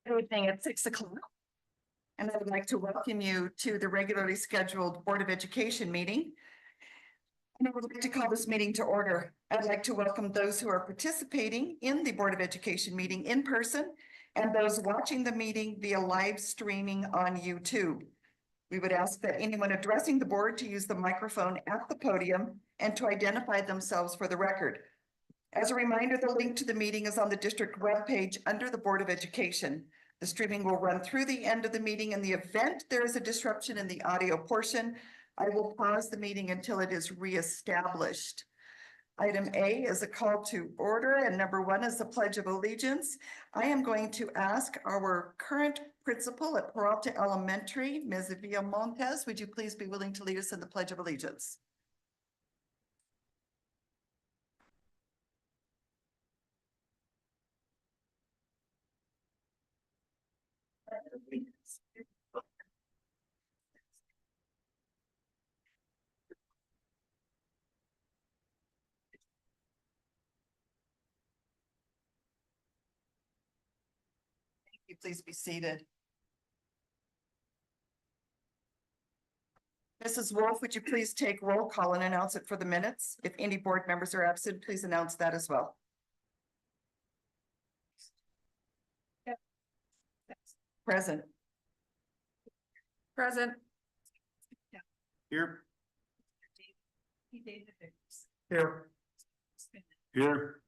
Good evening at 6 o'clock. And I would like to welcome you to the regularly scheduled Board of Education meeting. And I would like to call this meeting to order. I'd like to welcome those who are participating in the Board of Education meeting in person and those watching the meeting via live streaming on YouTube. We would ask that anyone addressing the board to use the microphone at the podium and to identify themselves for the record. As a reminder, the link to the meeting is on the district webpage under the Board of Education. The streaming will run through the end of the meeting. In the event there is a disruption in the audio portion, I will pause the meeting until it is reestablished. Item A is a call to order, and number 1 is the Pledge of Allegiance. I am going to ask our current principal at Peralta Elementary, Ms. Villamontes, would you please be willing to lead us in the Pledge of Allegiance? You please be seated. Mrs. Wolf, would you please take roll call and announce it for the minutes? If any board members are absent, please announce that as well. Yep. Present. Present. Here. Here. Here.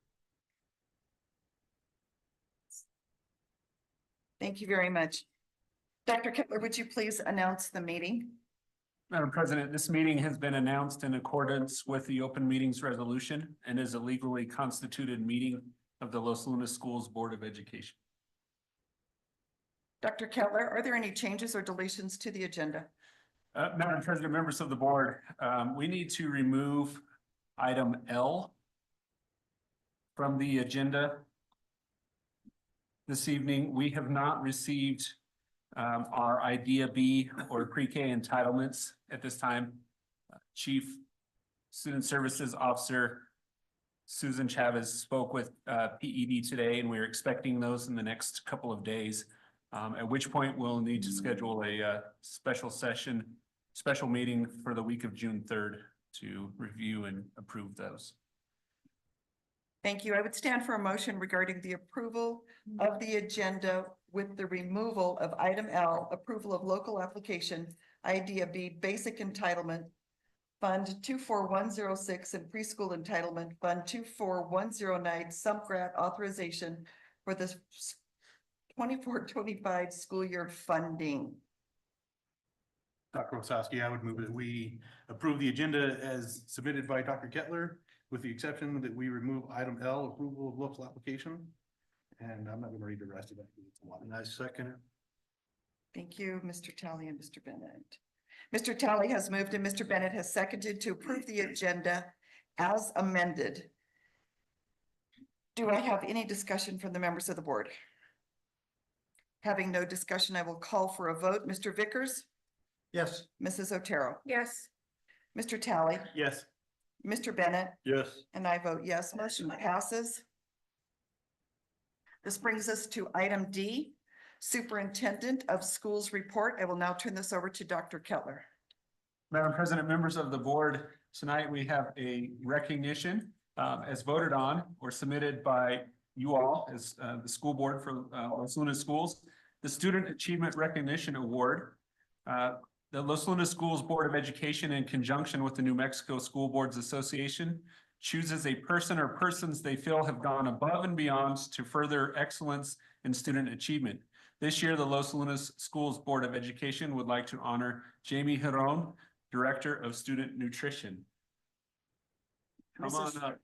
Thank you very much. Dr. Kettler, would you please announce the meeting? Madam President, this meeting has been announced in accordance with the Open Meetings Resolution and is a legally constituted meeting of the Los Lunas Schools Board of Education. Dr. Kettler, are there any changes or deletions to the agenda? Madam President, members of the board, we need to remove item L from the agenda this evening. We have not received our IDEA B or pre-K entitlements at this time. Chief Student Services Officer Susan Chavez spoke with PED today, and we're expecting those in the next couple of days, at which point we'll need to schedule a special meeting for the week of June 3rd to review and approve those. Thank you. I would stand for a motion regarding the approval of the agenda with the removal of item L, approval of local application, IDEA B, basic entitlement, Fund 24106 and preschool entitlement, Fund 24109, subgrant authorization for the 24-25 school year funding. Dr. Osowski, I would move that we approve the agenda as submitted by Dr. Kettler, with the exception that we remove item L, approval of local application. And I'm not going to read the rest of that because it's a lot. And I second it. Thank you, Mr. Talley and Mr. Bennett. Mr. Talley has moved and Mr. Bennett has seconded to approve the agenda as amended. Do I have any discussion from the members of the board? Having no discussion, I will call for a vote. Mr. Vickers? Yes. Mrs. Otero? Yes. Mr. Talley? Yes. Mr. Bennett? Yes. And I vote yes. Motion passes. This brings us to item D, Superintendent of Schools report. I will now turn this over to Dr. Kettler. Madam President, members of the board, tonight we have a recognition as voted on or submitted by you all as the school board for Los Lunas Schools, the Student Achievement Recognition Award. The Los Lunas Schools Board of Education, in conjunction with the New Mexico School Boards Association, chooses a person or persons they feel have gone above and beyond to further excellence in student achievement. This year, the Los Lunas Schools Board of Education would like to honor Jamie Hiron, Director of Student Nutrition. Come on Mrs. up.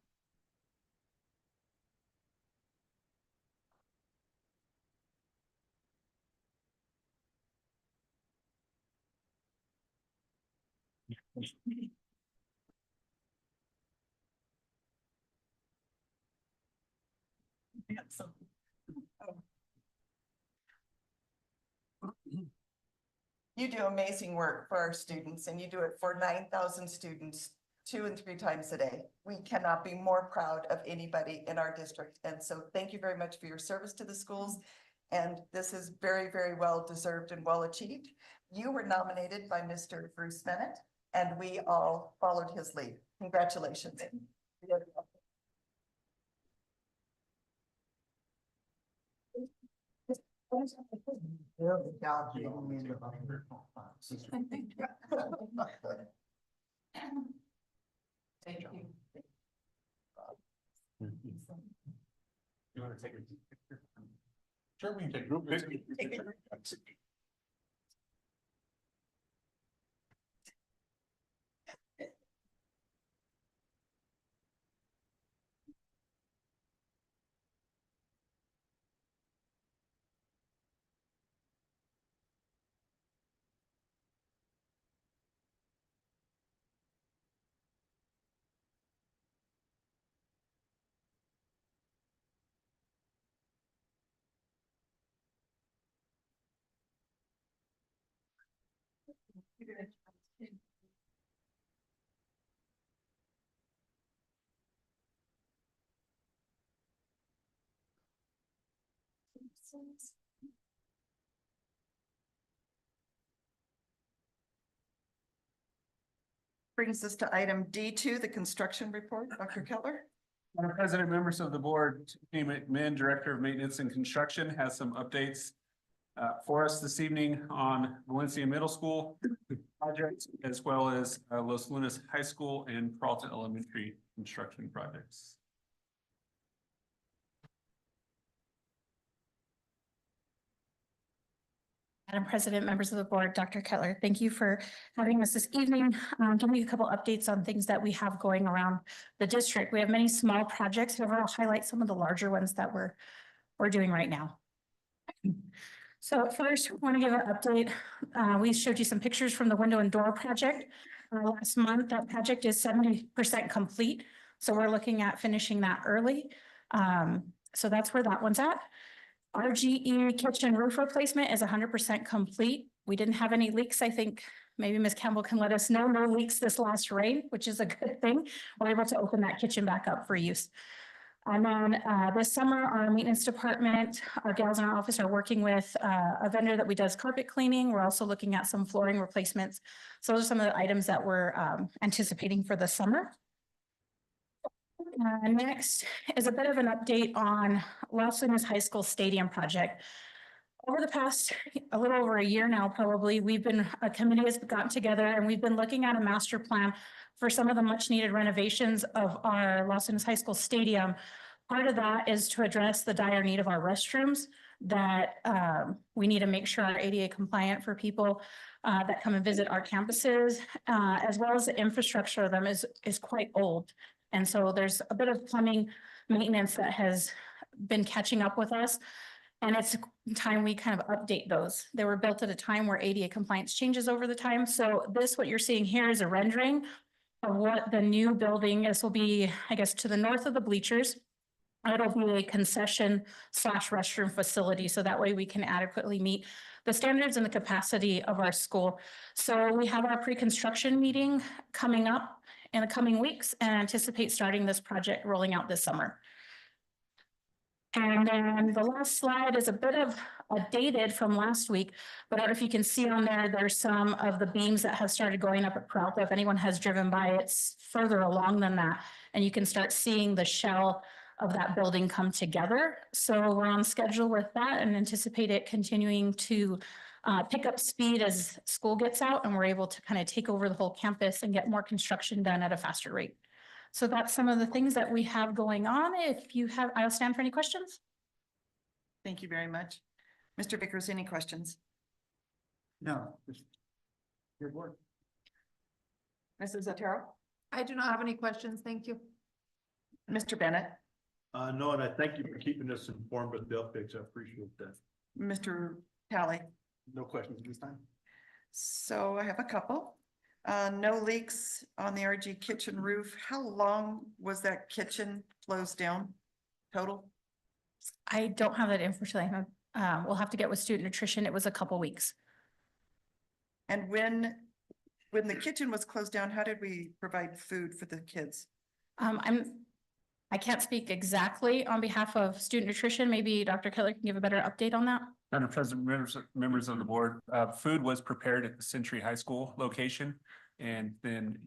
You do amazing work for our students and you do it for 9,000 students 2 and 3 times a day. We cannot be more proud of anybody in our district. And so thank you very much for your service to the schools. And this is very, very well deserved and well achieved. You were nominated by Mr. Bruce Bennett and we all followed his lead. Congratulations. Thank you. You want to take a picture? Sure, we can take a group picture. Brings us to item D2, the construction report. Dr. Keller. Madam President, members of the board, Tiffany McMinn, Director of Maintenance and Construction, has some updates for us this evening on Valencia Middle School projects, as well as Los Lunas High School and Peralta Elementary construction projects. Madam President, members of the board, Dr. Kettler, thank you for having us this evening. Giving you a couple updates on things that we have going around the district. We have many small projects. However, I'll highlight some of the larger ones that we're doing right now. So first, I want to give an update. We showed you some pictures from the window and door project last month. That project is 70% complete. So we're looking at finishing that early. So that's where that one's at. RGE kitchen roof replacement is 100% complete. We didn't have any leaks. I think maybe Ms. Campbell can let us know. No leaks this last rain, which is a good thing. We're able to open that kitchen back up for use. And then this summer, our maintenance department, our gals in our office are working with a vendor that we does carpet cleaning. We're also looking at some flooring replacements. So those are some of the items that we're anticipating for the summer. Next is a bit of an update on Los Lunas High School Stadium project. Over the past, a little over a year now, probably, a committee has gotten together and we've been looking at a master plan for some of the much needed renovations of our Los Lunas High School Stadium. Part of that is to address the dire need of our restrooms that we need to make sure are ADA compliant for people that come and visit our campuses, as well as the infrastructure of them is quite old. And so there's a bit of plumbing maintenance that has been catching up with us. And it's time we kind of update those. They were built at a time where ADA compliance changes over the time. So what you're seeing here is a rendering of what the new building, this will be, I guess, to the north of the bleachers. It'll be a concession / restroom facility. So that way we can adequately meet the standards and the capacity of our school. So we have our pre-construction meeting coming up in the coming weeks and anticipate starting this project rolling out this summer. And then the last slide is a bit of dated from last week, but I don't know if you can see on there, there's some of the beams that have started going up at Peralta. If anyone has driven by, it's further along than that. And you can start seeing the shell of that building come together. So we're on schedule with that and anticipate it continuing to pick up speed as school gets out and we're able to kind of take over the whole campus and get more construction done at a faster rate. So that's some of the things that we have going on. If you have, I'll stand for any questions. Thank you very much. Mr. Vickers, any questions? No. Good work. Mrs. Otero, I do not have any questions. Thank you. Mr. Bennett, No, and I thank you for keeping us informed with the updates. I appreciate that. Mr. Tally. No questions this time? So I have a couple. No leaks on the RG kitchen roof. How long was that kitchen closed down total? I don't have that information. We'll have to get with student nutrition. It was a couple weeks. And when the kitchen was closed down, how did we provide food for the kids? I can't speak exactly on behalf of student nutrition. Maybe Dr. Keller can give a better update on that. Madam President, members of the board, food was prepared at the Century High School location and then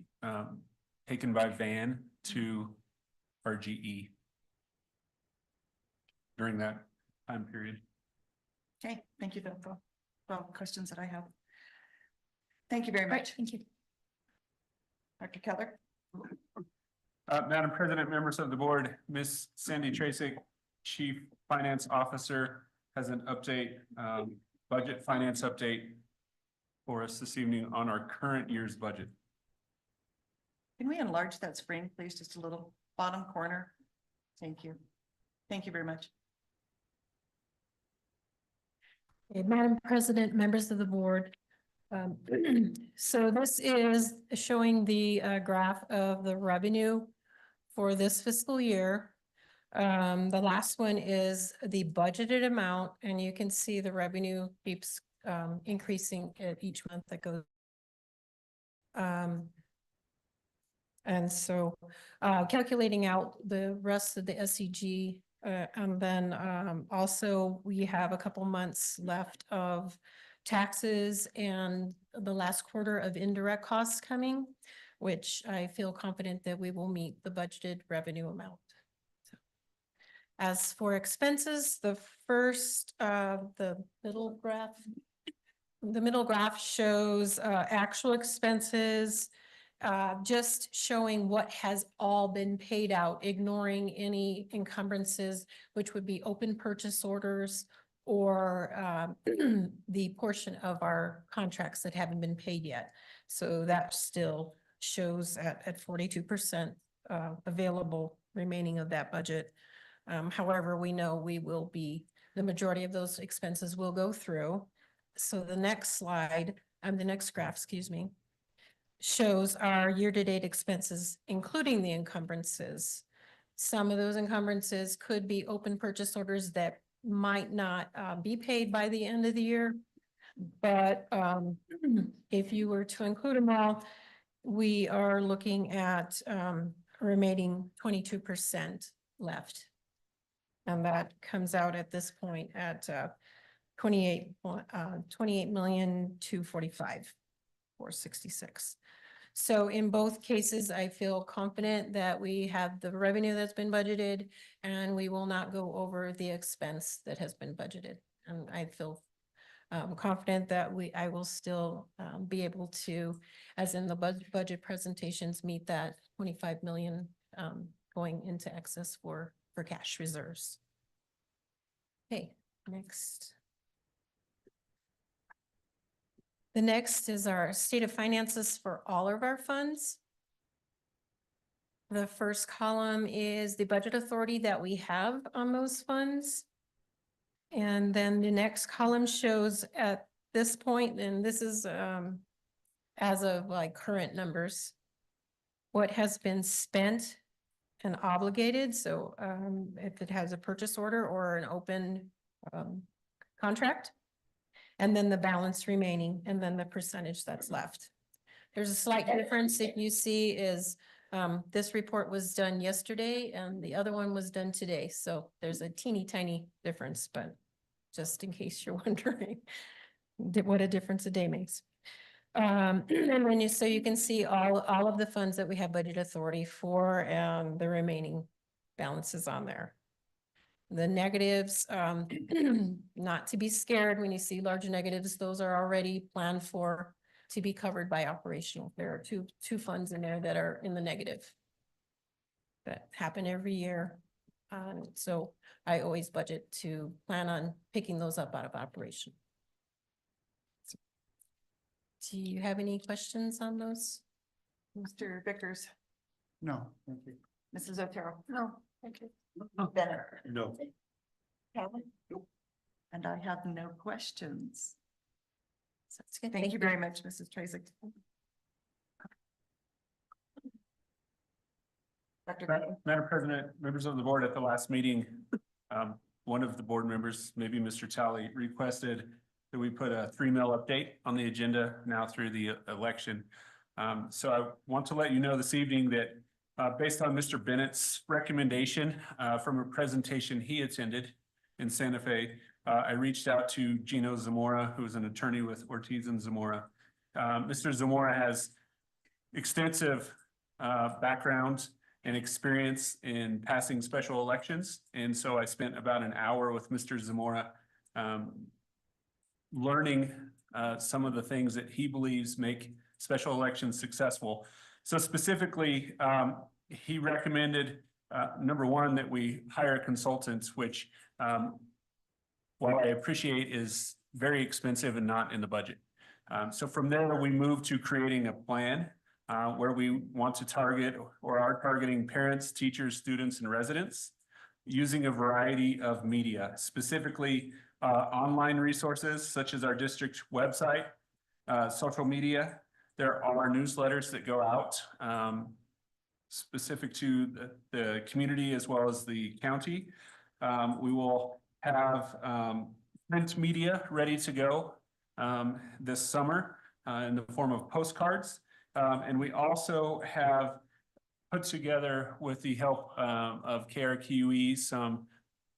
taken by van to RGE during that time period. Okay, thank you. That's all questions that I have. Thank you very Right, much. thank you. Dr. Keller. Madam President, members of the board, Ms. Sandy Tracek, Chief Finance Officer, has an update, budget finance update for us this evening on our current year's budget. Can we enlarge that screen, please, just a little bottom corner? Thank you. Thank you very much. Okay, Madam President, members of the board. So this is showing the graph of the revenue for this fiscal year. The last one is the budgeted amount, and you can see the revenue keeps increasing at each month that goes. And so calculating out the rest of the SEG, and then also we have a couple months left of taxes and the last quarter of indirect costs coming, which I feel confident that we will meet the budgeted revenue amount. So, as for expenses, the middle graph shows actual expenses, just showing what has all been paid out, ignoring any encumbrances, which would be open purchase orders or the portion of our contracts that haven't been paid yet. So that still shows at 42% available remaining of that budget. However, we know the majority of those expenses will go through. So the next slide, the next graph, excuse me, shows our year-to-date expenses, including the encumbrances. Some of those encumbrances could be open purchase orders that might not be paid by the end of the year. But if you were to include them all, we are looking at remaining 22% left. And that comes out at this point at 28,245,466. So in both cases, I feel confident that we have the revenue that's been budgeted and we will not go over the expense that has been budgeted. And I feel confident that I will still be able to, as in the budget presentations, meet that 25 million going into excess for cash reserves. Okay, next. The next is our state of finances for all of our funds. The first column is the budget authority that we have on those funds. And then the next column shows at this point, and this is as of like current numbers, what has been spent and obligated. So if it has a purchase order or an open contract. And then the balance remaining, and then the percentage that's left. There's a slight difference that you see is this report was done yesterday and the other one was done today. So there's a teeny tiny difference, but just in case you're wondering what a difference a day makes. And then so you can see all of the funds that we have budget authority for and the remaining balances on there. The negatives, not to be scared when you see large negatives, those are already planned for to be covered by operational. There are two funds in there that are in the negative that happen every year. So I always budget to plan on picking those up out of operation. Do you have any questions on those? Mr. Vickers, No, thank you. Mrs. Otero, No, thank you. Bennett. No. Calvin? And I have no questions. So, good. Thank you very much, Mrs. Tracy. Dr. Gordon? Madam President, members of the board, at the last meeting, one of the board members, maybe Mr. Talley, requested that we put a 3 mil update on the agenda now through the election. So I want to let you know this evening that based on Mr. Bennett's recommendation from a presentation he attended in Santa Fe, I reached out to Gino Zamora, who is an attorney with Ortiz and Zamora. Mr. Zamora has extensive background and experience in passing special elections. And so I spent about an hour with Mr. Zamora learning some of the things that he believes make special elections successful. So specifically, he recommended, number one, that we hire a consultant, which while I appreciate is very expensive and not in the budget. So from there, we moved to creating a plan where we want to target or are targeting parents, teachers, students, and residents using a variety of media, specifically online resources such as our district website, social media. There are newsletters that go out specific to the community as well as the county. We will have print media ready to go this summer in the form of postcards. And we also have put together, with the help of KRQE, some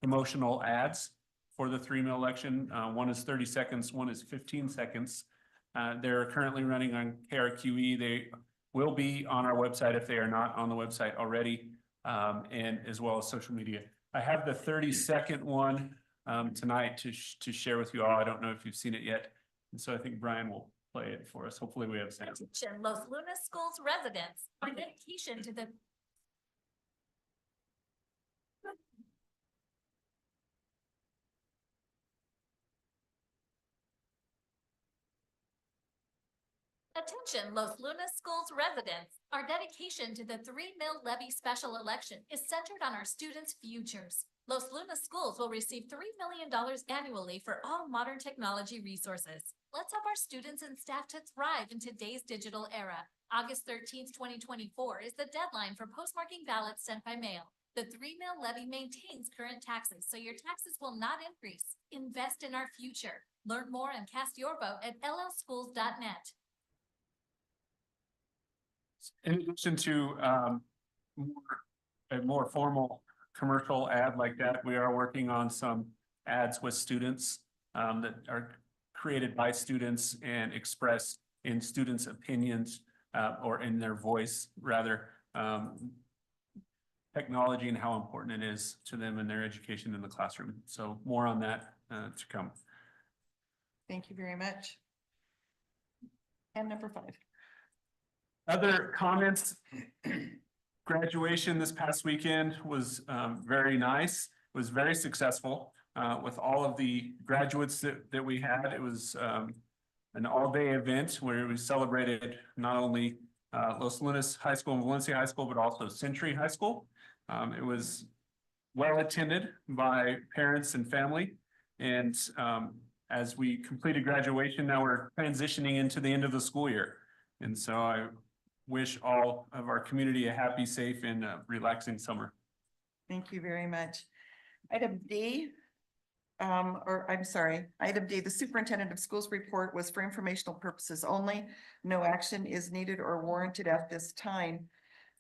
promotional ads for the 3 mil election. One is 30 seconds, one is 15 seconds. They're currently running on KRQE. They will be on our website if they are not on the website already, and as well as social media. I have the 30-second one tonight to share with you all. I don't know if you've seen it yet. And so I think Brian will play it for us. Hopefully we have sound. Attention, Los Lunas Schools residents, our dedication to the Attention, Los Lunas Schools residents. Our dedication to the 3 mil levy special election is centered on our students' futures. Los Lunas Schools will receive $3 million annually for all modern technology resources. Let's help our students and staff to thrive in today's digital era. August 13th, 2024 is the deadline for postmarking ballots sent by mail. The 3 mil levy maintains current taxes, so your taxes will not increase. Invest in our future. Learn more and cast your vote at llschools.net. In addition to a more formal commercial ad like that, we are working on some ads with students that are created by students and express in students' opinions or in their voice, rather, technology and how important it is to them in their education in the classroom. So more on that to come. Thank you very much. And number 5. Other comments, graduation this past weekend was very nice, was very successful with all of the graduates that we had. It was an all-day event where we celebrated not only Los Lunas High School and Valencia High School, but also Century High School. It was well attended by parents and family. And as we completed graduation, now we're transitioning into the end of the school year. And so I wish all of our community a happy, safe, and relaxing summer. Thank you very much. Item D, item D, the superintendent of schools report was for informational purposes only. No action is needed or warranted at this time.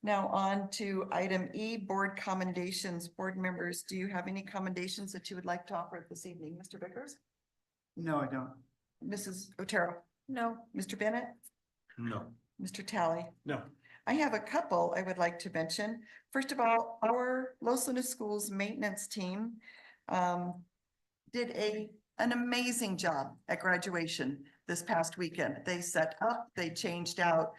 Now on to item E, board commendations. Board members, do you have any commendations that you would like to offer this evening? Mr. Vickers? No, I don't. Mrs. Otero? No. Mr. Bennett? No. Mr. Talley? No. I have a couple I would like to mention. First of all, our Los Lunas Schools maintenance team did an amazing job at graduation this past weekend. They set up, they changed out.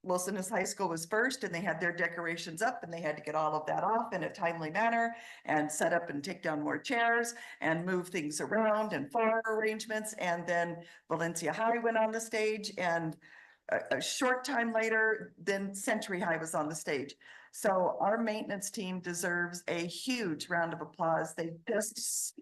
Los Lunas High School was first and they had their decorations up and they had to get all of that off in a timely manner and set up and take down more chairs and move things around and floor arrangements. And then Valencia High went on the stage and a short time later, then Century High was on the stage. So our maintenance team deserves a huge round of applause. They just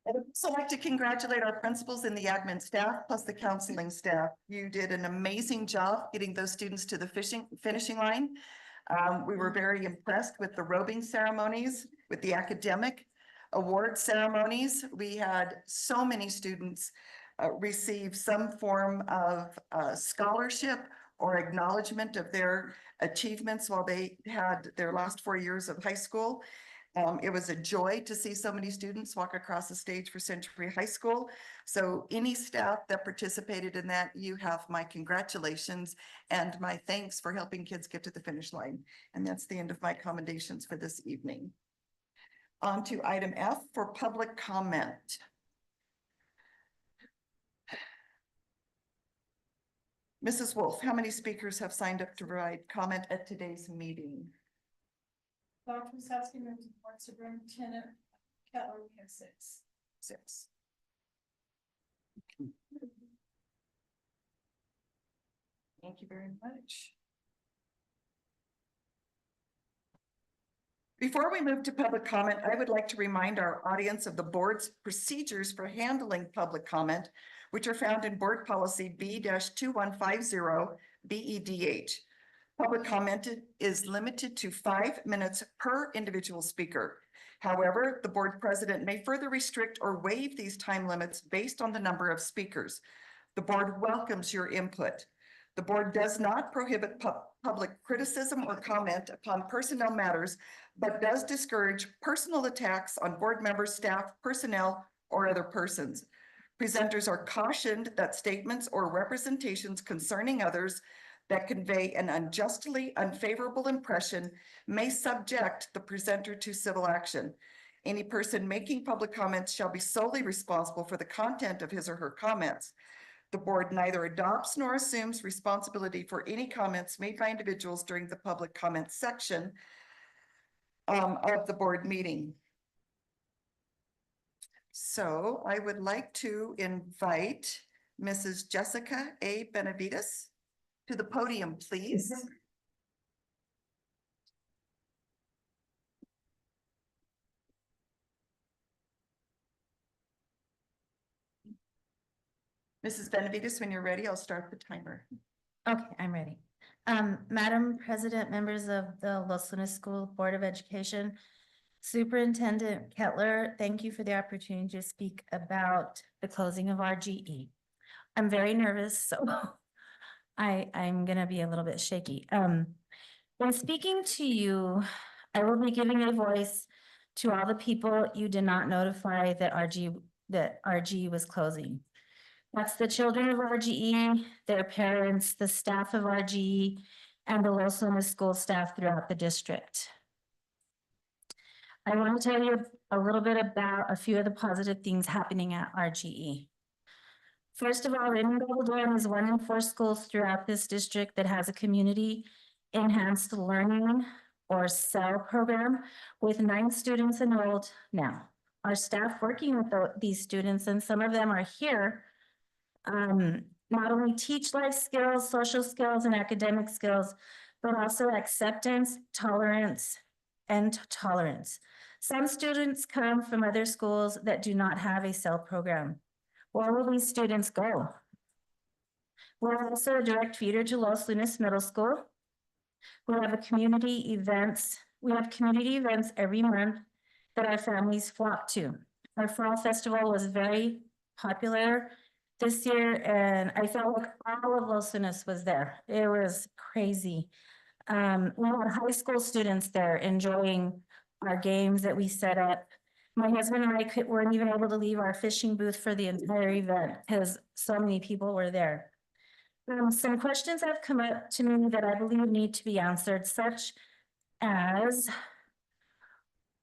I'd also like to congratulate our principals and the admin staff, plus the counseling staff. You did an amazing job getting those students to the finishing line. We were very impressed with the robing ceremonies, with the academic award ceremonies. We had so many students receive some form of scholarship or acknowledgement of their achievements while they had their last 4 years of high school. It was a joy to see so many students walk across the stage for Century High School. So any staff that participated in that, you have my congratulations and my thanks for helping kids get to the finish line. And that's the end of my commendations for this evening. On to item F for public comment. Mrs. Wolf, how many speakers have signed up to provide comment at today's meeting? Dr. Sasky, members of the board, Superintendent Kettler, we have 6. 6. Thank you very much. Before we move to public comment, I would like to remind our audience of the board's procedures for handling public comment, which are found in Board Policy B-2150 BEDH. Public comment is limited to 5 minutes per individual speaker. However, the board president may further restrict or waive these time limits based on the number of speakers. The board welcomes your input. The board does not prohibit public criticism or comment upon personnel matters, but does discourage personal attacks on board members, staff, personnel, or other persons. Presenters are cautioned that statements or representations concerning others that convey an unjustly unfavorable impression may subject the presenter to civil action. Any person making public comments shall be solely responsible for the content of his or her comments. The board neither adopts nor assumes responsibility for any comments made by individuals during the public comment section of the board meeting. So I would like to invite Mrs. Jessica A. Benavides to the podium, please. Mrs. Benavides, when you're ready, I'll start the timer. Okay, I'm ready. Madam President, members of the Los Lunas School Board of Education, Superintendent Kettler, thank you for the opportunity to speak about the closing of RGE. I'm very nervous, so I'm gonna be a little bit shaky. When speaking to you, I will be giving a voice to all the people you did not notify that RGE was closing. That's the children of RGE, their parents, the staff of RGE, and the Los Lunas school staff throughout the district. I want to tell you a little bit about a few of the positive things happening at RGE. First of all, Raymond Gobaldon is 1 in 4 schools throughout this district that has a community enhanced learning or CEL program with 9 students enrolled now. Our staff working with these students, and some of them are here, not only teach life skills, social skills, and academic skills, but also acceptance, tolerance, and tolerance. Some students come from other schools that do not have a CEL program. Where will these students go? We're also a direct feeder to Los Lunas Middle School. We have community events every month that our families flock to. Our fall festival was very popular this year, and I felt like all of Los Lunas was there. It was crazy. We had high school students there enjoying our games that we set up. My husband and I weren't even able to leave our fishing booth for the entire event because so many people were there. Some questions have come up to me that I believe need to be answered, such as,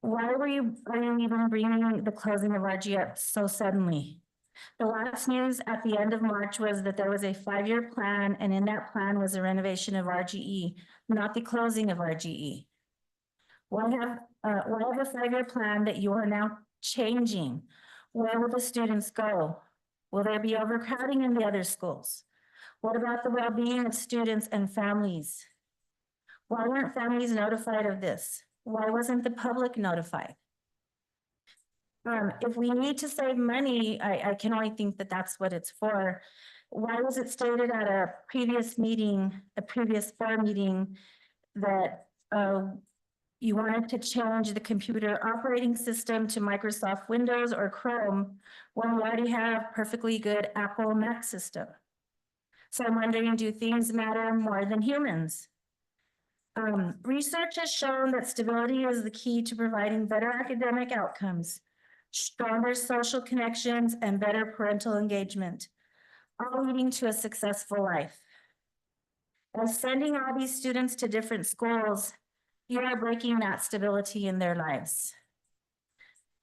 why are you even bringing the closing of RGE up so suddenly? The last news at the end of March was that there was a 5-year plan, and in that plan was a renovation of RGE, not the closing of RGE. Why have a 5-year plan that you are now changing? Where will the students go? Will there be overcrowding in the other schools? What about the well-being of students and families? Why weren't families notified of this? Why wasn't the public notified? If we need to save money, I can only think that that's what it's for. Why was it stated at a previous meeting, a previous board meeting, that you wanted to change the computer operating system to Microsoft Windows or Chrome when we already have perfectly good Apple Mac system? So I'm wondering, do things matter more than humans? Research has shown that stability is the key to providing better academic outcomes, stronger social connections, and better parental engagement, all leading to a successful life. By sending all these students to different schools, you are breaking that stability in their lives.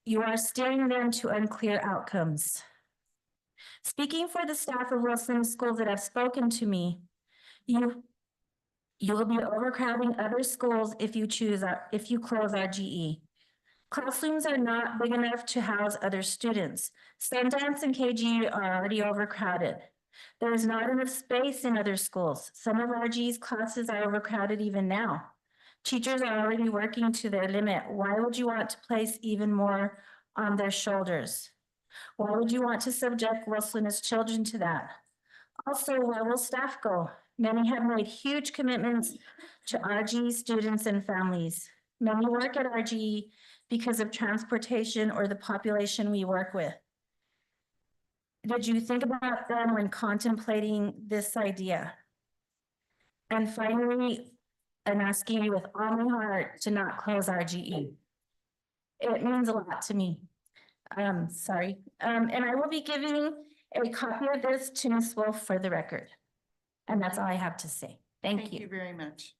You are steering them to unclear outcomes. Speaking for the staff of Wilson schools that have spoken to me, you will be overcrowding other schools if you close RGE. Classrooms are not big enough to house other students. Sundance and KG are already overcrowded. There is not enough space in other schools. Some of RGE's classes are overcrowded even now. Teachers are already working to their limit. Why would you want to place even more on their shoulders? Why would you want to subject Wilson's children to that? Also, where will staff go? Many have made huge commitments to RGE students and families. Many work at RGE because of transportation or the population we work with. Did you think about them when contemplating this idea? And finally, I'm asking you with all my heart to not close RGE. It means a lot to me. Sorry. And I will be giving a copy of this to Ms. Wolf for the record. And that's all I have to say. Thank you. very much.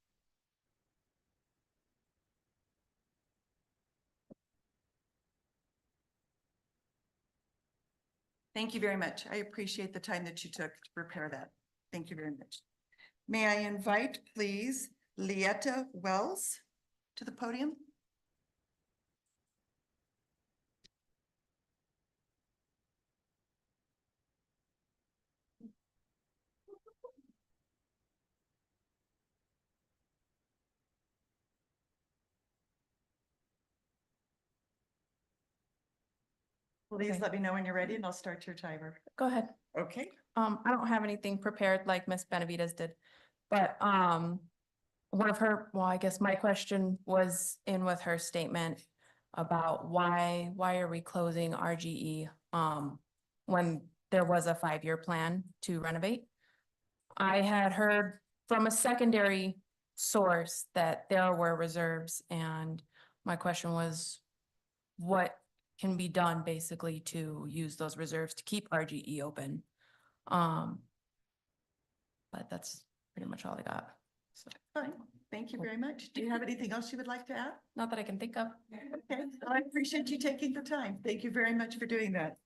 Thank you very much. I appreciate the time that you took to prepare that. Thank you very much. May I invite, please, Lieta Wells to the podium? Please let me know when you're ready and I'll start your timer. Go ahead. Okay. I don't have anything prepared like Miss Benavides did. But, one of her, well, I guess my question was in with her statement about why are we closing RGE, when there was a 5-year plan to renovate? I had heard from a secondary source that there were reserves, and my question was, what can be done basically to use those reserves to keep RGE open? But that's pretty much all I got. So, Fine. Thank you very much. Do you have anything else you would like to add? not that I can think of. Okay, well, I appreciate you taking the time. Thank you very much for doing that.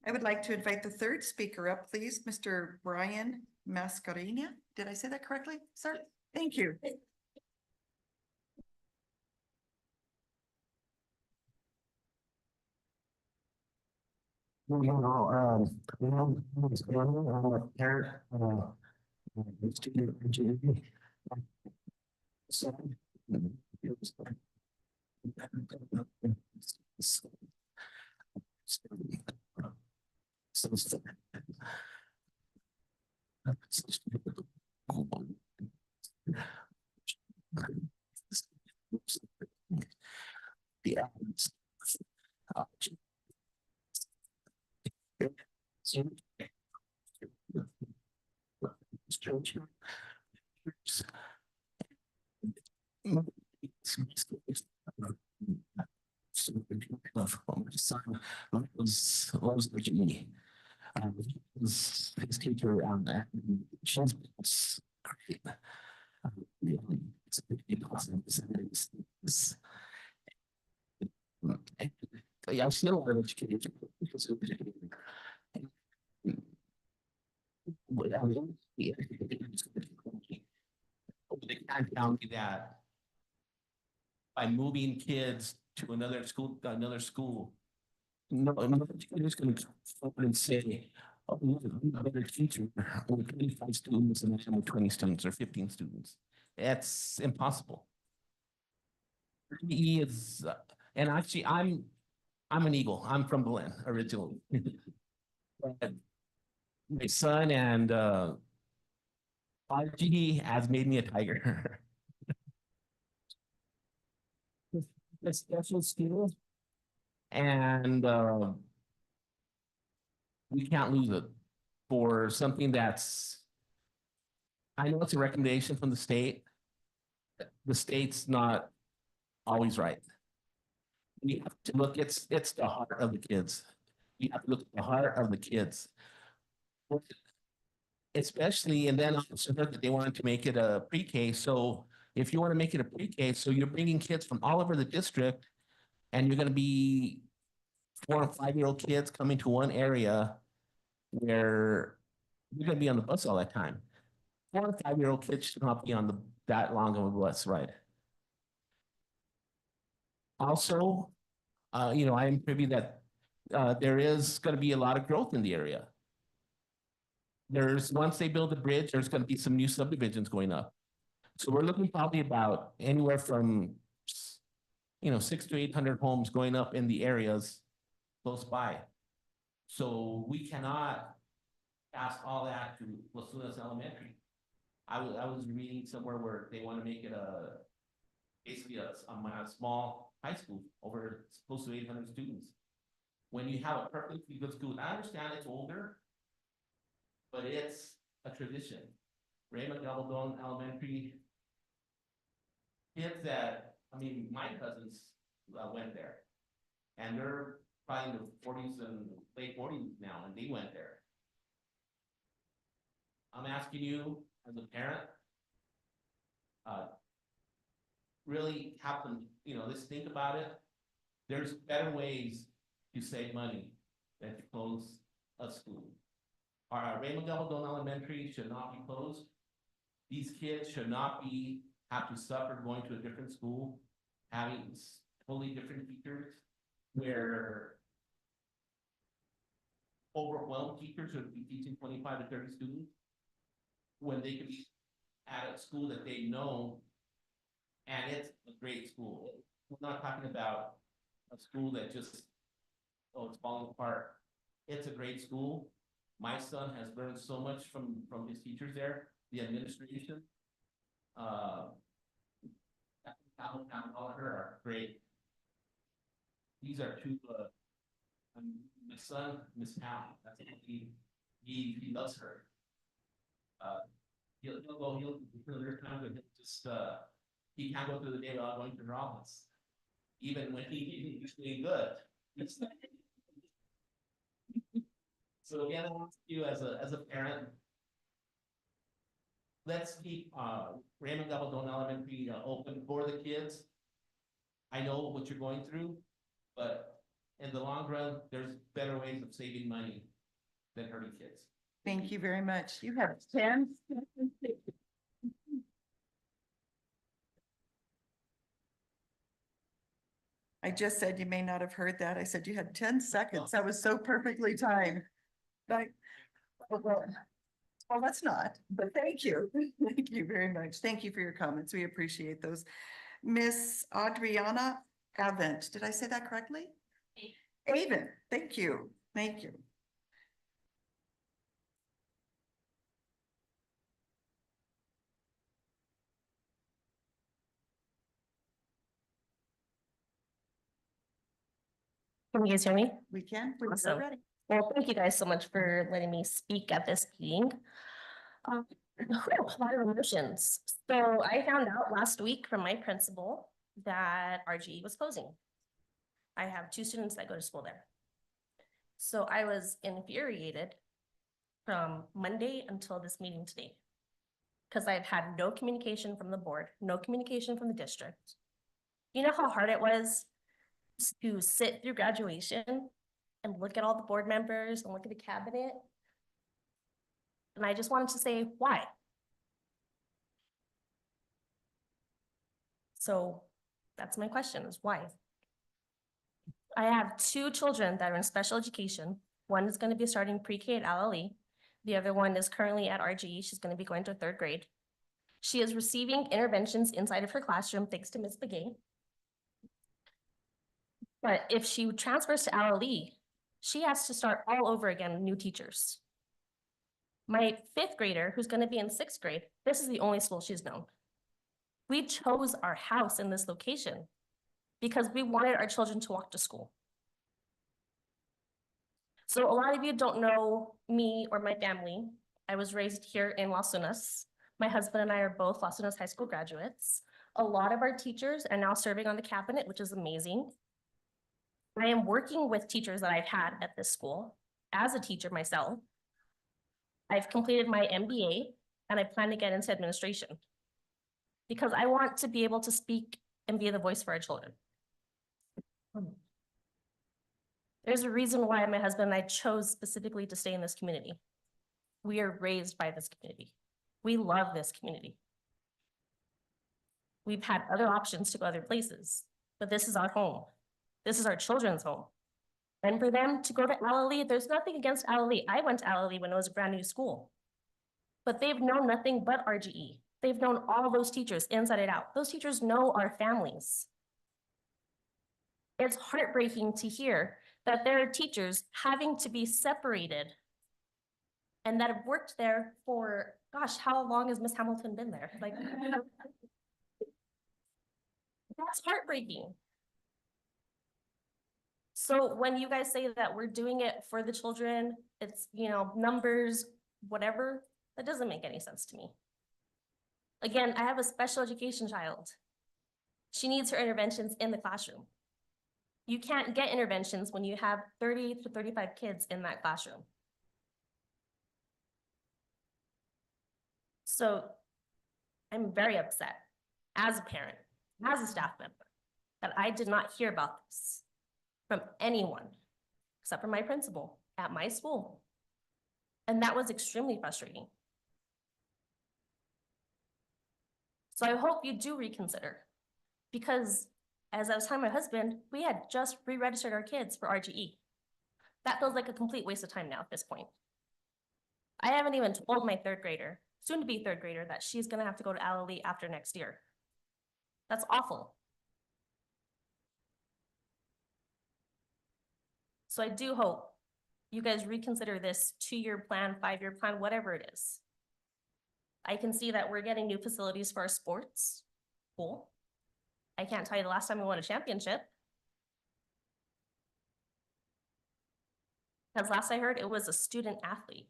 I would like to invite the third speaker up, please, Mr. Brian Mascarena. Did I say that correctly, sir? Thank you. I'm a parent, student at GE. So, it was the loves the GE. His teacher she's great. I see a lot of education because of I found that by moving kids to another school. No, no, you're just gonna come forward and say, oh, I'm a better teacher with 25 students than I am with 20 students or 15 students. That's impossible. He is, and actually, I'm an Eagle. I'm from Belen originally. But my son and RG has made me a Tiger. The special skills. And we can't lose it for something that's, I know it's a recommendation from the state. The state's not always right. We have to look, it's the heart of the kids. We have to look at the heart of the kids. Especially, and then I also heard that they wanted to make it a pre-K. So if you want to make it a pre-K, so you're bringing kids from all over the district and you're going to be 4 and 5-year-old kids coming to one area where you're going to be on the bus all that time. 4 and 5-year-old kids should not be on that long of a bus ride. Also, you know, I am privy that there is going to be a lot of growth in the area. Once they build the bridge, there's going to be some new subdivisions going up. So we're looking probably about anywhere from, 600 to 800 homes going up in the areas close by. So we cannot pass all that to Los Lunas Elementary. I was reading somewhere where they want to make it basically a small high school over close to 800 students. When you have a perfectly good school, I understand it's older, but it's a tradition. Raymond Gabaldon Elementary, kids that, my cousins went there, and they're probably in the 40s and late 40s now, and they went there. I'm asking you as a parent, really have them, just think about it. There's better ways to save money than to close a school. Our Raymond Gabaldon Elementary should not be closed. These kids should not have to suffer going to a different school, having totally different teachers, where overwhelmed teachers would be teaching 25 to 30 students, when they could be at a school that they know, and it's a great school. We're not talking about a school that just, it's falling apart. It's a great school. My son has learned so much from his teachers there, the administration. Her are great. These are two, my son, Miss Powell, that's what he loves her. He'll there's times when he can't go through the day without going to her office, even when he's doing good. So again, I want you as a parent, let's keep Raymond Gabaldon Elementary open for the kids. I know what you're going through, but in the long run, there's better ways of saving money than hurting kids. Thank you very much. You have 10 seconds. I just said you may not have heard that. I said you had 10 seconds. That was so perfectly timed. Well, that's not, but thank you. Thank you very much. Thank you for your comments. We appreciate those. Miss Adriana Avent, did I say that correctly? Avent, thank you. Thank you. Can you guys hear me? We can, we're Awesome. ready. Well, thank you guys so much for letting me speak at this meeting. A lot of emotions. So I found out last week from my principal that RG was closing. I have 2 students that go to school there. So I was infuriated from Monday until this meeting today, because I've had no communication from the board, no communication from the district. You know how hard it was to sit through graduation and look at all the board members and look at the cabinet? And I just wanted to say, why? So That's my question, is why? I have two children that are in special education. One is going to be starting pre-K at LLE. The other one is currently at RGE. She's going to be going to third grade. She is receiving interventions inside of her classroom thanks to Ms. Begay. But if she transfers to LLE, she has to start all over again with new teachers. My fifth grader, who's going to be in sixth grade, this is the only school she's known. We chose our house in this location because we wanted our children to walk to school. So a lot of you don't know me or my family. I was raised here in Las Lunas. My husband and I are both Las Lunas High School graduates. A lot of our teachers are now serving on the cabinet, which is amazing. I am working with teachers that I've had at this school as a teacher myself. I've completed my MBA and I plan to get into administration because I want to be able to speak and be the voice for our children. There's a reason why my husband and I chose specifically to stay in this community. We are raised by this community. We love this community. We've had other options to go other places, but this is our home. This is our children's home. And for them to go to LLE, there's nothing against LLE. I went to LLE when it was a brand new school, but they've known nothing but RGE. They've known all those teachers inside and out. Those teachers know our families. It's heartbreaking to hear that there are teachers having to be separated and that have worked there for, gosh, how long has Miss Hamilton been there? Like, that's heartbreaking. So when you guys say that we're doing it for the children, it's, you know, numbers, whatever, that doesn't make any sense to me. Again, I have a special education child. She needs her interventions in the classroom. You can't get interventions when you have 30 to 35 kids in that classroom. So I'm very upset as a parent, as a staff member, that I did not hear about this from anyone except for my principal at my school. And that was extremely frustrating. So I hope you do reconsider, because as I was telling my husband, we had just re-registered our kids for RGE. That feels like a complete waste of time now at this point. I haven't even told my third grader, soon to be third grader, that she's gonna have to go to LLE after next year. That's awful. So I do hope you guys reconsider this 2-year plan, 5-year plan, whatever it is. I can see that we're getting new facilities for our sports. Cool. I can't tell you the last time we won a championship. Because last I heard, it was a student athlete.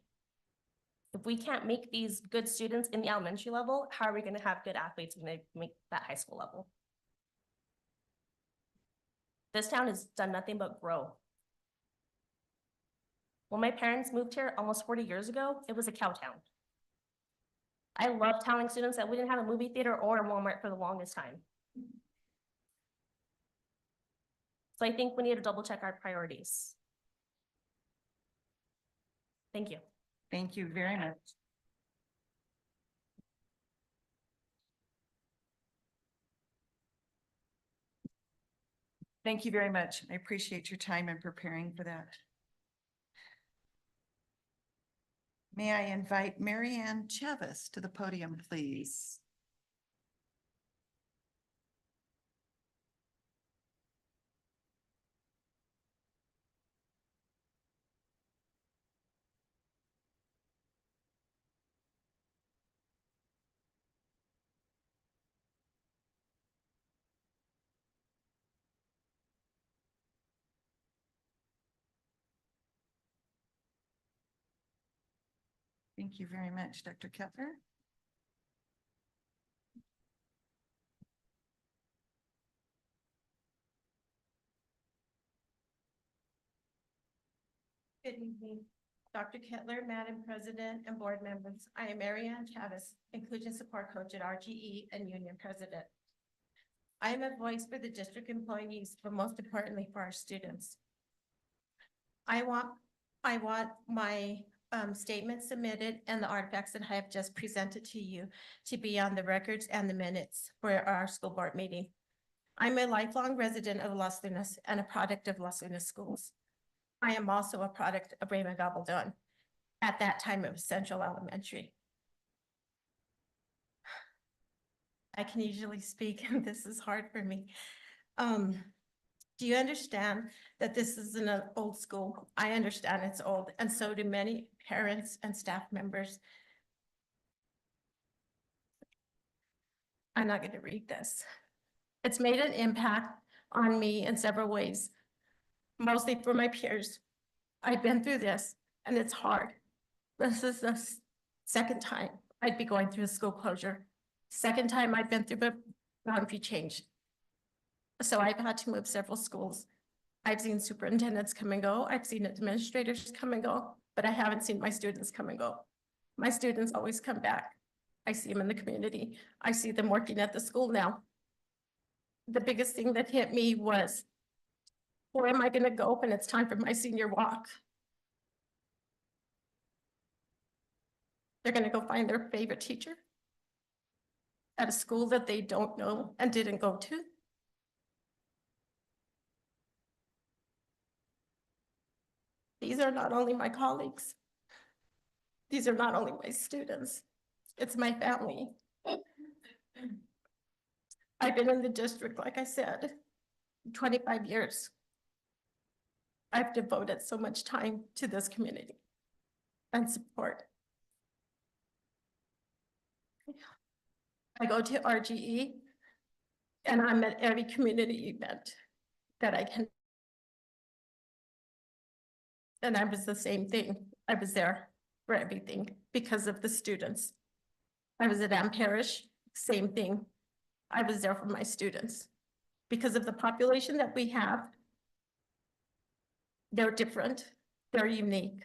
If we can't make these good students in the elementary level, how are we going to have good athletes when they make that high school level? This town has done nothing but grow. When my parents moved here almost 40 years ago, it was a cow town. I love telling students that we didn't have a movie theater or a Walmart for the longest time. So I think we need to double check our priorities. Thank you. Thank you very much. Thank you very much. I appreciate your time in preparing for that. May I invite Mary Ann Chavis to the podium, please? Thank you very much, Dr. Kettler. Good evening, Dr. Kettler, Madam President, and board members. I am Mary Ann Chavis, Inclusion Support Coach at RGE and Union President. I am a voice for the district employees, but most importantly for our students. I want my statement submitted and the artifacts that I have just presented to you to be on the records and the minutes for our school board meeting. I'm a lifelong resident of Los Lunas and a product of Los Lunas schools. I am also a product of Raymond Gabaldon. At that time, it was Central Elementary. I can usually speak, and this is hard for me. Do you understand that this is an old school? I understand it's old, and so do many parents and staff members. I'm not going to read this. It's made an impact on me in several ways, mostly for my peers. I've been through this, and it's hard. This is the second time I'd be going through a school closure. Second time I've been through a boundary change. So I've had to move several schools. I've seen superintendents come and go. I've seen administrators come and go, but I haven't seen my students come and go. My students always come back. I see them in the community. I see them working at the school now. The biggest thing that hit me was, where am I gonna go when it's time for my senior walk? They're gonna go find their favorite teacher at a school that they don't know and didn't go to. These are not only my colleagues. These are not only my students. It's my family. I've been in the district, like I said, 25 years. I've devoted so much time to this community and support. I go to RGE and I'm at every community event that I can. And I was the same thing. I was there for everything because of the students. I was at Ann Parish, same thing. I was there for my students. Because of the population that we have, they're different, they're unique.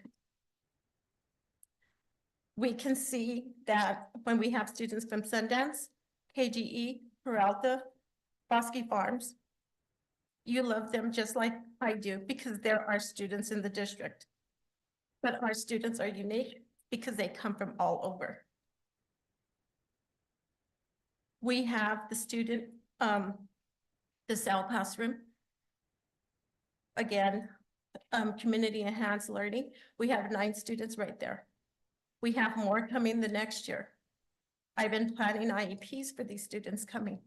We can see that when we have students from Sundance, KGE, Peralta, Bosque Farms, you love them just like I do because they're our students in the district. But our students are unique because they come from all over. We have the student, the cell classroom. Again, community enhanced learning. We have 9 students right there. We have more coming the next year. I've been planning IEPs for these students coming.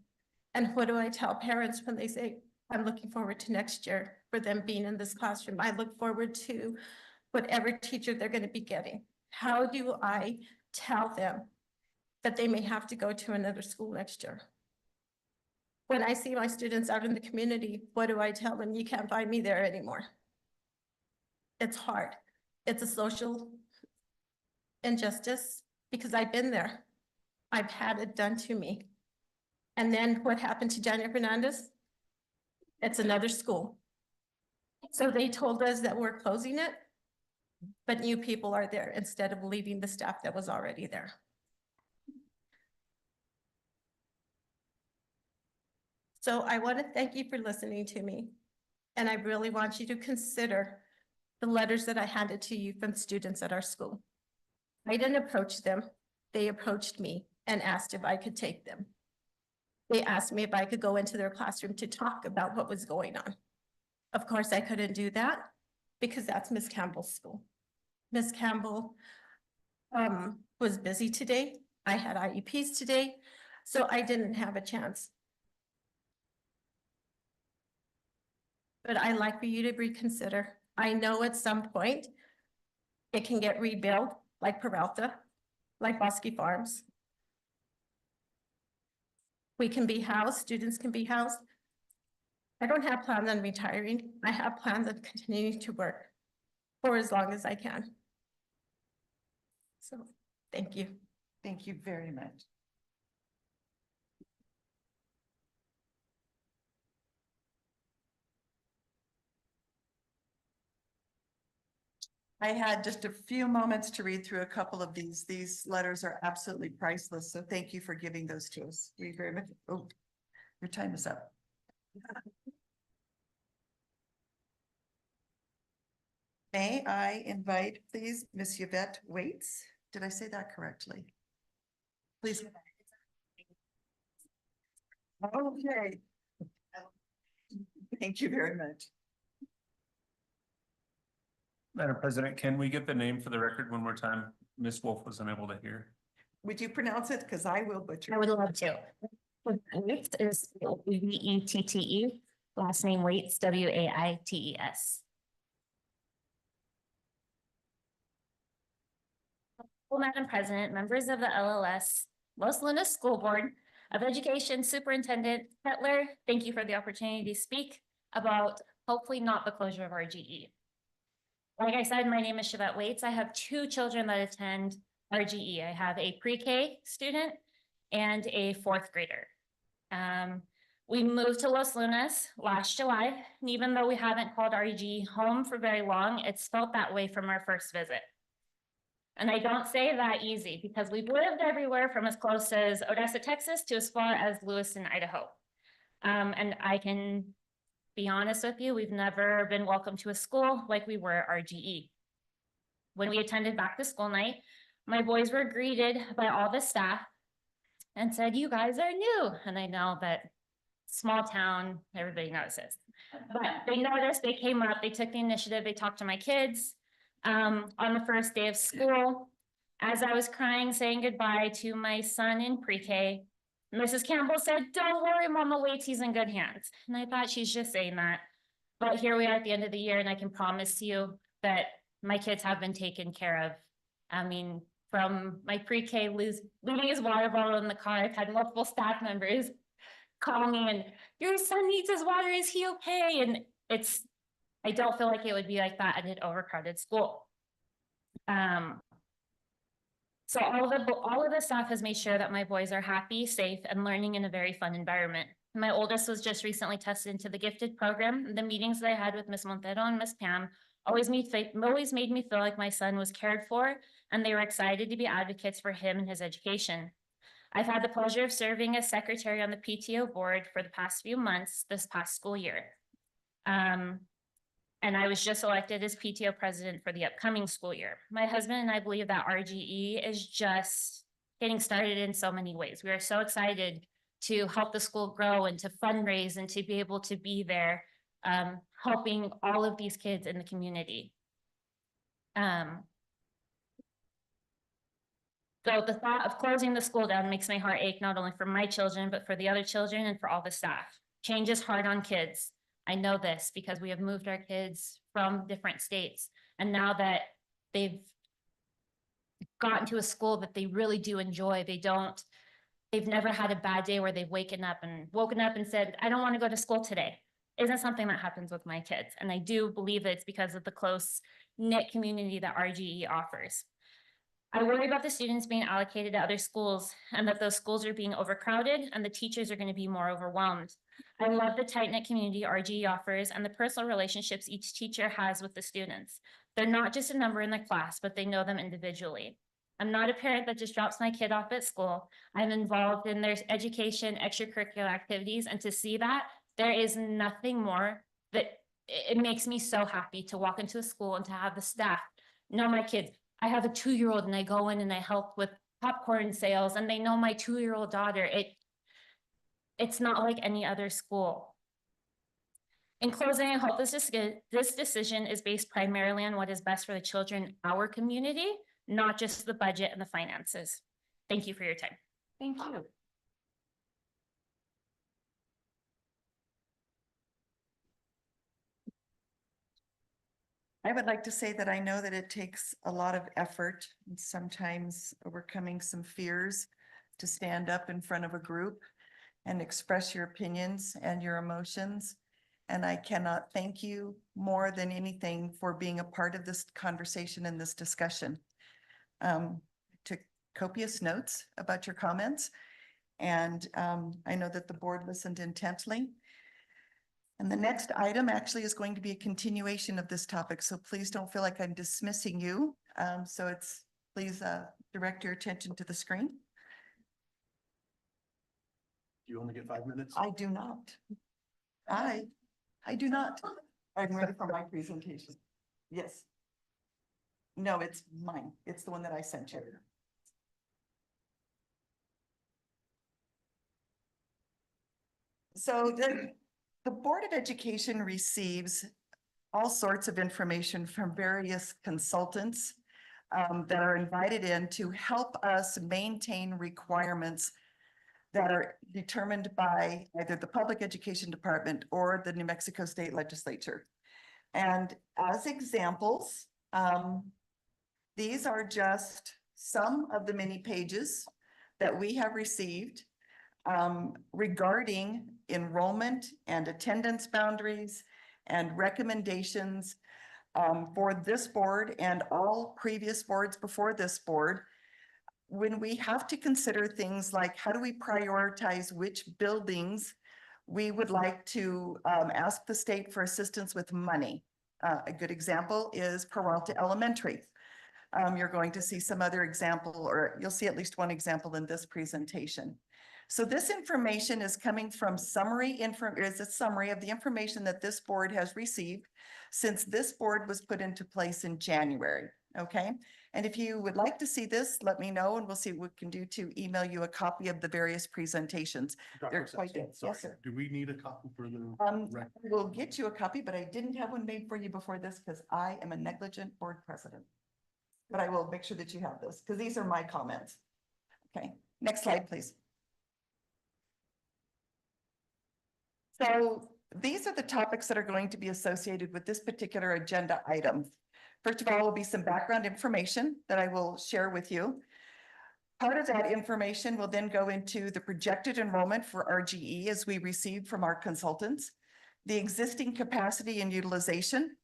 And what do I tell parents when they say, I'm looking forward to next year for them being in this classroom? I look forward to whatever teacher they're going to be getting. How do I tell them that they may have to go to another school next year? When I see my students out in the community, what do I tell them? You can't find me there anymore. It's hard. It's a social injustice because I've been there. I've had it done to me. And then what happened to Daniel Fernandez? It's another school. So they told us that we're closing it, but new people are there instead of leaving the staff that was already there. So I want to thank you for listening to me. And I really want you to consider the letters that I handed to you from students at our school. I didn't approach them. They approached me and asked if I could take them. They asked me if I could go into their classroom to talk about what was going on. Of course, I couldn't do that because that's Miss Campbell's school. Miss Campbell was busy today. I had IEPs today, so I didn't have a chance. But I'd like for you to reconsider. I know at some point it can get rebuilt like Peralta, like Bosque Farms. We can be housed, students can be housed. I don't have plans on retiring. I have plans on continuing to work for as long as I can. So, thank you. Thank you very much. I had just a few moments to read through a couple of these. These letters are absolutely priceless, so thank you for giving those to us. We very much, oh, your time is up. May I invite, please, Miss Yvette Waits? Did I say that correctly? Please. Okay. Thank you very much. Madam President, can we get the name for the record one more time? Ms. Wolf was unable to hear. Would you pronounce it? Because I will butcher. I would love to. Waits is Veette, last name Waits, Waites. Well, Madam President, members of the LLS, Los Lunas School Board of Education Superintendent Kettler, thank you for the opportunity to speak about hopefully not the closure of RGE. Like I said, my name is Shavette Waits. I have two children that attend RGE. I have a pre-K student and a fourth grader. We moved to Los Lunas last July, and even though we haven't called RGE home for very long, it's felt that way from our first visit. And I don't say that easy because we've lived everywhere from as close as Odessa, Texas to as far as Lewiston, Idaho. And I can be honest with you, we've never been welcome to a school like we were at RGE. When we attended back to school night, my boys were greeted by all the staff and said, "You guys are new." And I know that small town, everybody notices. But they noticed, they came up, they took the initiative, they talked to my kids. On the first day of school, as I was crying, saying goodbye to my son in pre-K, Mrs. Campbell said, "Don't worry, Mama Waits, he's in good hands." And I thought she's just saying that. But here we are at the end of the year, and I can promise you that my kids have been taken care of. I mean, from my pre-K leaving his water bottle in the car, I've had multiple staff members call me and, "Your son needs his water, is he okay?" And I don't feel like it would be like that at an overcrowded school. So all of the staff has made sure that my boys are happy, safe, and learning in a very fun environment. My oldest was just recently tested into the gifted program. The meetings that I had with Ms. Montero and Ms. Pam always made me feel like my son was cared for, and they were excited to be advocates for him and his education. I've had the pleasure of serving as secretary on the PTO board for the past few months this past school year. And I was just elected as PTO president for the upcoming school year. My husband and I believe that RGE is just getting started in so many ways. We are so excited to help the school grow and to fundraise and to be able to be there, helping all of these kids in the community. So the thought of closing the school down makes my heart ache, not only for my children, but for the other children and for all the staff. Change is hard on kids. I know this because we have moved our kids from different states. And now that they've gotten to a school that they really do enjoy, they've never had a bad day where they've woken up and said, "I don't want to go to school today." Isn't something that happens with my kids. And I do believe that it's because of the close knit community that RGE offers. I worry about the students being allocated to other schools and that those schools are being overcrowded and the teachers are going to be more overwhelmed. I love the tight-knit community RGE offers and the personal relationships each teacher has with the students. They're not just a number in the class, but they know them individually. I'm not a parent that just drops my kid off at school. I'm involved in their education, extracurricular activities, and to see that, there is nothing more that it makes me so happy to walk into a school and to have the staff know my kids. I have a 2-year-old and I go in and I help with popcorn sales and they know my 2-year-old daughter. It's not like any other school. In closing, I hope this decision is based primarily on what is best for the children in our community, not just the budget and the finances. Thank you for your time. Thank you. I would like to say that I know that it takes a lot of effort and sometimes overcoming some fears to stand up in front of a group and express your opinions and your emotions. And I cannot thank you more than anything for being a part of this conversation and this discussion. Took copious notes about your comments, and I know that the board listened intently. And the next item actually is going to be a continuation of this topic, so please don't feel like I'm dismissing you. Please direct your attention to the screen. You only get 5 minutes? I do not. I do not. I'm ready for my presentation. Yes. No, it's mine. It's the one that I sent you. So The Board of Education receives all sorts of information from various consultants that are invited in to help us maintain requirements that are determined by either the Public Education Department or the New Mexico State Legislature. And as examples, these are just some of the many pages that we have received regarding enrollment and attendance boundaries and recommendations for this board and all previous boards before this board. When we have to consider things like how do we prioritize which buildings we would like to ask the state for assistance with money. A good example is Peralta Elementary. You're going to see some other example, or you'll see at least one example in this presentation. So this information is coming from is a summary of the information that this board has received since this board was put into place in January, okay? And if you would like to see this, let me know and we'll see what we can do to email you a copy of the various presentations. They're Dr. quite Sasaki, good. Yes, sir. Do we need a copy for the record? We'll get you a copy, but I didn't have one made for you before this because I am a negligent board president. But I will make sure that you have this because these are my comments. Okay, next slide, please. So these are the topics that are going to be associated with this particular agenda item. First of all, will be some background information that I will share with you. Part of that information will then go into the projected enrollment for RGE as we received from our consultants, the existing capacity and utilization,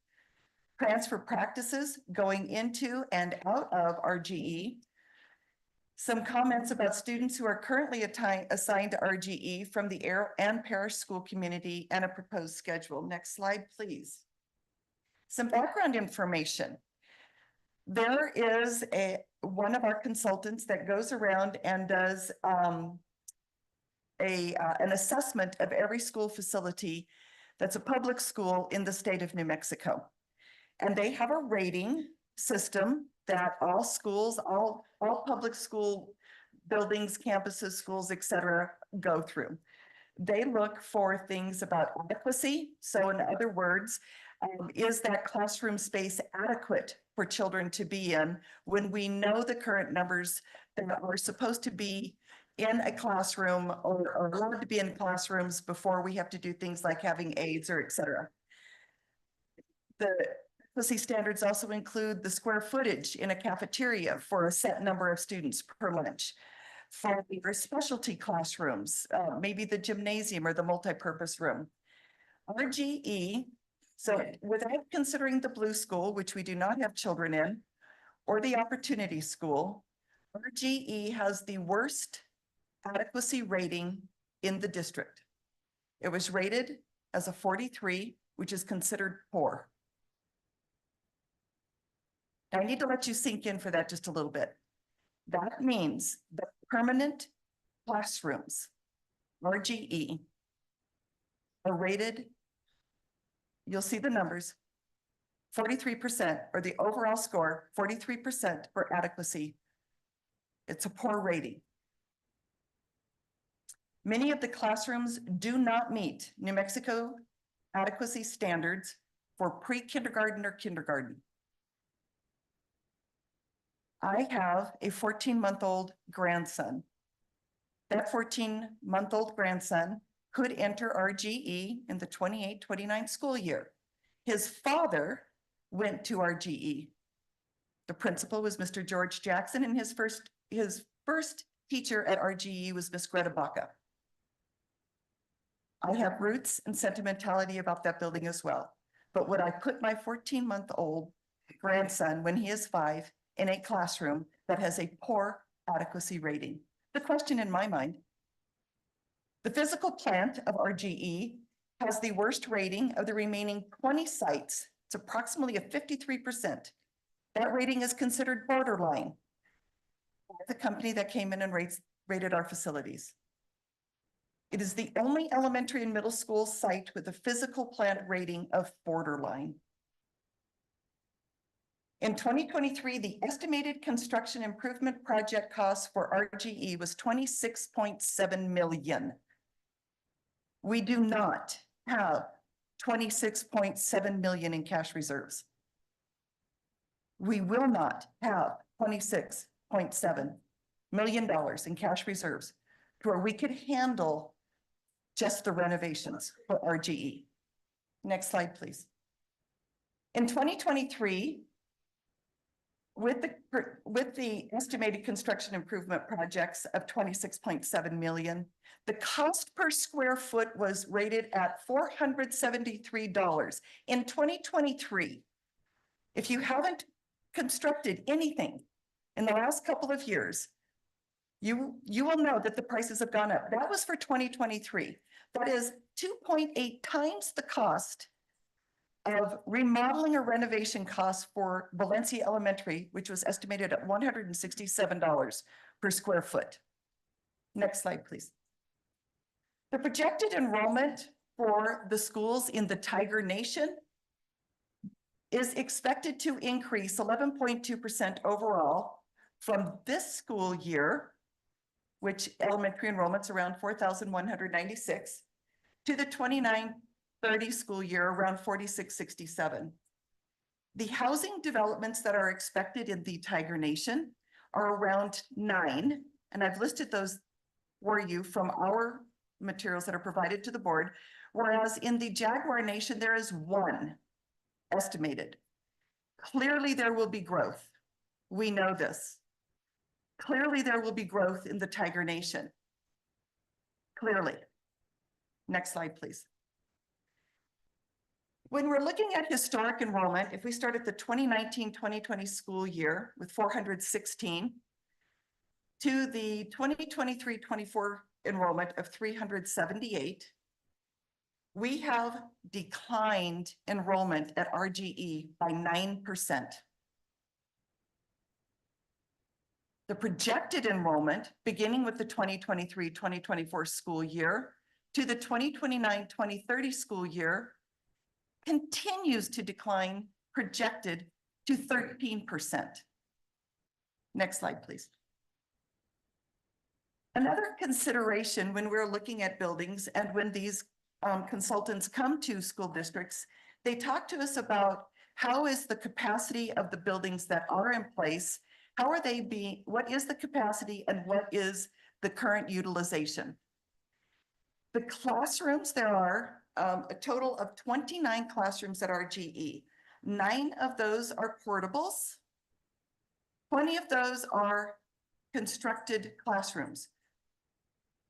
transfer practices going into and out of RGE, some comments about students who are currently assigned to RGE from the Air and Parish School community, and a proposed schedule. Next slide, please. Some background information. There is one of our consultants that goes around and does an assessment of every school facility that's a public school in the state of New Mexico. And they have a rating system that all schools, all public school buildings, campuses, schools, et cetera, go through. They look for things about adequacy. So in other words, is that classroom space adequate for children to be in when we know the current numbers that are supposed to be in a classroom or allowed to be in classrooms before we have to do things like having aides or et cetera. The adequacy standards also include the square footage in a cafeteria for a set number of students per lunch. For specialty classrooms, maybe the gymnasium or the multipurpose room. RGE, so without considering the Blue School, which we do not have children in, or the Opportunity School, RGE has the worst adequacy rating in the district. It was rated as a 43, which is considered poor. I need to let you sink in for that just a little bit. That means that permanent classrooms, RGE, are rated, you'll see the numbers, 43%, or the overall score, 43% for adequacy. It's a poor rating. Many of the classrooms do not meet New Mexico adequacy standards for pre-kindergarten or kindergarten. I have a 14-month-old grandson. That 14-month-old grandson could enter RGE in the 28-29 school year. His father went to RGE. The principal was Mr. George Jackson, and his first teacher at RGE was Miss Greta Baca. I have roots and sentimentality about that building as well. But would I put my 14-month-old grandson, when he is 5, in a classroom that has a poor adequacy rating? The question in my mind. The physical plant of RGE has the worst rating of the remaining 20 sites. It's approximately a 53%. That rating is considered borderline. The company that came in and rated our facilities. It is the only elementary and middle school site with a physical plant rating of borderline. In 2023, the estimated construction improvement project cost for RGE was $26.7 million. We do not have 26.7 million in cash reserves. We will not have $26.7 million in cash reserves to where we could handle just the renovations for RGE. Next slide, please. In 2023, with the estimated construction improvement projects of 26.7 million, the cost per square foot was rated at $473 in 2023. If you haven't constructed anything in the last couple of years, you will know that the prices have gone up. That was for 2023. That is 2.8 times the cost of remodeling or renovation costs for Valencia Elementary, which was estimated at $167 per square foot. Next slide, please. The projected enrollment for the schools in the Tiger Nation is expected to increase 11.2% overall from this school year, which elementary enrollment's around 4,196, to the 29-30 school year around 4,667. The housing developments that are expected in the Tiger Nation are around 9, and I've listed those for you from our materials that are provided to the board, whereas in the Jaguar Nation, there is 1 estimated. Clearly, there will be growth. We know this. Clearly, there will be growth in the Tiger Nation. Clearly. Next slide, please. When we're looking at historic enrollment, if we start at the 2019-2020 school year with 416 to the 2023-24 enrollment of 378, we have declined enrollment at RGE by 9%. The projected enrollment, beginning with the 2023-2024 school year to the 2029-2030 school year, continues to decline, projected to 13%. Next slide, please. Another consideration when we're looking at buildings and when these consultants come to school districts, they talk to us about how is the capacity of the buildings that are in place, how are they being, what is the capacity and what is the current utilization? The classrooms, there are a total of 29 classrooms at RGE. 9 of those are portables. 20 of those are constructed classrooms.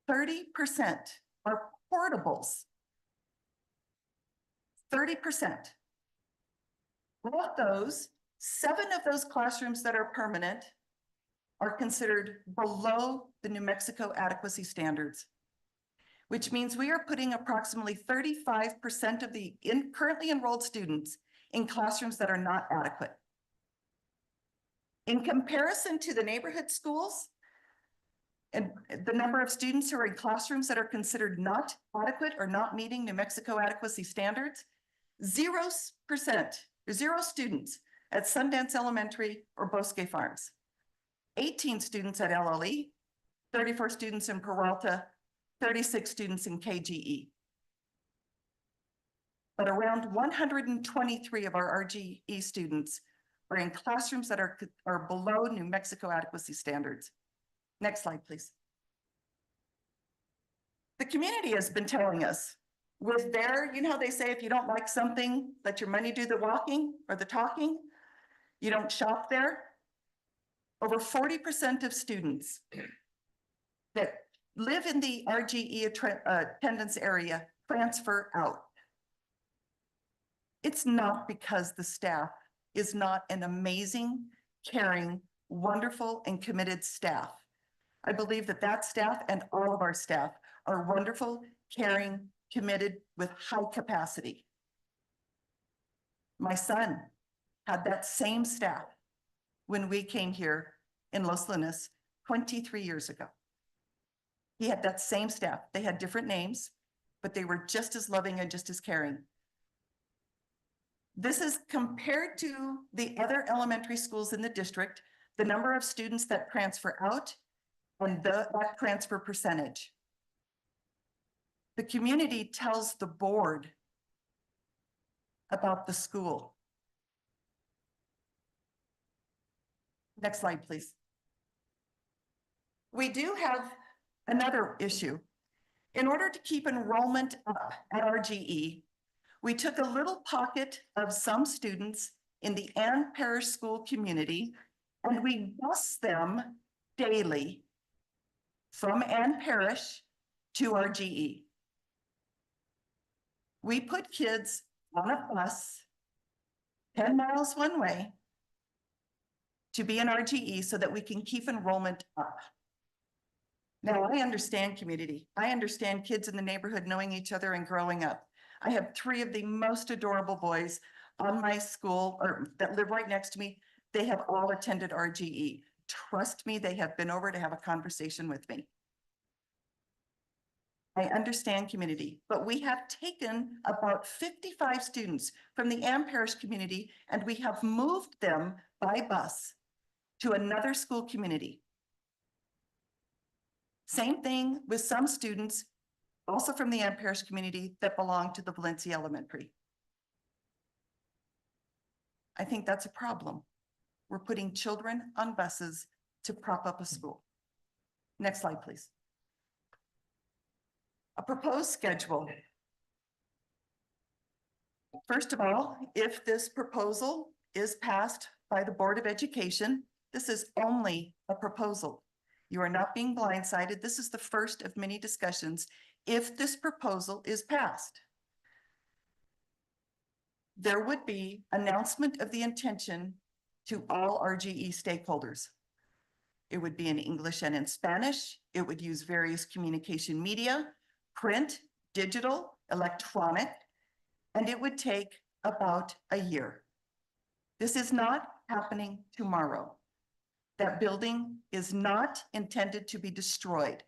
30% are portables. 30%. Of those, 7 of those classrooms that are permanent are considered below the New Mexico adequacy standards, which means we are putting approximately 35% of the currently enrolled students in classrooms that are not adequate. In comparison to the neighborhood schools, and the number of students who are in classrooms that are considered not adequate or not meeting New Mexico adequacy standards, 0% or 0 students at Sundance Elementary or Bosque Farms, 18 students at LLE, 34 students in Peralta, 36 students in KGE. But around 123 of our RGE students are in classrooms that are below New Mexico adequacy standards. Next slide, please. The community has been telling us with their, you know how they say if you don't like something, let your money do the walking or the talking, you don't shop there. Over 40% of students that live in the RGE attendance area transfer out. It's not because the staff is not an amazing, caring, wonderful, and committed staff. I believe that that staff and all of our staff are wonderful, caring, committed, with high capacity. My son had that same staff when we came here in Los Lunas 23 years ago. He had that same staff. They had different names, but they were just as loving and just as caring. This is compared to the other elementary schools in the district, the number of students that transfer out and that transfer percentage. The community tells the board about the school. Next slide, please. We do have another issue. In order to keep enrollment up at RGE, we took a little pocket of some students in the Ann Parish School community, and we bus them daily from Ann Parish to RGE. We put kids on a bus 10 miles one way to be in RGE so that we can keep enrollment up. Now, I understand community. I understand kids in the neighborhood knowing each other and growing up. I have 3 of the most adorable boys on my school or that live right next to me. They have all attended RGE. Trust me, they have been over to have a conversation with me. I understand community, but we have taken about 55 students from the Ann Parish community and we have moved them by bus to another school community. Same thing with some students, also from the Ann Parish community that belong to the Valencia Elementary. I think that's a problem. We're putting children on buses to prop up a school. Next slide, please. A proposed schedule. First of all, if this proposal is passed by the Board of Education, this is only a proposal. You are not being blindsided. This is the first of many discussions if this proposal is passed. There would be announcement of the intention to all RGE stakeholders. It would be in English and in Spanish. It would use various communication media, print, digital, electronic, and it would take about a year. This is not happening tomorrow. That building is not intended to be destroyed.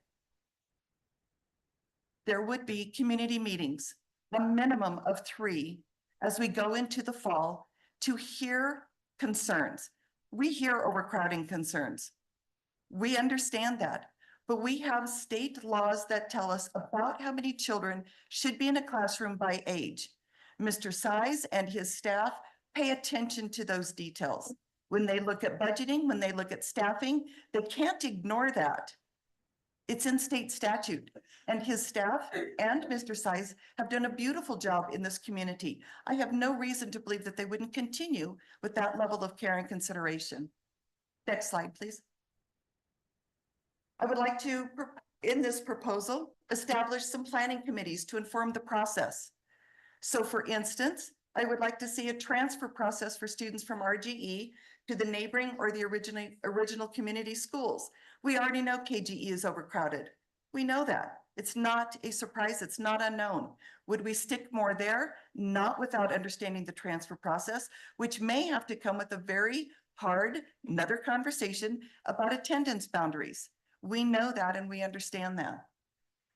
There would be community meetings, a minimum of 3, as we go into the fall to hear concerns. We hear overcrowding concerns. We understand that, but we have state laws that tell us about how many children should be in a classroom by age. Mr. Size and his staff pay attention to those details. When they look at budgeting, when they look at staffing, they can't ignore that. It's in state statute, and his staff and Mr. Size have done a beautiful job in this community. I have no reason to believe that they wouldn't continue with that level of care and consideration. Next slide, please. I would like to, in this proposal, establish some planning committees to inform the process. So for instance, I would like to see a transfer process for students from RGE to the neighboring or the original community schools. We already know KGE is overcrowded. We know that. It's not a surprise. It's not unknown. Would we stick more there? Not without understanding the transfer process, which may have to come with a very hard, another conversation about attendance boundaries. We know that and we understand that.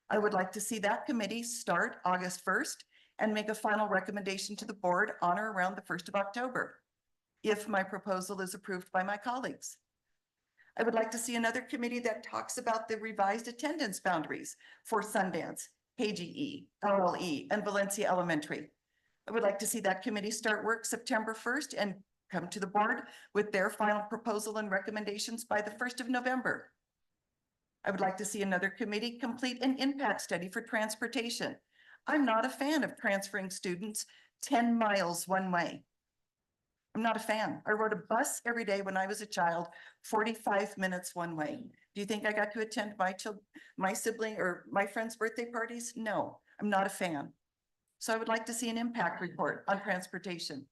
I would like to see that committee start August 1st and make a final recommendation to the board on or around the 1st of October, if my proposal is approved by my colleagues. I would like to see another committee that talks about the revised attendance boundaries for Sundance, KGE, LLE, and Valencia Elementary. I would like to see that committee start work September 1st and come to the board with their final proposal and recommendations by the 1st of November. I would like to see another committee complete an impact study for transportation. I'm not a fan of transferring students 10 miles one way. I'm not a fan. I rode a bus every day when I was a child, 45 minutes one way. Do you think I got to attend my sibling or my friend's birthday parties? No, I'm not a fan. So I would like to see an impact report on transportation.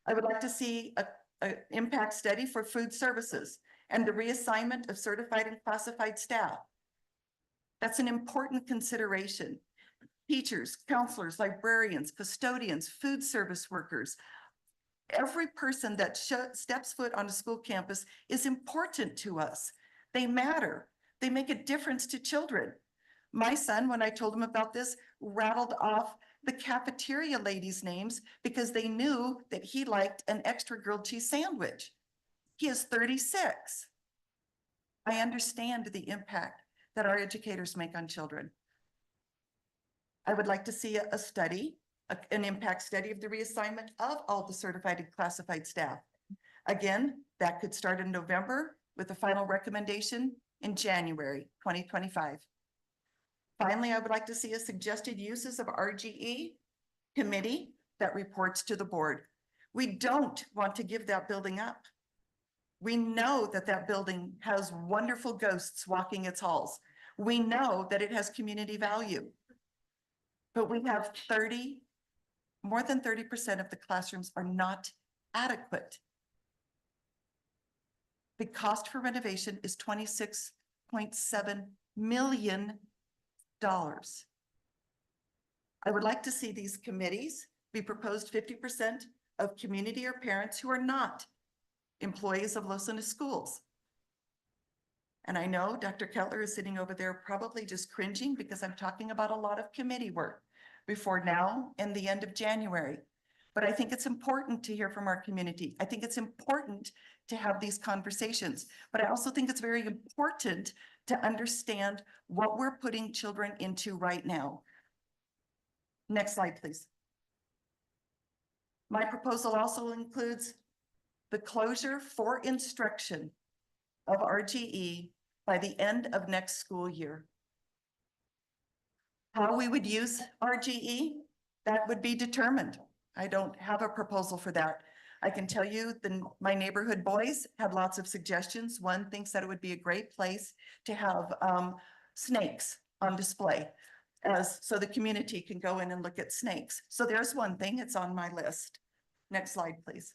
I would like to see an impact study for food services and the reassignment of certified and classified staff. That's an important consideration. Teachers, counselors, librarians, custodians, food service workers, every person that steps foot on a school campus is important to us. They matter. They make a difference to children. My son, when I told him about this, rattled off the cafeteria ladies' names because they knew that he liked an extra grilled cheese sandwich. He is 36. I understand the impact that our educators make on children. I would like to see a study, an impact study of the reassignment of all the certified and classified staff. Again, that could start in November with a final recommendation in January 2025. Finally, I would like to see a suggested uses of RGE committee that reports to the board. We don't want to give that building up. We know that that building has wonderful ghosts walking its halls. We know that it has community value. But we have more than 30% of the classrooms are not adequate. The cost for renovation is $26.7 million. I would like to see these committees be proposed 50% of community or parents who are not employees of Los Lunas Schools. And I know Dr. Kettler is sitting over there probably just cringing because I'm talking about a lot of committee work before now and the end of January. But I think it's important to hear from our community. I think it's important to have these conversations, but I also think it's very important to understand what we're putting children into right now. Next slide, please. My proposal also includes the closure for instruction of RGE by the end of next school year. How we would use RGE, that would be determined. I don't have a proposal for that. I can tell you my neighborhood boys had lots of suggestions. One thinks that it would be a great place to have snakes on display so the community can go in and look at snakes. So there's one thing, it's on my list. Next slide, please.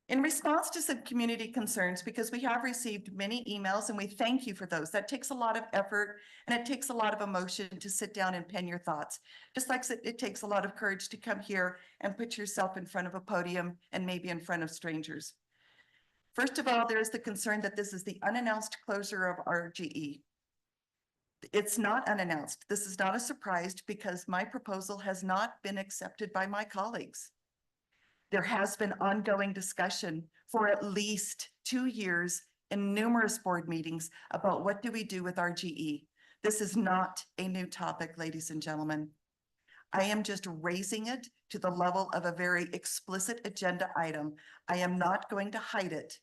In response to some community concerns, because we have received many emails and we thank you for those, that takes a lot of effort and it takes a lot of emotion to sit down and pen your thoughts. Just like it takes a lot of courage to come here and put yourself in front of a podium and maybe in front of strangers. First of all, there is the concern that this is the unannounced closure of RGE. It's not unannounced. This is not a surprise because my proposal has not been accepted by my colleagues. There has been ongoing discussion for at least 2 years in numerous board meetings about what do we do with RGE. This is not a new topic, ladies and gentlemen. I am just raising it to the level of a very explicit agenda item. I am not going to hide it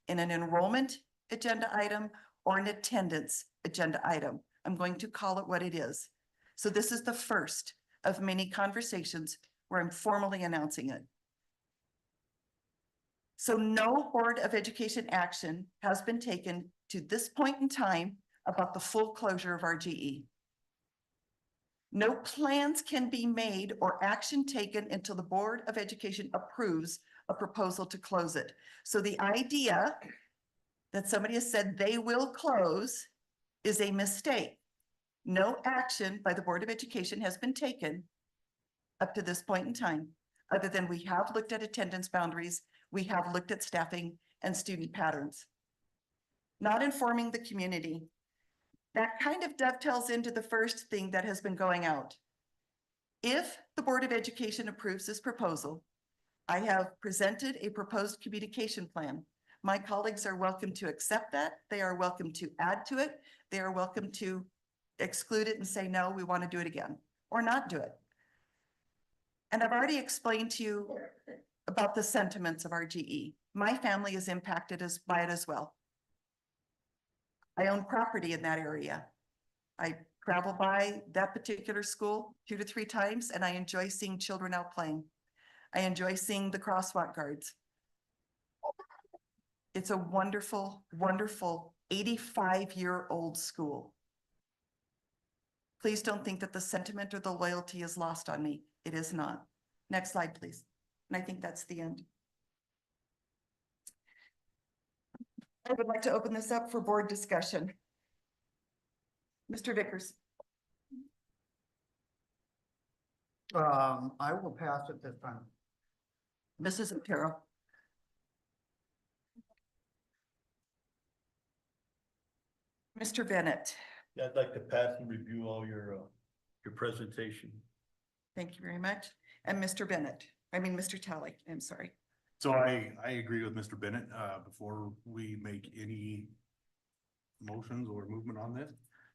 in an enrollment agenda item or an attendance agenda item. I'm going to call it what it is. So this is the first of many conversations where I'm formally announcing it. So no Board of Education action has been taken to this point in time about the full closure of RGE. No plans can be made or action taken until the Board of Education approves a proposal to close it. So the idea that somebody has said they will close is a mistake. No action by the Board of Education has been taken up to this point in time, other than we have looked at attendance boundaries, we have looked at staffing and student patterns. Not informing the community. That kind of dovetails into the first thing that has been going out. If the Board of Education approves this proposal, I have presented a proposed communication plan. My colleagues are welcome to accept that. They are welcome to add to it. They are welcome to exclude it and say, no, we want to do it again, or not do it. And I've already explained to you about the sentiments of RGE. My family is impacted by it as well. I own property in that area. I travel by that particular school 2 to 3 times, and I enjoy seeing children out playing. I enjoy seeing the crosswalk guards. It's a wonderful, wonderful 85-year-old school. Please don't think that the sentiment or the loyalty is lost on me. It is not. Next slide, please. And I think that's the end. I would like to open this up for board discussion. Mr. Vickers. I will pass it this time. Mrs. Otero. Mr. Bennett. Yeah, I'd like to pass and review all your presentation. Thank you very much. And Mr. Bennett, Mr. Talley, I'm sorry. So I agree with Mr. Bennett. Before we make any motions or movement on this,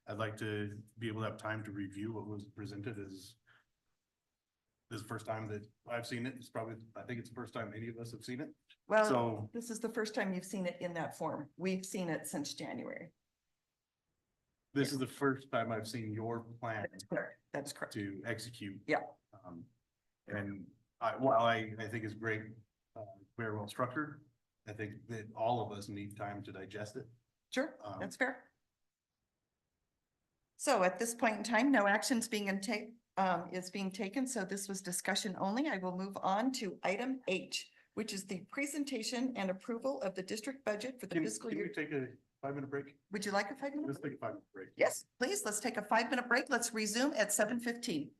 I'd like to be able to have time to review what was presented as this is the first time that I've seen it. It's probably, I think it's the first time any of us have seen it. Well, So this is the first time you've seen it in that form. We've seen it since January. this is the first time I've seen your plan That's correct. That's correct. to execute. Yeah. And while I think it's great, very well structured, I think that all of us need time to digest it. Sure, that's fair. So at this point in time, no actions is being taken, so this was discussion only. I will move on to item H, which is the presentation and approval of the district budget for the Can fiscal we year. take a 5-minute break? Would you like a 5-minute? Let's take a 5-minute break. Yes, please. Let's take a 5-minute break. Let's resume at 7:15.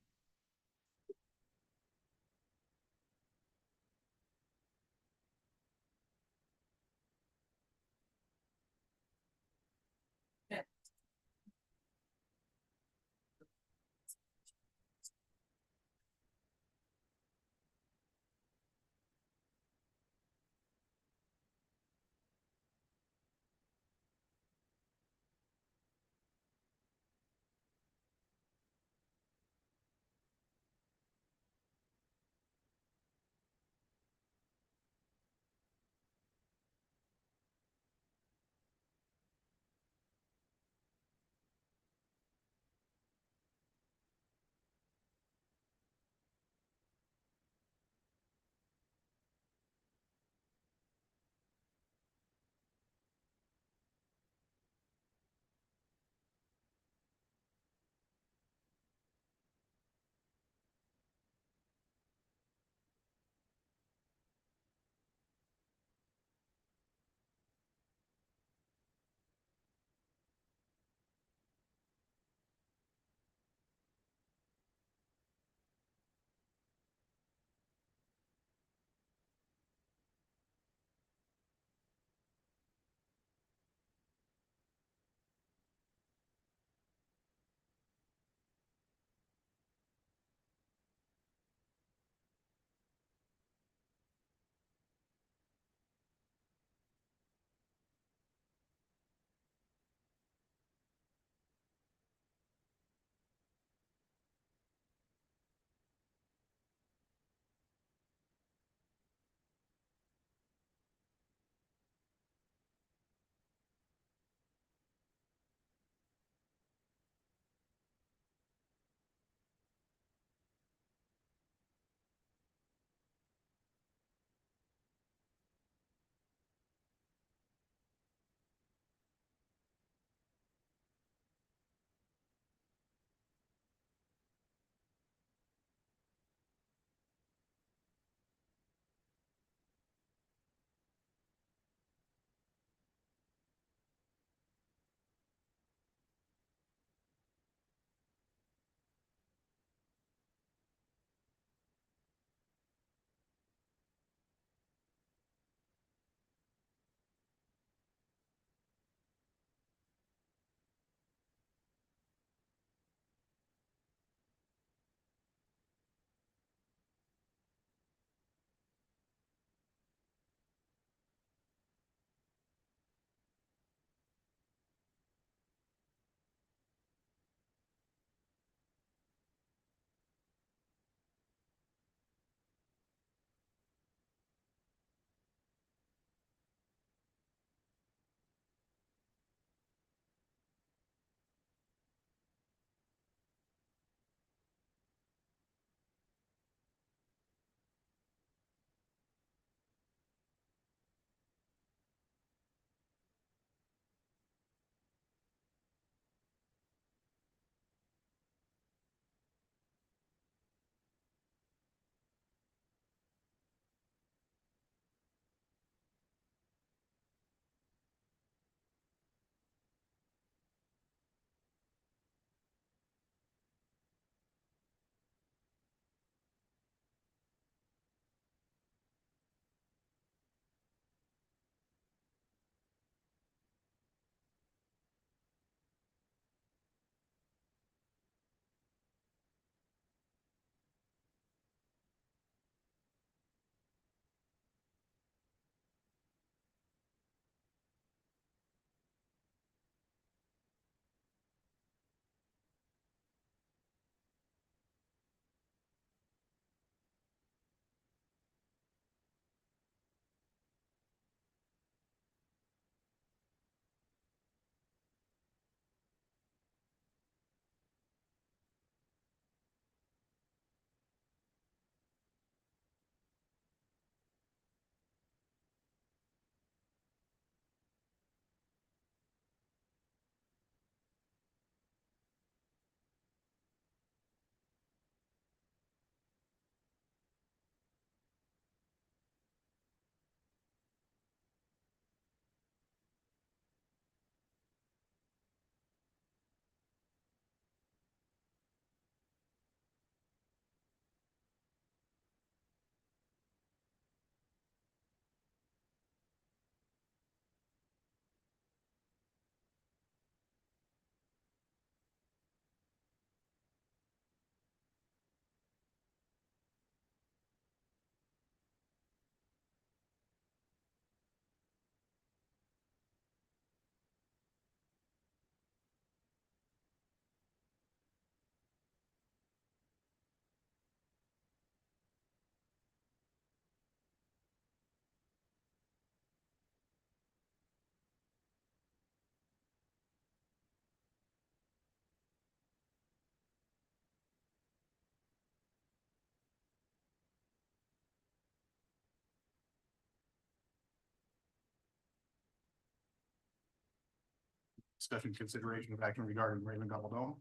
discussion, consideration of action regarding Raymond Gobble.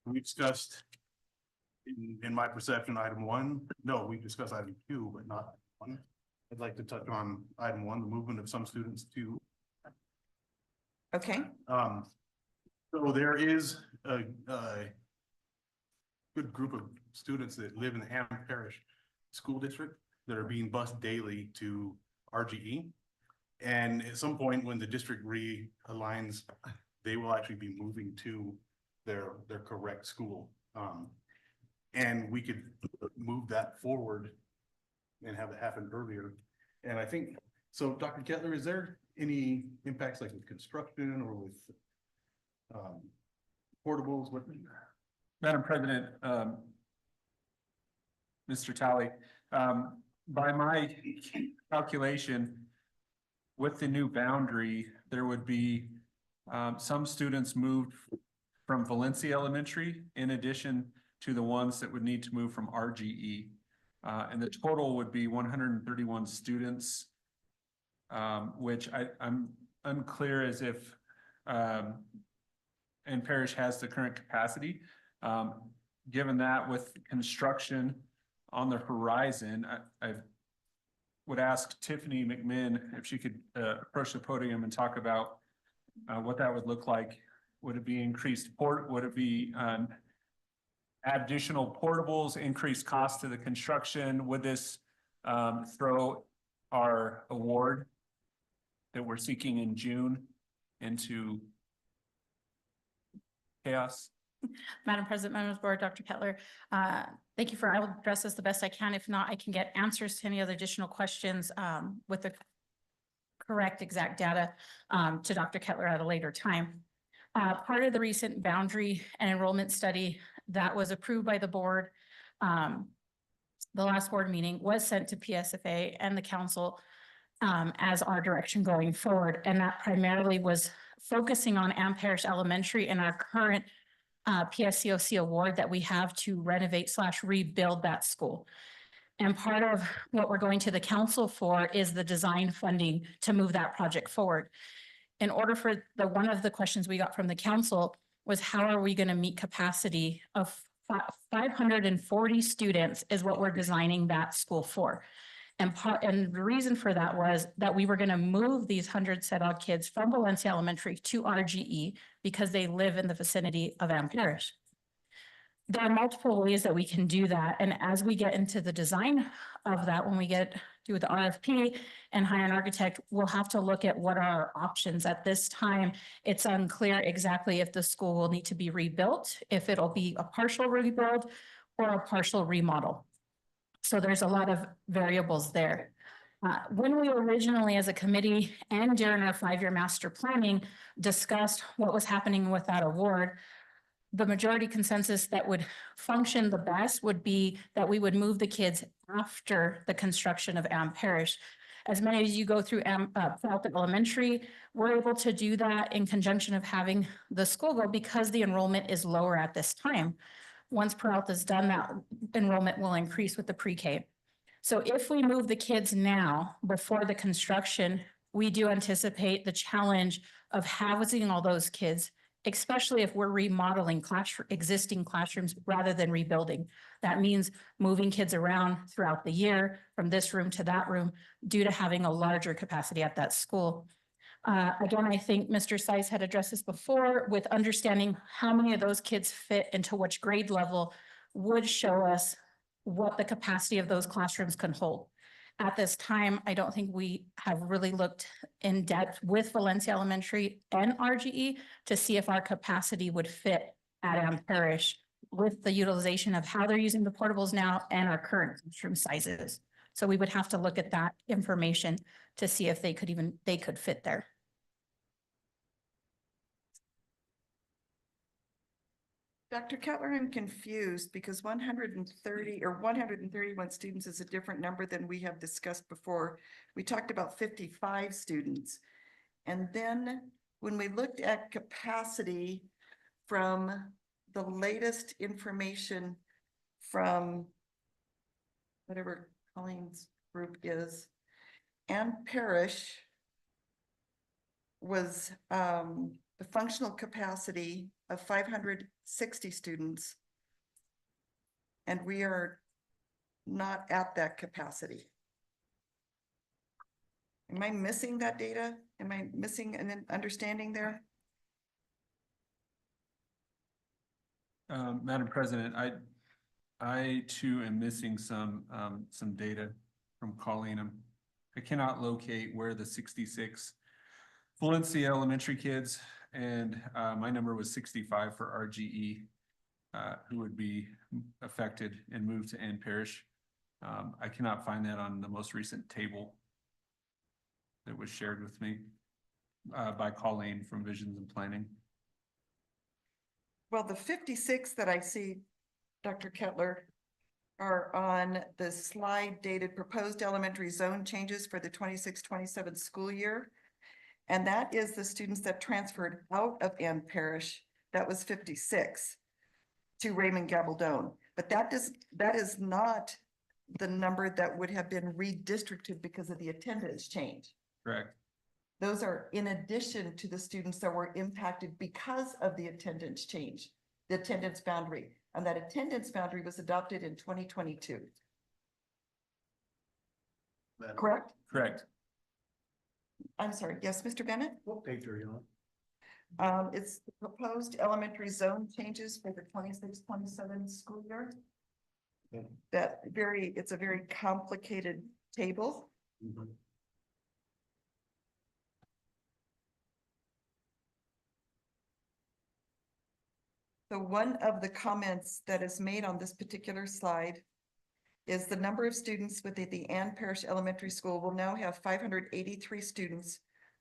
We discussed, in my perception, item 1. No, we discussed item 2, but not 1. I'd like to touch on item 1, the movement of some students to. Okay, So there is a good group of students that live in the Ham Parish School District that are being bused daily to RGE. And at some point, when the district realigns, they will actually be moving to their correct school. And we could move that forward and have it happen earlier. And I think, so Dr. Kettler, is there any impacts like with construction or with portables? What? Madam President, Mr. Talley, by my calculation, with the new boundary, there would be some students moved from Valencia Elementary in addition to the ones that would need to move from RGE. And the total would be 131 students, which I'm unclear as if and Parish has the current capacity. Given that with construction on the horizon, I would ask Tiffany McMinn if she could approach the podium and talk about what that would look like. Would it be increased would it be additional portables, increased cost to the construction? Would this throw our award that we're seeking in June into chaos? Madam President, members of the board, Dr. Kettler, thank you I will address this the best I can. If not, I can get answers to any other additional questions with the correct exact data to Dr. Kettler at a later time. Part of the recent boundary and enrollment study that was approved by the board, the last board meeting was sent to PSFA and the council as our direction going forward. And that primarily was focusing on Am Parish Elementary and our current PSCOC award that we have to renovate / rebuild that school. And part of what we're going to the council for is the design funding to move that project forward. In order for one of the questions we got from the council was how are we going to meet capacity of 540 students is what we're designing that school for. And the reason for that was that we were going to move these 100-odd kids from Valencia Elementary to RGE because they live in the vicinity of Am Parish. There are multiple ways that we can do that. And as we get into the design of that, when we do the RFP and hire an architect, we'll have to look at what are our options. At this time, it's unclear exactly if the school will need to be rebuilt, if it'll be a partial rebuild or a partial remodel. So there's a lot of variables there. When we originally as a committee and during our 5-year master planning discussed what was happening with that award, the majority consensus that would function the best would be that we would move the kids after the construction of Am Parish. As many as you go through Peralta Elementary, we're able to do that in conjunction of having the school go because the enrollment is lower at this time. Once Peralta is done, that enrollment will increase with the pre-K. So if we move the kids now before the construction, we do anticipate the challenge of housing all those kids, especially if we're remodeling existing classrooms rather than rebuilding. That means moving kids around throughout the year from this room to that room due to having a larger capacity at that school. Again, I think Mr. Seiss had addressed this before with understanding how many of those kids fit into which grade level would show us what the capacity of those classrooms can hold. At this time, I don't think we have really looked in depth with Valencia Elementary and RGE to see if our capacity would fit at Am Parish with the utilization of how they're using the portables now and our current classroom sizes. So we would have to look at that information to see if they could fit there. Dr. Kettler, I'm confused because 130 or 131 students is a different number than we have discussed before. We talked about 55 students. And then when we looked at capacity from the latest information from whatever Colleen's group is, Am Parish was the functional capacity of 560 students. And we are not at that capacity. Am I missing that data? Am I missing an understanding there? Madam President, I too am missing some data from Colleen. I cannot locate where the 66 Valencia Elementary kids, and my number was 65 for RGE, who would be affected and moved to Ann Parish. I cannot find that on the most recent table that was shared with me by Colleen from Visions and Planning. Well, the 56 that I see, Dr. Kettler, are on the slide dated proposed elementary zone changes for the 26-27 school year. And that is the students that transferred out of Ann Parish. That was 56 to Raymond Gabaldon. But that is not the number that would have been redistricted because of the attendance change. Correct. Those are in addition to the students that were impacted because of the attendance change, the attendance boundary. And that attendance boundary was adopted in 2022. Correct? Correct. I'm sorry. Yes, Mr. Bennett? What page are you on? It's the proposed elementary zone changes for the 26-27 school year. Yeah. It's a very complicated table. Mhm. So one of the comments that is made on this particular slide is the number of students within the Ann Parish Elementary School will now have 583 students,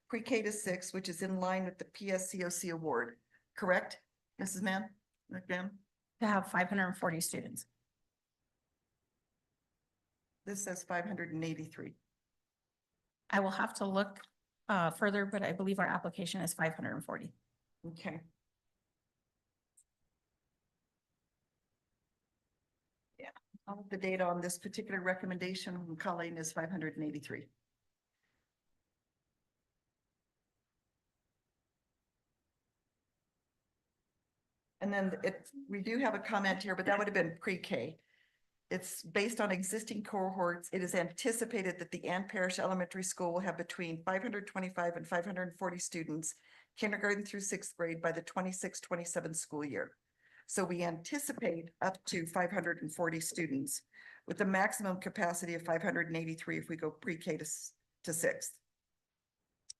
pre-K to 6, which is in line with the PSCOC award, correct, Mrs. Mann? McMahon? To have 540 students. This says 583. I will have to look further, but I believe our application is 540. Okay. Yeah, all of the data on this particular recommendation from Colleen is 583. And then we do have a comment here, but that would have been pre-K. It's based on existing cohorts. It is anticipated that the Ann Parish Elementary School will have between 525 and 540 students, kindergarten through 6th grade by the 26-27 school year. So we anticipate up to 540 students with a maximum capacity of 583 if we go pre-K to 6th.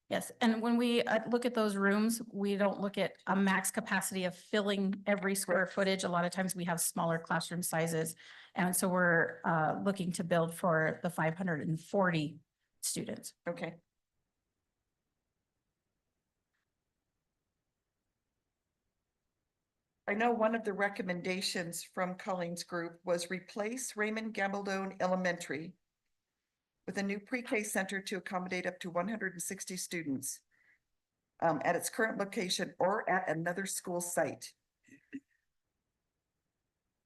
Yes, and when we look at those rooms, we don't look at a max capacity of filling every square footage. A lot of times we have smaller classroom sizes. And so we're looking to build for the 540 students. Okay. I know one of the recommendations from Colleen's group was replace Raymond Gabaldon Elementary with a new pre-K center to accommodate up to 160 students at its current location or at another school site.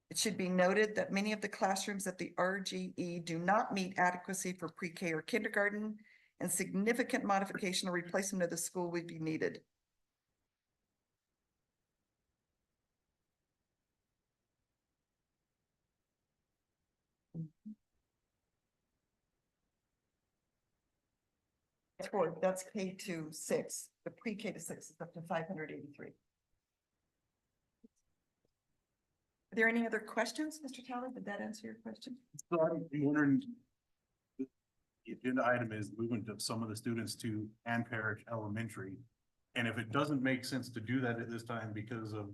It should be noted that many of the classrooms at the RGE do not meet adequacy for pre-K or kindergarten, and significant modification or replacement of the school would be needed. That's K to 6. The pre-K to 6 is up to 583. Are there any other questions, Mr. Talley? Did that answer your question? So I'm wondering, the agenda item is movement of some of the students to Ann Parish Elementary. And if it doesn't make sense to do that at this time because of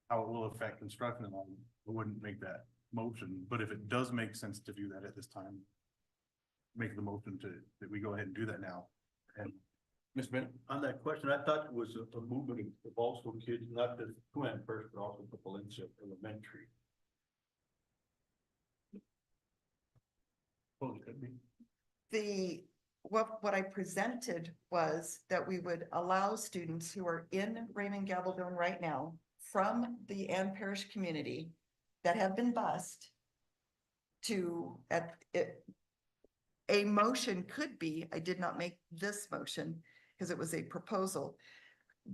how it will affect construction, I wouldn't make that motion. But if it does make sense to do that at this time, make the motion that we go ahead and do that now. And Ms. Bennett? On that question, I thought it was a movement of also kids, not just to Ann Parish, but also to Valencia Elementary. Well, it could be. What I presented was that we would allow students who are in Raymond Gabaldon right now from the Ann Parish community that have been bused to a motion could be, I did not make this motion because it was a proposal,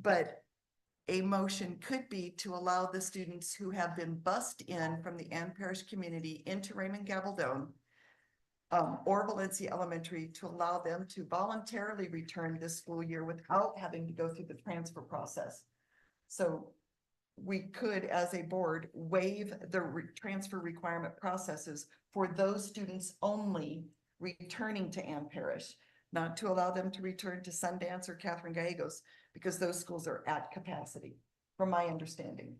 But a motion could be to allow the students who have been bused in from the Ann Parish community into Raymond Gabaldon or Valencia Elementary, to allow them to voluntarily return this school year without having to go through the transfer process. So we could, as a board, waive the transfer requirement processes for those students only returning to Ann Parish, not to allow them to return to Sundance or Catherine Gallegos, because those schools are at capacity, from my understanding.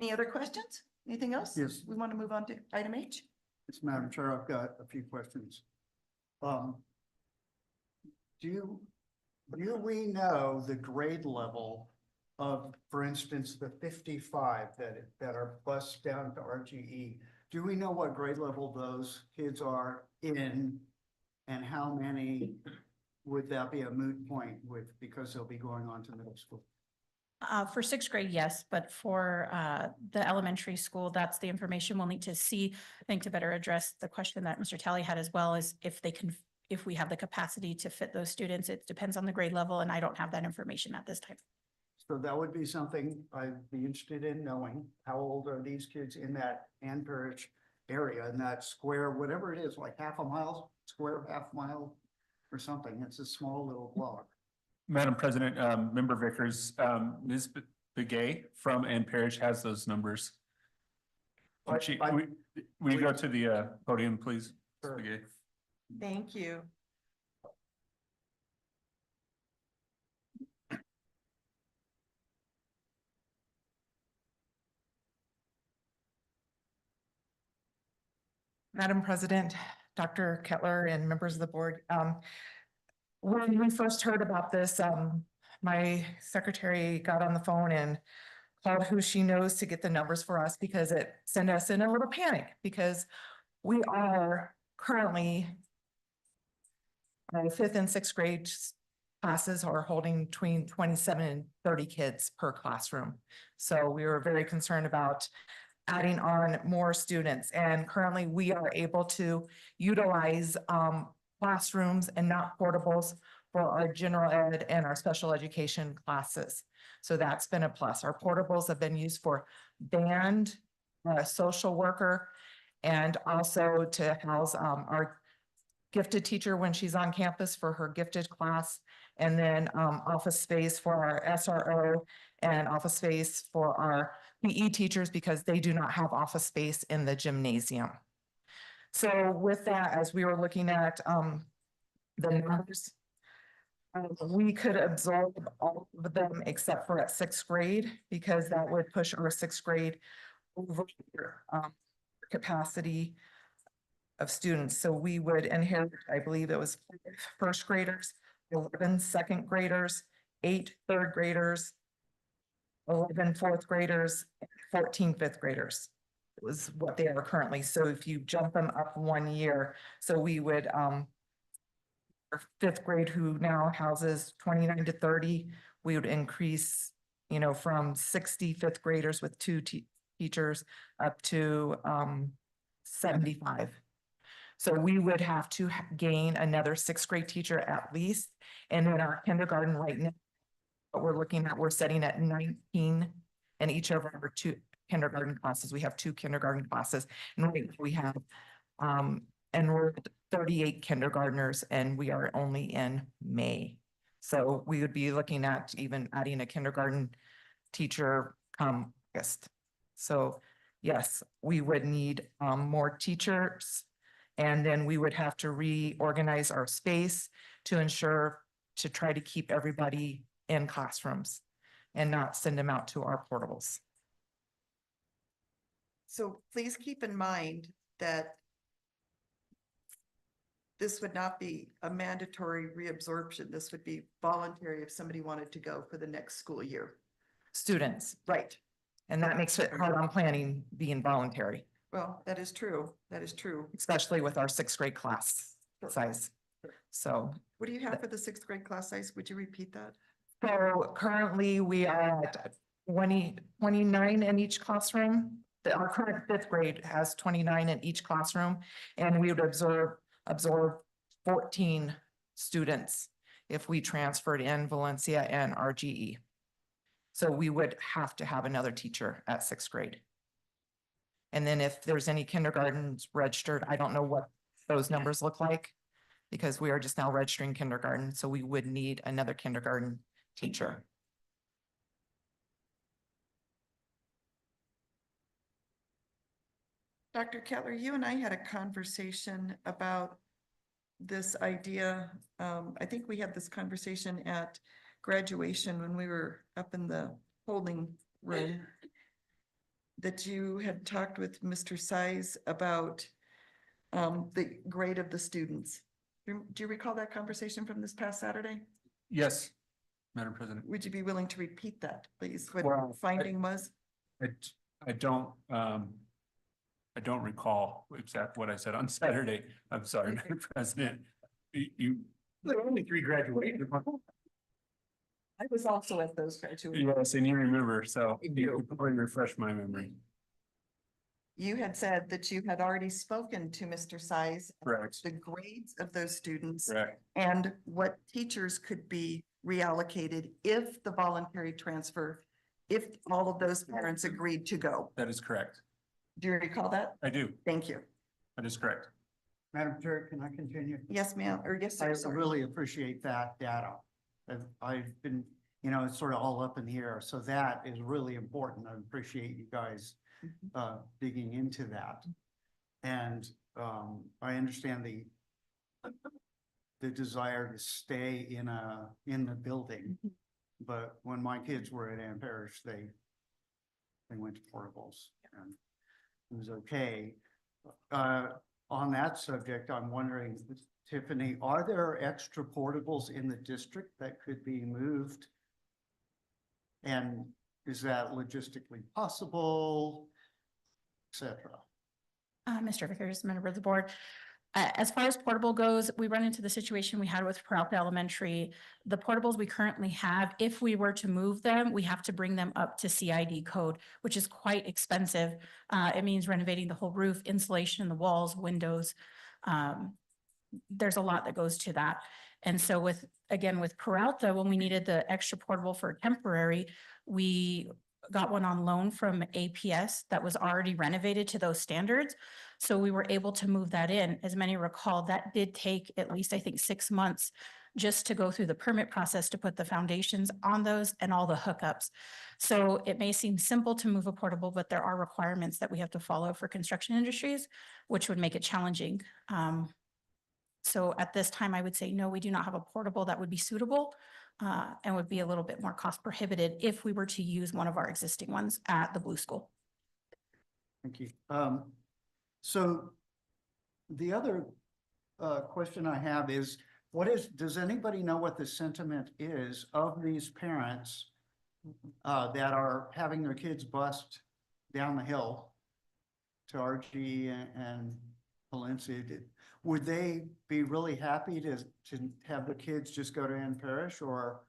Any other questions? Anything else? Yes. We want to move on to item H? Yes, Madam Chair, I've got a few questions. Do we know the grade level of, for instance, the 55 that are bused down to RGE? Do we know what grade level those kids are in, and how many would that be a moot point with, because they'll be going on to middle school? For sixth grade, yes, but for the elementary school, that's the information we'll need to see. I think to better address the question that Mr. Talley had as well, is if they can, if we have the capacity to fit those students. It depends on the grade level, and I don't have that information at this time. So that would be something I'd be interested in knowing. How old are these kids in that Ann Parish area, in that square, whatever it is, like half a mile, square half mile or something? It's a small little block. Madam President, Member Vickers, Ms. Begay from Ann Parish has those numbers. Will you go to the podium, please? Ms. Sure. Begay? Thank you. Madam President, Dr. Kettler, and members of the board. When we first heard about this, my secretary got on the phone and called who she knows to get the numbers for us, because it sent us in a little panic, because we are currently fifth and sixth grade classes are holding between 27 and 30 kids per classroom. So we were very concerned about adding on more students, and currently we are able to utilize classrooms and not portables for our general ed and our special education classes. So that's been a plus. Our portables have been used for band, social worker, and also to house our gifted teacher when she's on campus for her gifted class, and then office space for our SRO and office space for our PE teachers, because they do not have office space in the gymnasium. So with that, as we were looking at the numbers, we could absorb all of them except for at sixth grade, because that would push our sixth grade over capacity of students. So we would inherit, I believe it was first graders, 11 second graders, 8 third graders, 11 fourth graders, 14 fifth graders. It was what they are currently. So if you jump them up 1 year, so we would our fifth grade, who now houses 29 to 30, we would increase, you know, from 60 fifth graders with 2 teachers up to 75. So we would have to gain another sixth grade teacher at least. And then our kindergarten right now, what we're looking at, we're setting at 19 in each of our 2 kindergarten classes. We have 2 kindergarten classes, and we have enrolled 38 kindergartners, and we are only in May. So we would be looking at even adding a kindergarten teacher come August. So yes, we would need more teachers, and then we would have to reorganize our space to ensure to try to keep everybody in classrooms and not send them out to our portables. So please keep in mind that this would not be a mandatory reabsorption. This would be voluntary if somebody wanted to go for the next school year. Students, Right. and that makes it hard on planning being voluntary, Well, that is true. That is true. especially with our sixth grade class size. So, What do you have for the sixth grade class size? Would you repeat that? so currently we are at 29 in each classroom. Our current fifth grade has 29 in each classroom, and we would absorb absorb 14 students if we transferred in Valencia and RGE. So we would have to have another teacher at 6th grade. And then if there's any kindergartens registered, I don't know what those numbers look like because we are just now registering kindergarten, so we would need another kindergarten teacher. Dr. Kettler, you and I had a conversation about this idea. I think we had this conversation at graduation when we were up in the holding room. That you had talked with Mr. Size about the grade of the students. Do you recall that conversation from this past Saturday? Yes, Madam President. Would you be willing to repeat that, please? What Well, the finding was? I don't recall exactly what I said on Saturday. I'm sorry, Madam President. There were only 3 graduations. I was also at those graduations. Yes, and you remember, so you could probably refresh my memory. You had said that you had already spoken to Mr. Size. about Correct. the grades of those students Correct. and what teachers could be reallocated if the voluntary transfer, if all of those parents agreed to go. That is correct. Do you recall that? I do. Thank you. That is correct. Madam Chair, can I continue? Yes, ma'am, or yes, I sir. Sorry. really appreciate that data. I've been, it's sort of all up in the air, so that is really important. I appreciate you guys digging into that. And I understand the desire to stay in the building. But when my kids were at Ann Parish, they went to portables and it was okay. On that subject, I'm wondering, Tiffany, are there extra portables in the district that could be moved? And is that logistically possible, et cetera? Mr. Vickers, member of the board. As far as portable goes, we run into the situation we had with Peralta Elementary. The portables we currently have, if we were to move them, we have to bring them up to CID code, which is quite expensive. It means renovating the whole roof, insulation in the walls, windows. There's a lot that goes to that. And so with Peralta, when we needed the extra portable for temporary, we got one on loan from APS that was already renovated to those standards. So we were able to move that in. As many recall, that did take at least, I think, 6 months just to go through the permit process to put the foundations on those and all the hookups. So it may seem simple to move a portable, but there are requirements that we have to follow for construction industries, which would make it challenging. So at this time, I would say, no, we do not have a portable that would be suitable and would be a little bit more cost prohibitive if we were to use one of our existing ones at the Blue School. Thank you. So the other question I have is, does anybody know what the sentiment is of these parents that are having their kids bused down the hill to RG and Valencia? Would they be really happy to have the kids just go to Ann Parish, or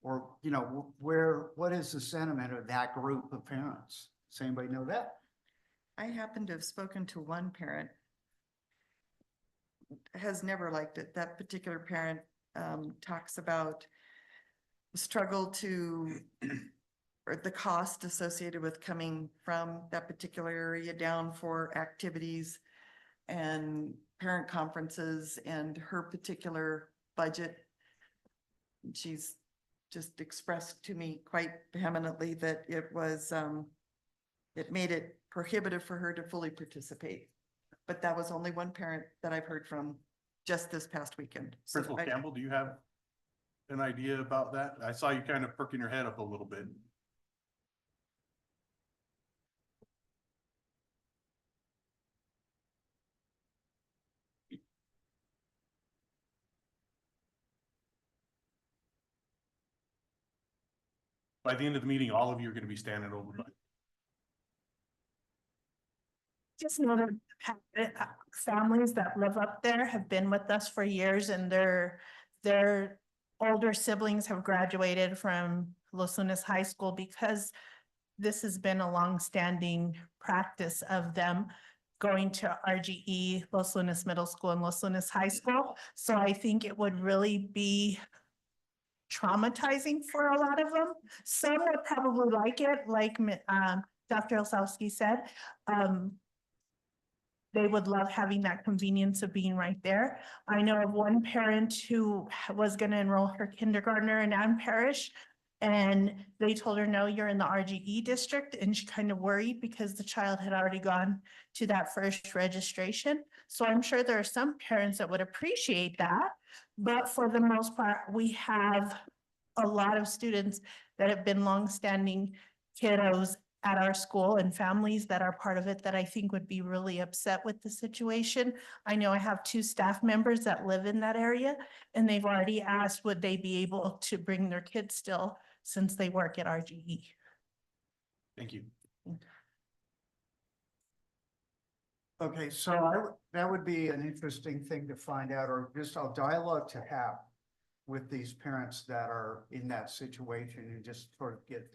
what is the sentiment of that group of parents? Does anybody know that? I happen to have spoken to one parent. Has never liked it. That particular parent talks about the struggle or the cost associated with coming from that particular area down for activities and parent conferences and her particular budget. She's just expressed to me quite vehemently that it was, it made it prohibitive for her to fully participate. But that was only one parent that I've heard from just this past weekend. So Principal Campbell, do you have an idea about that? I saw you kind of perking your head up a little bit. By the end of the meeting, all of you are going to be standing over by. Just know that families that live up there have been with us for years, and their older siblings have graduated from Los Lunas High School because this has been a longstanding practice of them going to RGE, Los Lunas Middle School and Los Lunas High School. So I think it would really be traumatizing for a lot of them. Some would probably like it, like Dr. Olsowski said. They would love having that convenience of being right there. I know of one parent who was going to enroll her kindergartner in Ann Parish. And they told her, no, you're in the RGE district. And she kind of worried because the child had already gone to that first registration. So I'm sure there are some parents that would appreciate that. But for the most part, we have a lot of students that have been longstanding kiddos at our school and families that are part of it that I think would be really upset with the situation. I know I have 2 staff members that live in that area, and they've already asked, would they be able to bring their kids still since they work at RGE? Thank you. Okay, so that would be an interesting thing to find out, or just a dialogue to have with these parents that are in that situation, and just sort of get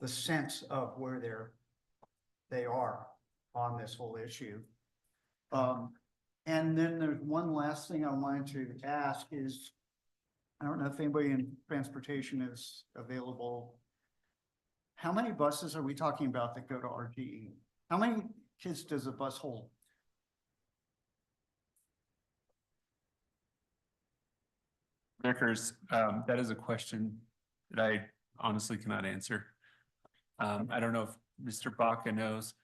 the sense of where they are on this whole issue. And then there's one last thing I wanted to ask is, I don't know if anybody in transportation is available. How many buses are we talking about that go to RGE? How many kids does a bus hold? Vickers, that is a question that I honestly cannot answer. I don't know if Mr. Baca knows.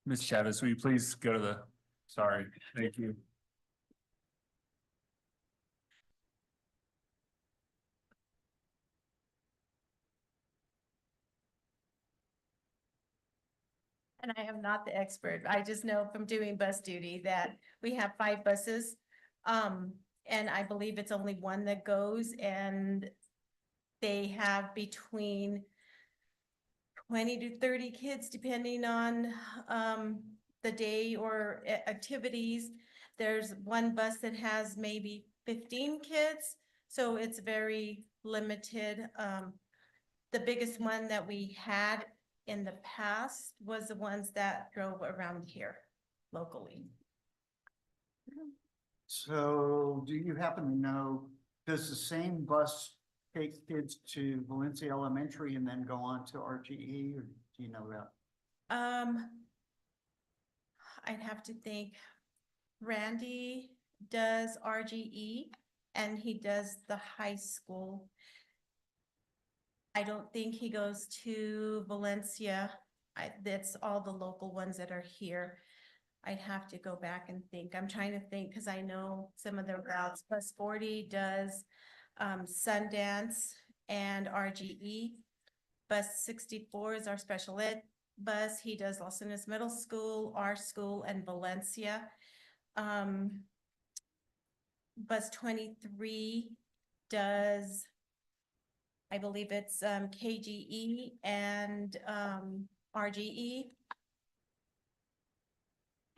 Ms. Chavez, will you please go to the, sorry, thank you. And I am not the expert. I just know from doing bus duty that we have 5 buses. And I believe it's only one that goes, and they have between 20 to 30 kids, depending on the day or activities. There's one bus that has maybe 15 kids, so it's very limited. The biggest one that we had in the past was the ones that drove around here locally. So do you happen to know, does the same bus take kids to Valencia Elementary and then go on to RGE, or do you know that? I'd have to think. Randy does RGE and he does the high school. I don't think he goes to Valencia. That's all the local ones that are here. I'd have to go back and think. I'm trying to think because I know some of the routes. Bus 40 does Sundance and RGE. Bus 64 is our special ed bus. He does Los Lunas Middle School, our school, and Valencia. Bus 23 does, I believe it's KGE and RGE.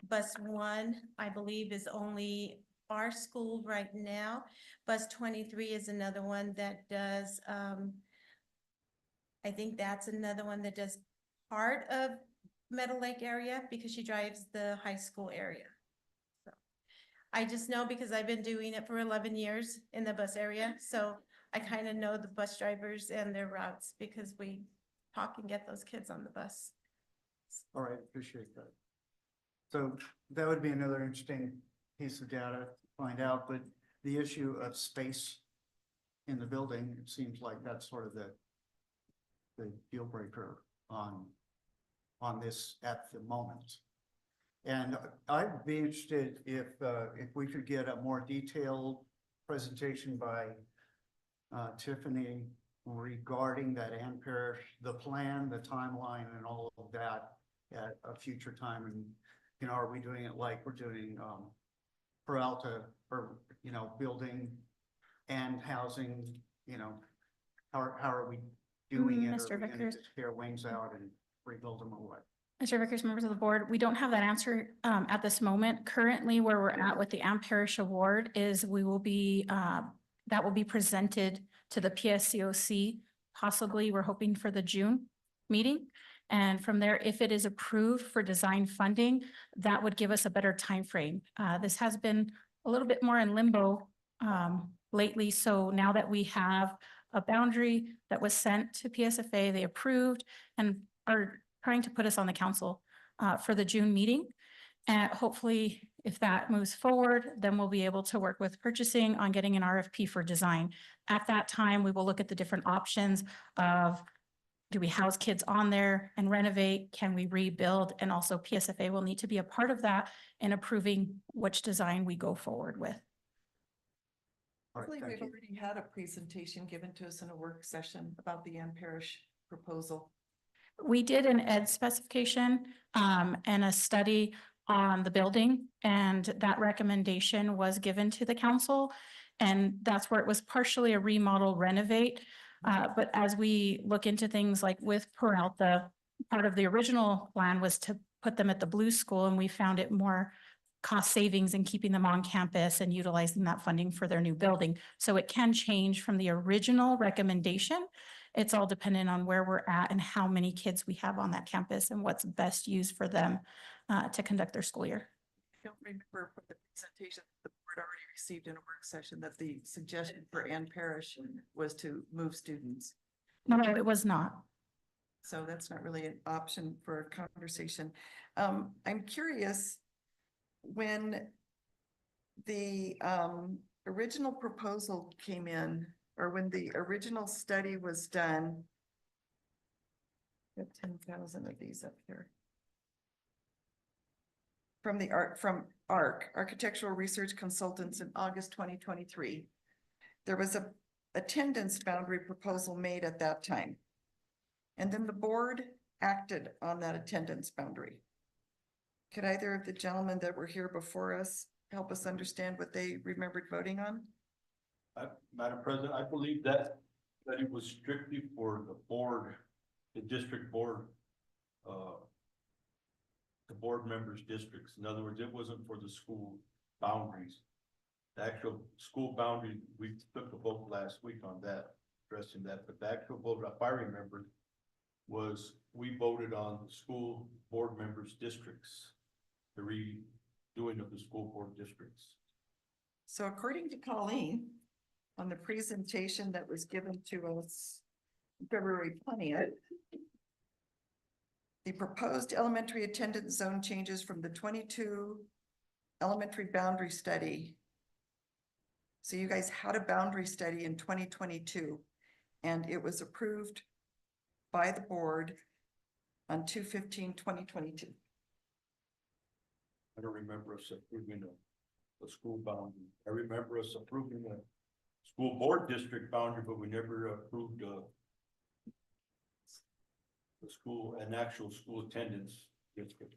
Bus 1, I believe, is only our school right now. Bus 23 is another one that does, I think that's another one that does part of Meadow Lake area because she drives the high school area. So I just know because I've been doing it for 11 years in the bus area. So I kind of know the bus drivers and their routes because we talk and get those kids on the bus. All right, appreciate that. So that would be another interesting piece of data to find out, but the issue of space in the building, it seems like that's sort of the deal breaker on this at the moment. And I'd be interested if we could get a more detailed presentation by Tiffany regarding that Ann Parish, the plan, the timeline, and all of that at a future time. And you know, are we doing it like we're doing Peralta, or you know, building and housing? You know, how are we doing it? Mr. Are we gonna Vickers. just tear wings out and rebuild them, or what? Mr. Vickers, members of the board, we don't have that answer at this moment. Currently, where we're at with the Ann Parish Award is we will be, that will be presented to the PSCOC. Possibly, we're hoping for the June meeting. And from there, if it is approved for design funding, that would give us a better timeframe. This has been a little bit more in limbo lately. So now that we have a boundary that was sent to PSFA, they approved and are trying to put us on the council for the June meeting. And hopefully, if that moves forward, then we'll be able to work with purchasing on getting an RFP for design. At that time, we will look at the different options of, do we house kids on there and renovate? Can we rebuild? And also PSFA will need to be a part of that in approving which design we go forward with. All I right, believe thank we've you. already had a presentation given to us in a work session about the Ann Parish proposal. We did an ed specification and a study on the building, and that recommendation was given to the council. And that's where it was partially a remodel renovate. But as we look into things like with Peralta, part of the original plan was to put them at the Blue School, and we found it more cost savings in keeping them on campus and utilizing that funding for their new building. So it can change from the original recommendation. It's all dependent on where we're at and how many kids we have on that campus and what's best used for them to conduct their school year. I don't remember from the presentation the board already received in a work session that the suggestion for Ann Parish was to move students. No, it was not. So that's not really an option for a conversation. I'm curious, when the original proposal came in, or when the original study was done, got 10,000 of these up here. From the Architectural Research Consultants in August 2023. There was a attendance boundary proposal made at that time. And then the board acted on that attendance boundary. Could either of the gentlemen that were here before us help us understand what they remembered voting on? Madam President, I believe that it was strictly for the board, the district board, the board members' districts. In other words, it wasn't for the school boundaries. The actual school boundary, we took a vote last week on that, addressing that, but the actual vote, if I remember, was we voted on the school board members' districts, the redoing of the school board districts. So according to Colleen, on the presentation that was given to us February 20th, the proposed elementary attendance zone changes from the 22 elementary boundary study. So you guys had a boundary study in 2022, and it was approved by the board on 2/15/2022. I don't remember us approving the school boundary. I remember us approving the school board district boundary, but we never approved the school, an actual school attendance district.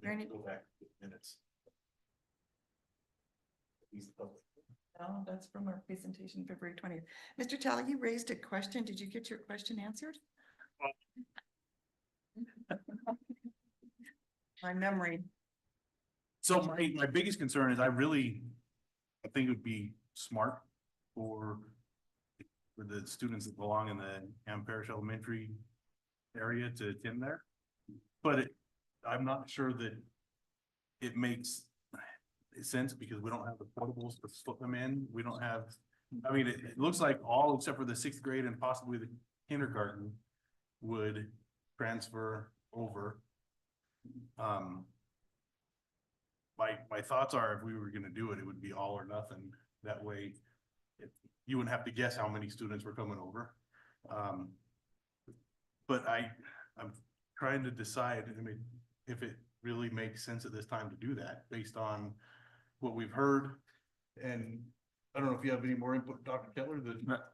Any- Go back to the minutes. No, that's from our presentation February 20th. Mr. Talley, you raised a question. Did you get your question answered? My memory. So my biggest concern is I think it would be smart for the students that belong in the Ann Parish Elementary area to attend there. But I'm not sure that it makes sense because we don't have the portables to slip them in. We don't have, I mean, it looks like all except for the 6th grade and possibly the kindergarten would transfer over. My thoughts are if we were gonna do it, it would be all or nothing. That way, you wouldn't have to guess how many students were coming over. But I'm trying to decide, I mean, if it really makes sense at this time to do that based on what we've heard. And I don't know if you have any more input, Dr. Kettler,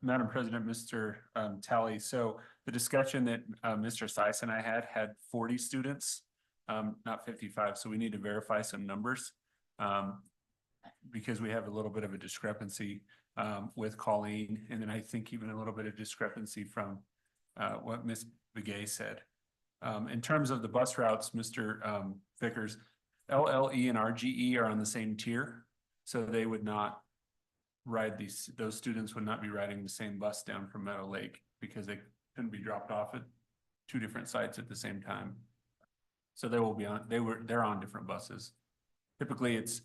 Madam President, Mr. Talley, so the discussion that Mr. Seiss and I had 40 students, not 55, so we need to verify some numbers. Because we have a little bit of a discrepancy with Colleen, and then I think even a little bit of discrepancy from what Ms. Begay said. In terms of the bus routes, Mr. Vickers, LLE and RGE are on the same tier, so they would not those students would not be riding the same bus down from Meadow Lake because they couldn't be dropped off at two different sites at the same time. So they will be they're on different buses. Typically, it's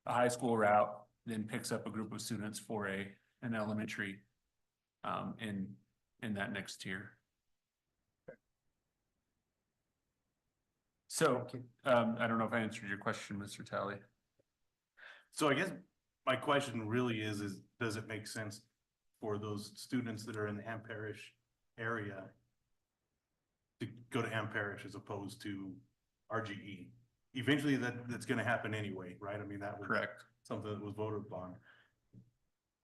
a high school route, then picks up a group of students for an elementary in that next tier. So, I don't know if I answered your question, Mr. Talley. So I guess my question really is does it make sense for those students that are in the Ann Parish area to go to Ann Parish as opposed to RGE? Eventually that's gonna happen anyway, right? I mean, that was Correct. something that was voted upon.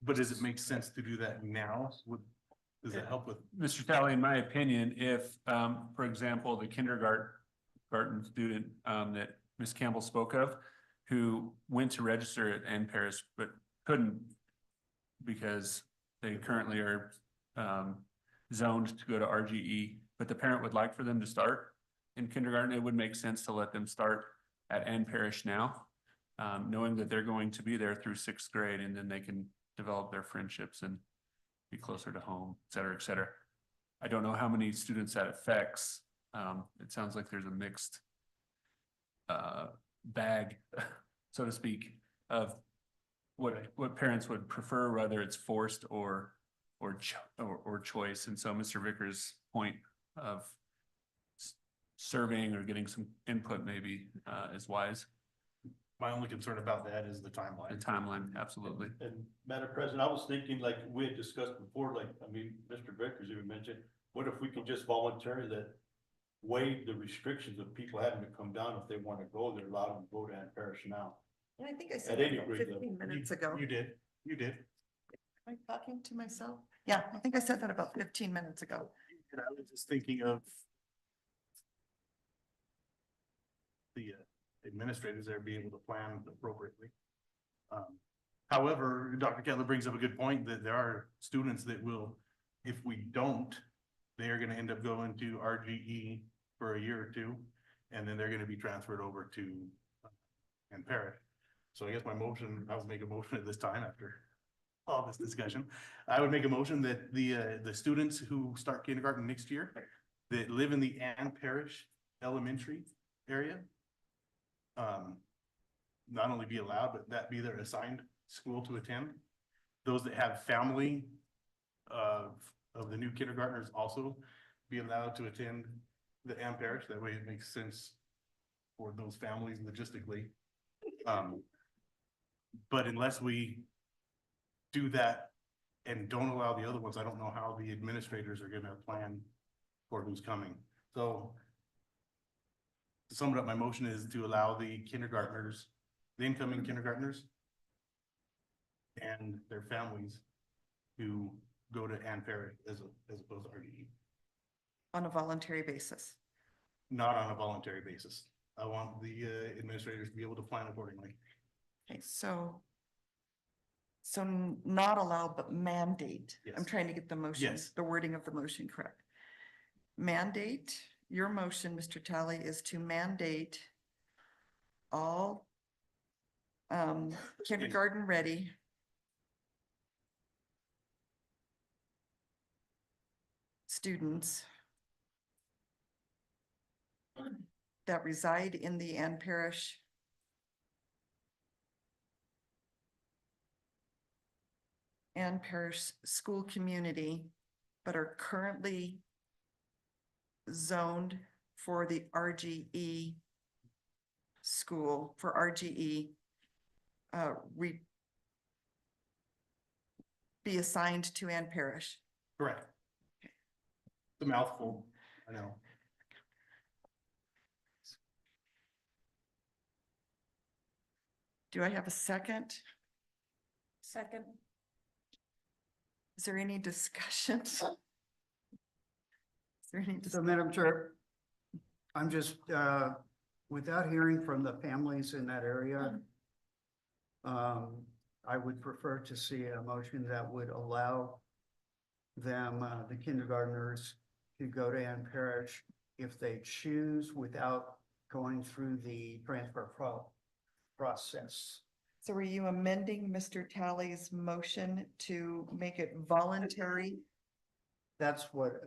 But does it make sense to do that now? Does it help with? Mr. Talley, in my opinion, if, for example, the kindergarten student that Ms. Campbell spoke of, who went to register at Ann Parish but couldn't because they currently are zoned to go to RGE, but the parent would like for them to start in kindergarten, it would make sense to let them start at Ann Parish now, knowing that they're going to be there through sixth grade, and then they can develop their friendships and be closer to home, et cetera, et cetera. I don't know how many students that affects. It sounds like there's a mixed bag, so to speak, of what parents would prefer, whether it's forced or choice. And so Mr. Vickers' point of surveying or getting some input maybe is wise. My only concern about that is the timeline. The timeline, absolutely. And Madam President, I was thinking like we had discussed before, like, I mean, Mr. Vickers even mentioned, what if we can just volunteer that waive the restrictions of people having to come down if they want to go, they're allowed to go to Ann Parish now. And I think I At said any that grade level. 15 minutes ago. You did. Am I talking to myself? Yeah, I think I said that about 15 minutes ago. And I was just thinking of the administrators there being able to plan appropriately. However, Dr. Kettler brings up a good point that there are students that will, if we don't, they are gonna end up going to RGE for a year or two, and then they're gonna be transferred over to Ann Parish. So I guess my motion, I would make a motion at this time after all this discussion. I would make a motion that the students who start kindergarten next year that live in the Ann Parish Elementary area not only be allowed, but that be their assigned school to attend. Those that have family of the new kindergartners also be allowed to attend the Ann Parish. That way it makes sense for those families logistically. But unless we do that and don't allow the other ones, I don't know how the administrators are gonna plan for who's coming. So to sum it up, my motion is to allow the kindergartners, the incoming kindergartners and their families to go to Ann Parish as opposed to RGE. On a voluntary basis. Not on a voluntary basis. I want the administrators to be able to plan accordingly. Okay, so not allow, but mandate. I'm Yes. trying to get the motion, Yes. the wording of the motion correct. Mandate, your motion, Mr. Talley, is to mandate all kindergarten ready students that reside in the Ann Parish school community, but are currently zoned for the RGE school, for RGE, be assigned to Ann Parish. Correct. It's a mouthful, I know. Do I have a second? Second. Is there any discussion? Is there any So discussion? Madam Chair, I'm just, without hearing from the families in that area, I would prefer to see a motion that would allow them, the kindergartners, to go to Ann Parish if they choose without going through the transfer process. So are you amending Mr. Talley's motion to make it voluntary? That's what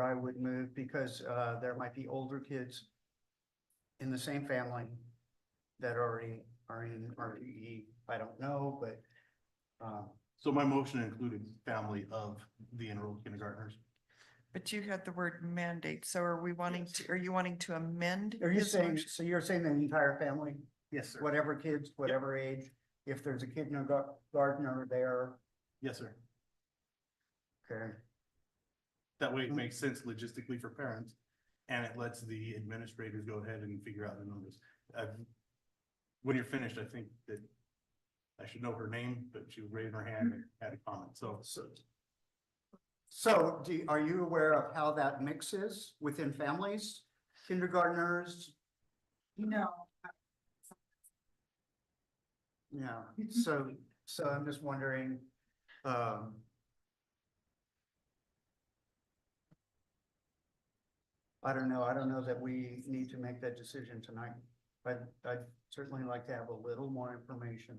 I would move, because there might be older kids in the same family that already are in RGE. I don't know, but So my motion included family of the enrolled kindergartners. But you had the word mandate, so are we wanting to, are you wanting to amend? are you his saying, motion? so you're saying the entire family, Yes, sir. whatever kids, whatever age, if there's a kindergartner there, Yes, sir. okay? That way it makes sense logistically for parents and it lets the administrators go ahead and figure out the numbers. When you're finished, I think that I should know her name, but she was raising her hand and had a comment. So So are you aware of how that mix is within families, kindergartners? No. Yeah, so I'm just wondering, I don't know that we need to make that decision tonight, but I'd certainly like to have a little more information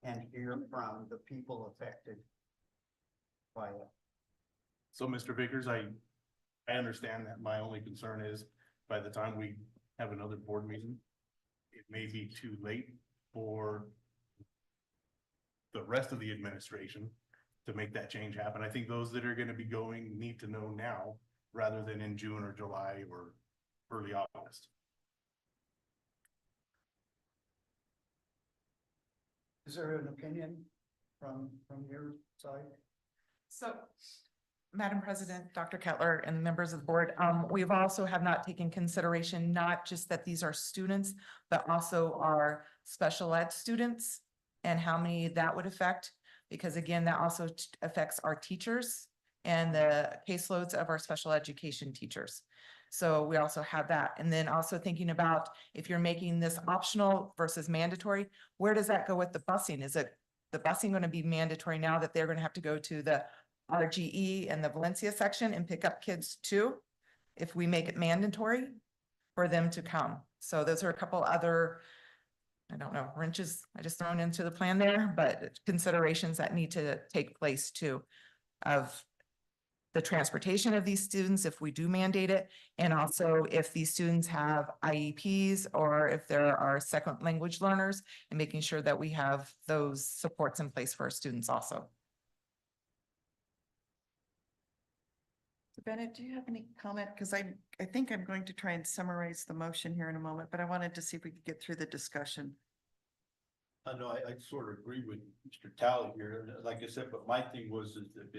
and hear from the people affected by it. So Mr. Vickers, I understand that. My only concern is by the time we have another board meeting, it may be too late for the rest of the administration to make that change happen. I think those that are gonna be going need to know now rather than in June or July or early August. Is there an opinion from your side? So, Madam President, Dr. Kettler and members of the board, we've also have not taken consideration, not just that these are students, but also our special ed students and how many that would affect, because again, that also affects our teachers and the caseloads of our special education teachers. So we also have that. And then also thinking about if you're making this optional versus mandatory, where does that go with the busing? Is it the busing going to be mandatory now that they're going to have to go to the RGE and the Valencia section and pick up kids too? If we make it mandatory for them to come. So those are a couple other, I don't know, wrenches I just thrown into the plan there, but considerations that need to take place too of the transportation of these students if we do mandate it, and also if these students have IEPs or if there are second language learners, and making sure that we have those supports in place for our students also. Bennett, do you have any comment? Because I think I'm going to try and summarize the motion here in a moment, but I wanted to see if we could get through the discussion. I know, I sort of agree with Mr. Talley here, and like I said, but my thing was is that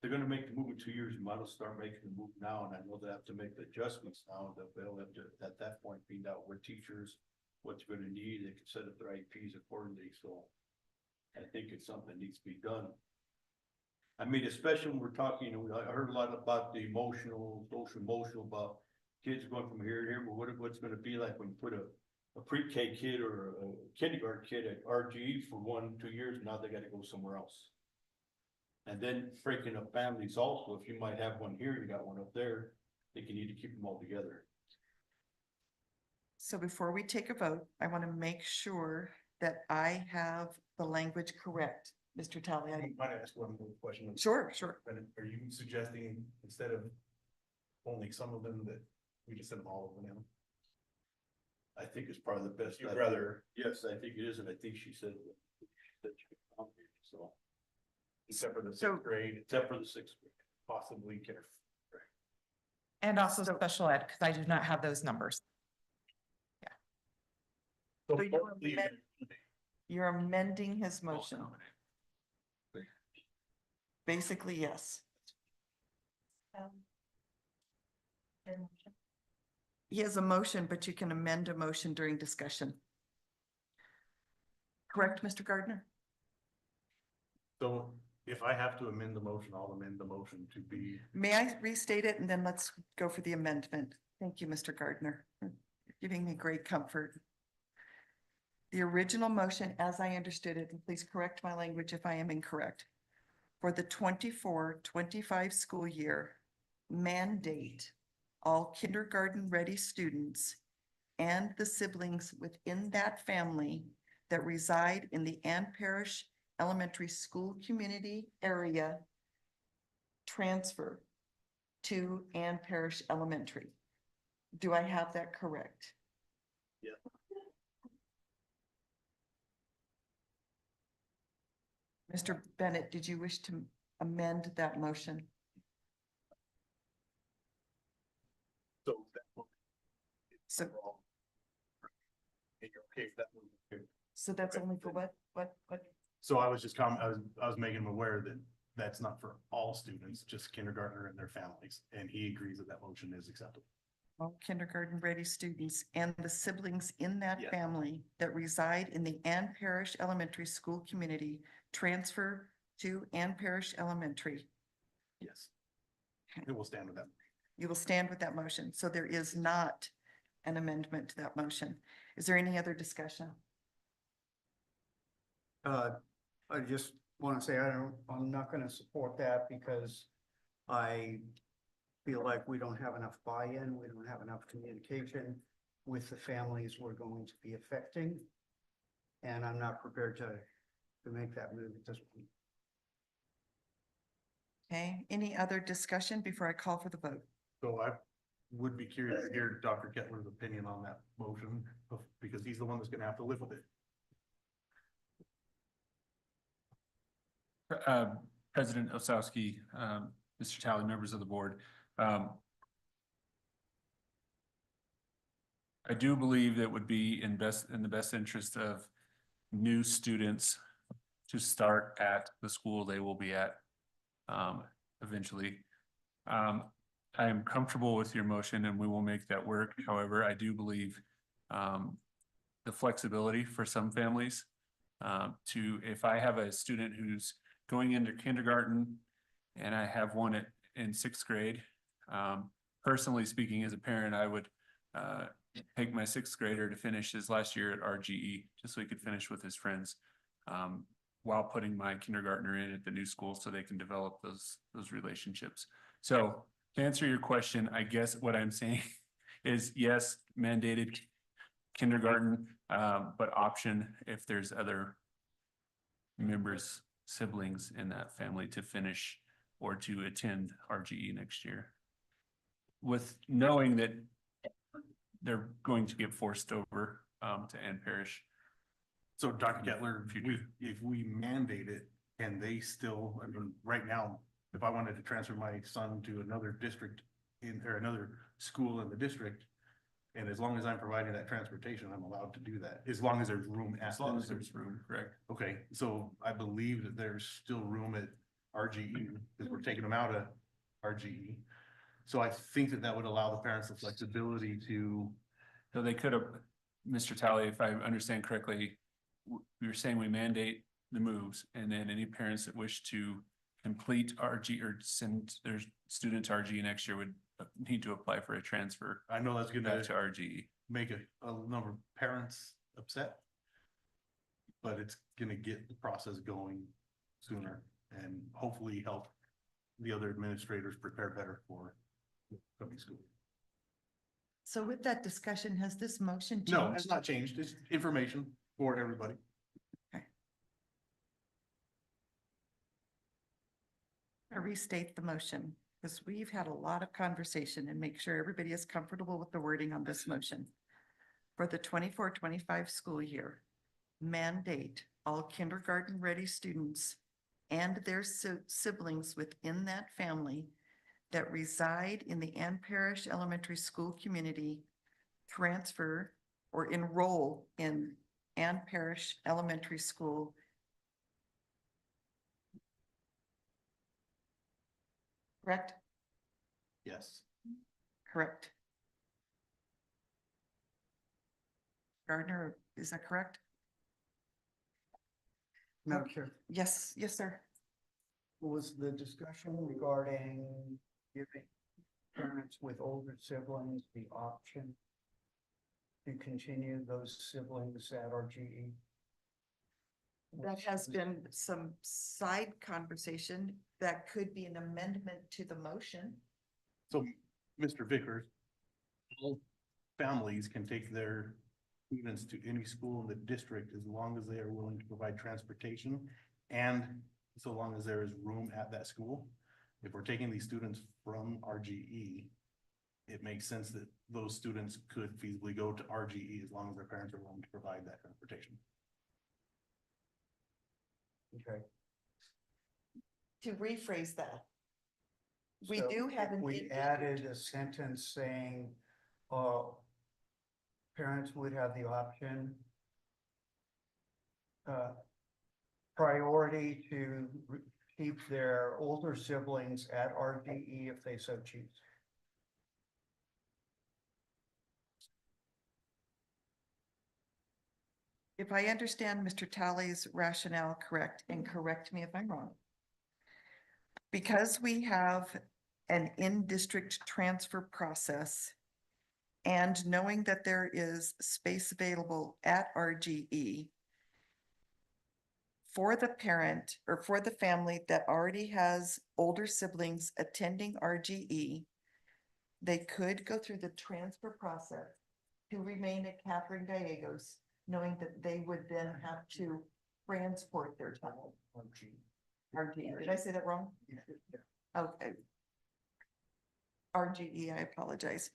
they're gonna make the move in 2 years, you might as well start making the move now, and I know they have to make the adjustments now, that they'll have to, at that point, find out where teachers, what's gonna need, they can set up their IEPs accordingly, so I think it's something that needs to be done. I mean, especially when we're talking, I heard a lot about the emotional, social emotional, about kids going from here to here, but what's gonna be like when you put a pre-K kid or a kindergarten kid at RGE for 1-2 years, now they gotta go somewhere else. And then breaking up families also, if you might have one here, you got one up there, I think you need to keep them all together. So before we take a vote, I want to make sure that I have the language correct. Mr. Talley, I might ask one more question. Sure. But are you suggesting instead of only some of them that we just send them all of them in? I think it's probably the best. You'd rather- Yes, I think it is, and I think she said that you could come here, so. Except for the So- 6th grade, Except for the 6th grade. possibly care. And also special ed, because I do not have those numbers. So you're amending his motion. Basically, yes. He has a motion, but you can amend a motion during discussion. Correct, Mr. Gardner? So if I have to amend the motion, I'll amend the motion to be, May I restate it and then let's go for the amendment? Thank you, Mr. Gardner. You're giving me great comfort. The original motion, as I understood it, and please correct my language if I am incorrect. For the 24-25 school year, mandate all kindergarten ready students and the siblings within that family that reside in the Ann Parish Elementary School community area transfer to Ann Parish Elementary. Do I have that correct? Yeah. Mr. Bennett, did you wish to amend that motion? So that one. So, And you're okay with that one? so that's only for what? So I was just I was making him aware that that's not for all students, just kindergartner and their families, and he agrees that that motion is acceptable. All kindergarten ready students and the siblings in that Yeah. family that reside in the Ann Parish Elementary School community transfer to Ann Parish Elementary. Yes. It will stand with that. You will stand with that motion. So there is not an amendment to that motion. Is there any other discussion? I just want to say, I'm not going to support that because I feel like we don't have enough buy-in, we don't have enough communication with the families we're going to be affecting. And I'm not prepared to make that move at this point. Okay, any other discussion before I call for the vote? So I would be curious to hear Dr. Kettler's opinion on that motion, because he's the one that's gonna have to live with it. President Osowski, Mr. Talley, members of the board. I do believe that would be in the best interest of new students to start at the school they will be at eventually. I am comfortable with your motion and we will make that work. However, I do believe the flexibility for some families if I have a student who's going into kindergarten and I have one in sixth grade, personally speaking, as a parent, I would take my sixth grader to finish his last year at RGE, just so he could finish with his friends, while putting my kindergartner in at the new school so they can develop those relationships. So to answer your question, I guess what I'm saying is yes, mandated kindergarten, but option if there's other members, siblings in that family to finish or to attend RGE next year. With knowing that they're going to get forced over to Ann Parish. So Dr. Kettler, if we mandate it and they still, I mean, right now, if I wanted to transfer my son to another district or another school in the district, and as long as I'm providing that transportation, I'm allowed to do that, as long as there's room. As long as there's room, correct? Okay, so I believe that there's still room at RGE, because we're taking them out of RGE. So I think that would allow the parents the flexibility to. So they could have, Mr. Talley, if I understand correctly, we were saying we mandate the moves, and then any parents that wish to complete RG or send their student to RGE next year would need to apply for a transfer. I know that's gonna back to RGE. make a number of parents upset, but it's gonna get the process going sooner and hopefully help the other administrators prepare better for coming school. So with that discussion, has this motion changed? No, it's not changed. It's information for everybody. I restate the motion, because we've had a lot of conversation and make sure everybody is comfortable with the wording on this motion. For the 24-25 school year, mandate all kindergarten-ready students and their siblings within that family that reside in the Ann Parish Elementary School community transfer or enroll in Ann Parish Elementary School correct? Yes. Correct. Gardner, is that correct? Madam Chair, Yes, yes, sir. was the discussion regarding giving parents with older siblings the option to continue those siblings at RGE? That has been some side conversation that could be an amendment to the motion. So, Mr. Vickers, all families can take their students to any school in the district as long as they are willing to provide transportation and so long as there is room at that school. If we're taking these students from RGE, it makes sense that those students could feasibly go to RGE as long as their parents are willing to provide that transportation. Okay. To rephrase that. We So do have if an. we in-district- added a sentence saying, parents would have the option priority to keep their older siblings at RGE if they so choose. If I understand Mr. Talley's rationale correct, and correct me if I'm wrong. Because we have an in-district transfer process and knowing that there is space available at RGE for the parent or for the family that already has older siblings attending RGE, they could go through the transfer process to remain at Catherine Gallegos, knowing that they would then have to transport their child. RGE, did I say that wrong? Okay. RGE, I apologize.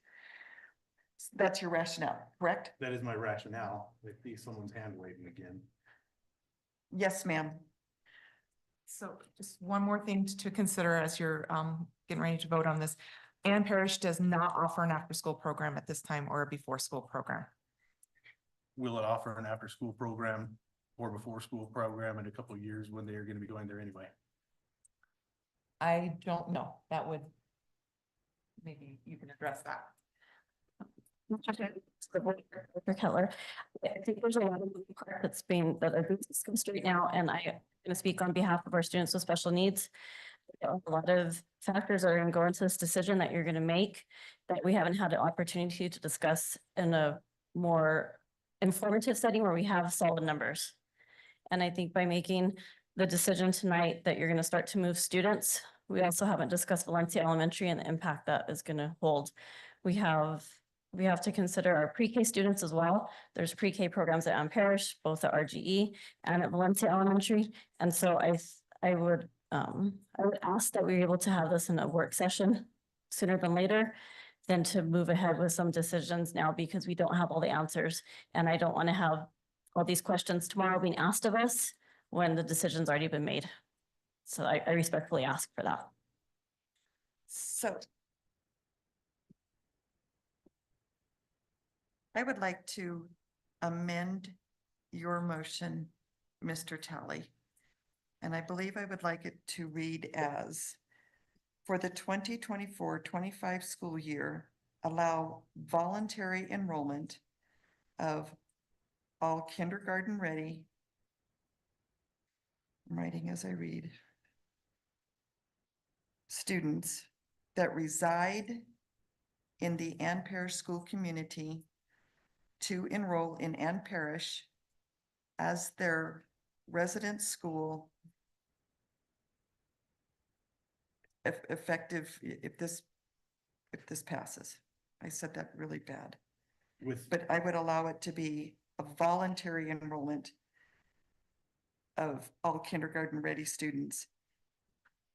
That's your rationale, correct? That is my rationale. I see someone's hand waving again. Yes, ma'am. So just one more thing to consider as you're getting ready to vote on this. Ann Parish does not offer an after-school program at this time or a before-school program. Will it offer an after-school program or before-school program in a couple of years when they're gonna be going there anyway? I don't know. That would, maybe you can address that. Dr. Kettler, I think there's a lot of moving parts that are being discussed right now, and I'm going to speak on behalf of our students with special needs. There are a lot of factors are going to go into this decision that you're going to make that we haven't had an opportunity to discuss in a more informative setting where we have solid numbers. And I think by making the decision tonight that you're going to start to move students, we also haven't discussed Valencia Elementary and the impact that is going to hold. We have to consider our pre-K students as well. There's pre-K programs at Ann Parish, both at RGE and at Valencia Elementary. And so I would ask that we're able to have this in a work session sooner than later than to move ahead with some decisions now because we don't have all the answers. And I don't want to have all these questions tomorrow being asked of us when the decision's already been made. So I respectfully ask for that. So I would like to amend your motion, Mr. Talley. And I believe I would like it to read as, for the 2024-25 school year, allow voluntary enrollment of all kindergarten ready. I'm writing as I read. Students that reside in the Ann Parish school community to enroll in Ann Parish as their resident school effective if this passes. I said that really bad. But I would allow it to be a voluntary enrollment of all kindergarten ready students.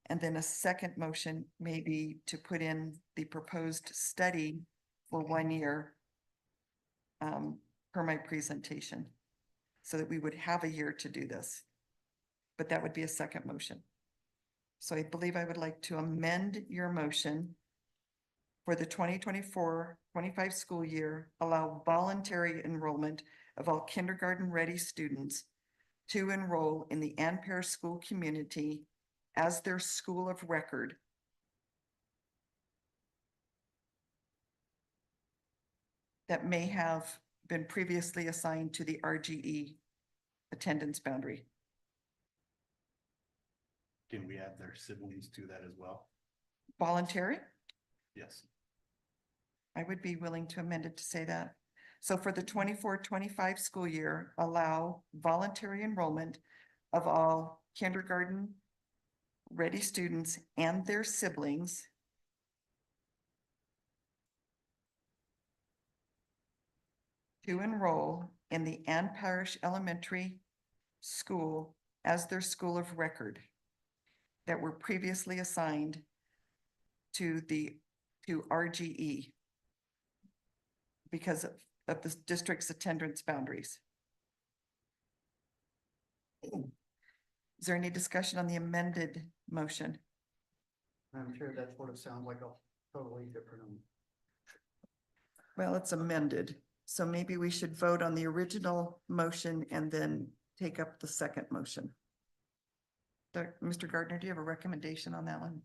And then a second motion may be to put in the proposed study for 1 year per my presentation, so that we would have a year to do this. But that would be a second motion. So I believe I would like to amend your motion for the 2024-25 school year, allow voluntary enrollment of all kindergarten ready students to enroll in the Ann Parish school community as their school of record. That may have been previously assigned to the RGE attendance boundary. Can we add their siblings to that as well? Voluntary? Yes. I would be willing to amend it to say that. So for the 24-25 school year, allow voluntary enrollment of all kindergarten ready students and their siblings to enroll in the Ann Parish Elementary School as their school of record that were previously assigned to RGE because of the district's attendance boundaries. Is there any discussion on the amended motion? I'm sure that's what it sounds like, a totally different. Well, it's amended, so maybe we should vote on the original motion and then take up the second motion. Mr. Gardner, do you have a recommendation on that one?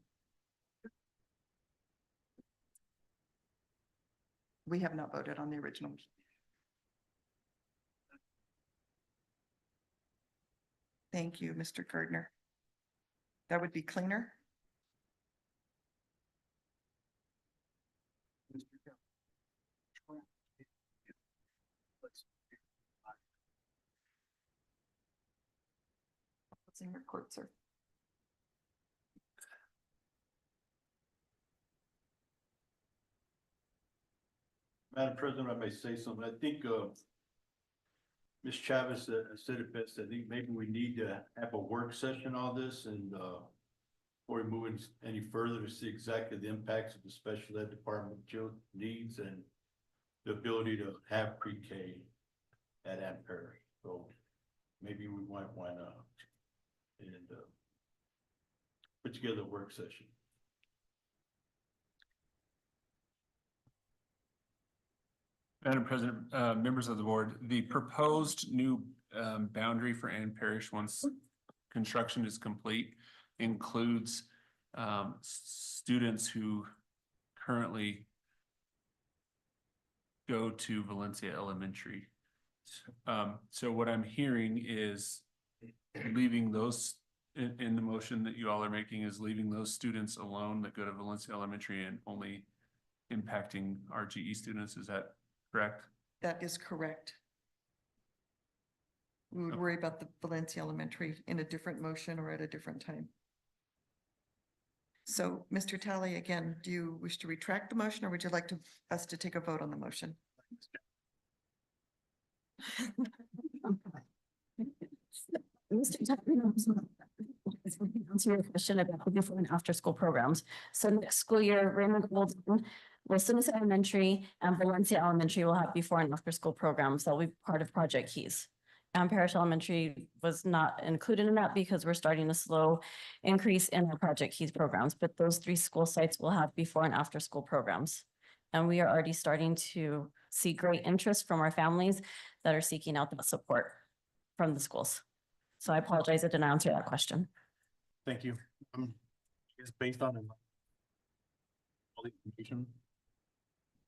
We have not voted on the original. Thank you, Mr. Gardner. That would be cleaner. What's in your court, sir? Madam President, I may say something. I think, Ms. Chavez said it best. I think maybe we need to have a work session on this and, before we move any further to see exactly the impacts of the special ed department needs and the ability to have pre-K at Ann Parish. So maybe we might want to, put together a work session. Madam President, members of the board, the proposed new boundary for Ann Parish, once construction is complete, includes students who currently go to Valencia Elementary. So what I'm hearing is leaving those in the motion that you all are making is leaving those students alone that go to Valencia Elementary and only impacting RGE students. Is that correct? That is correct. We would worry about the Valencia Elementary in a different motion or at a different time. So, Mr. Talley, again, do you wish to retract the motion or would you like us to take a vote on the motion? Mr. Tucker, answer your question about the before and after school programs. So next school year, Raymond Golden, Los Elementary and Valencia Elementary will have before and after school programs. That'll be part of Project Keys. Ann Parish Elementary was not included in that because we're starting a slow increase in our Project Keys programs, but those 3 school sites will have before and after school programs. And we are already starting to see great interest from our families that are seeking out that support from the schools. So I apologize, I didn't answer that question. Thank you. It's based on all the information.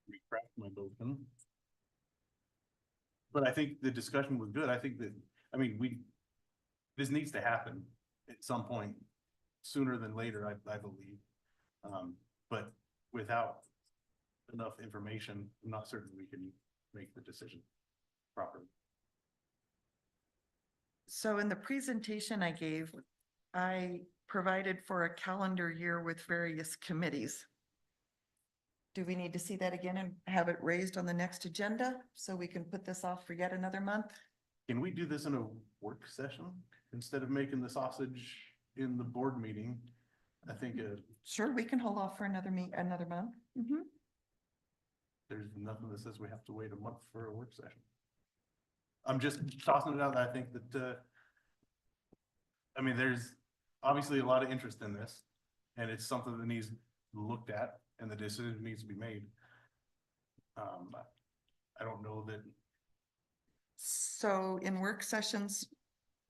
Retract my motion. But I think the discussion was good. I think that, I mean, this needs to happen at some point sooner than later, I believe. But without enough information, I'm not certain we can make the decision properly. So in the presentation I gave, I provided for a calendar year with various committees. Do we need to see that again and have it raised on the next agenda so we can put this off for yet another month? Can we do this in a work session instead of making the sausage in the board meeting? I think Sure, we can hold off for another month. there's nothing that says we have to wait a month for a work session. I'm just tossing it out. I think that, I mean, there's obviously a lot of interest in this and it's something that needs looked at and the decision needs to be made. I don't know that. So in work sessions,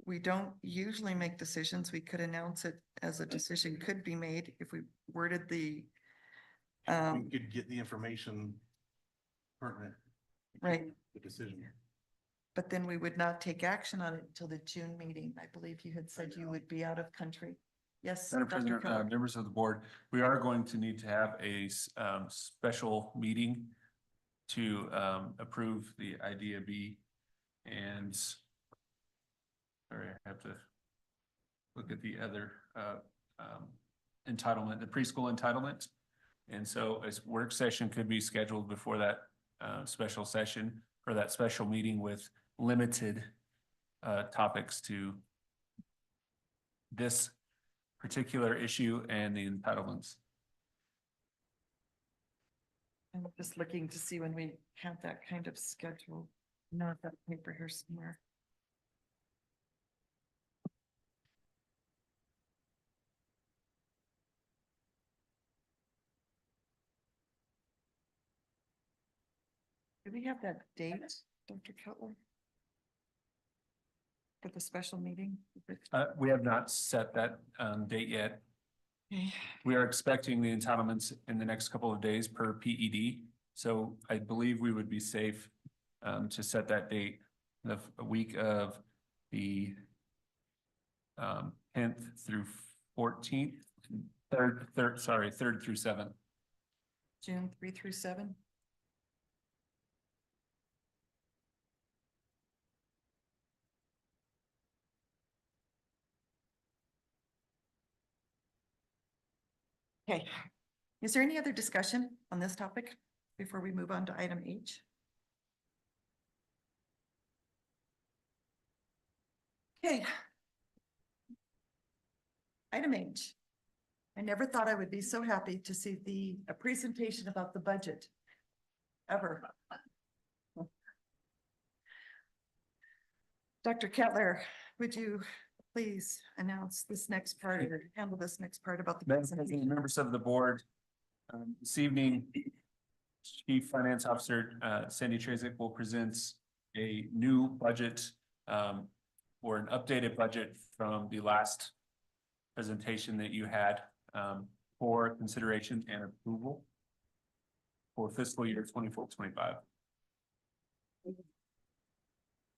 we don't usually make decisions. We could announce it as a decision could be made if we worded the. We could get the information pertinent. Right. The decision. But then we would not take action on it until the June meeting. I believe you had said you would be out of country. Yes. Madam Dr. President, Keller. members of the board, we are going to need to have a special meeting to approve the idea B and sorry, I have to look at the other entitlement, the preschool entitlement. And so a work session could be scheduled before that special session. or that special meeting with limited topics to this particular issue and the entitlements. I'm just looking to see when we have that kind of schedule. No, I've got paper here somewhere. Do we have that date, Dr. Cutler? For the special meeting? We have not set that date yet. Okay. We are expecting the entitlements in the next couple of days per PED. So I believe we would be safe to set that date the week of the 10th through 14th, third through 7th. June 3 through 7? Okay, is there any other discussion on this topic before we move on to item H? Okay. Item H. I never thought I would be so happy to see a presentation about the budget. Ever. Dr. Kettler, would you please announce this next part or handle this next part about the Madam President, presentation? members of the board, this evening, Chief Finance Officer Sandy Trazik will present a new budget or an updated budget from the last presentation that you had for consideration and approval for fiscal year 24-25.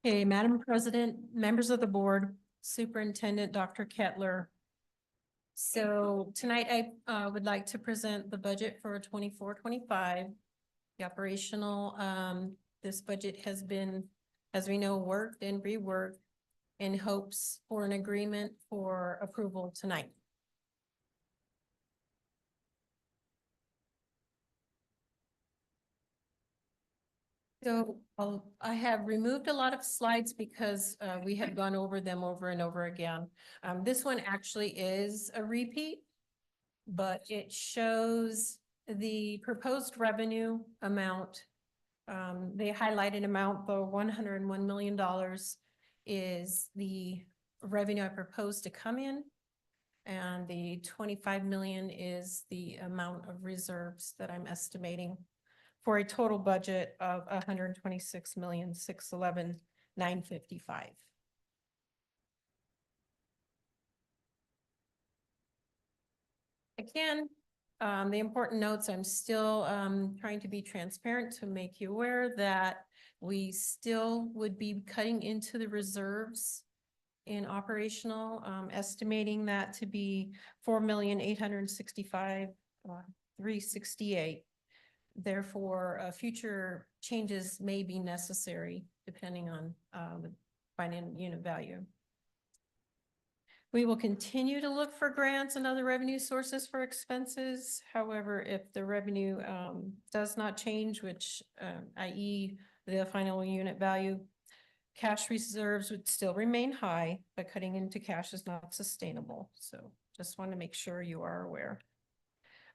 Okay, Madam President, members of the board, Superintendent Dr. Kettler. So tonight I would like to present the budget for 24-25. The operational, this budget has been, as we know, worked and reworked in hopes for an agreement for approval tonight. So I have removed a lot of slides because we had gone over them over and over again. This one actually is a repeat, but it shows the proposed revenue amount. The highlighted amount, the $101 million is the revenue I propose to come in. And the 25 million is the amount of reserves that I'm estimating for a total budget of 126,611,955. Again, the important notes, I'm still trying to be transparent to make you aware that we still would be cutting into the reserves in operational, estimating that to be 4,865,368. Therefore, future changes may be necessary depending on the financial unit value. We will continue to look for grants and other revenue sources for expenses. However, if the revenue does not change, which i.e. the final unit value, cash reserves would still remain high, but cutting into cash is not sustainable. So just want to make sure you are aware.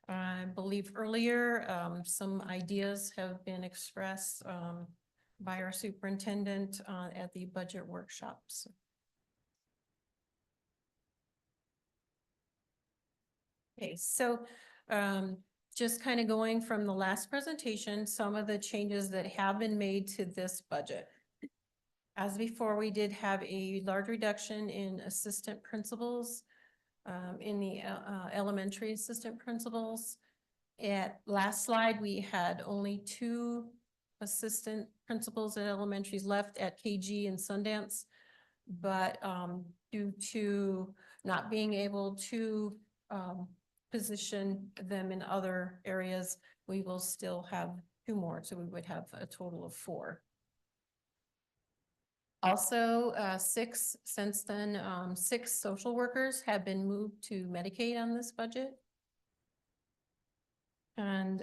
I believe earlier, some ideas have been expressed by our superintendent at the budget workshops. Okay, so just kind of going from the last presentation, some of the changes that have been made to this budget. As before, we did have a large reduction in assistant principals in the elementary assistant principals. At last slide, we had only 2 assistant principals at elementaries left at KG and Sundance. But due to not being able to position them in other areas, we will still have 2 more. So we would have a total of 4. Also, 6 since then, 6 social workers have been moved to Medicaid on this budget. And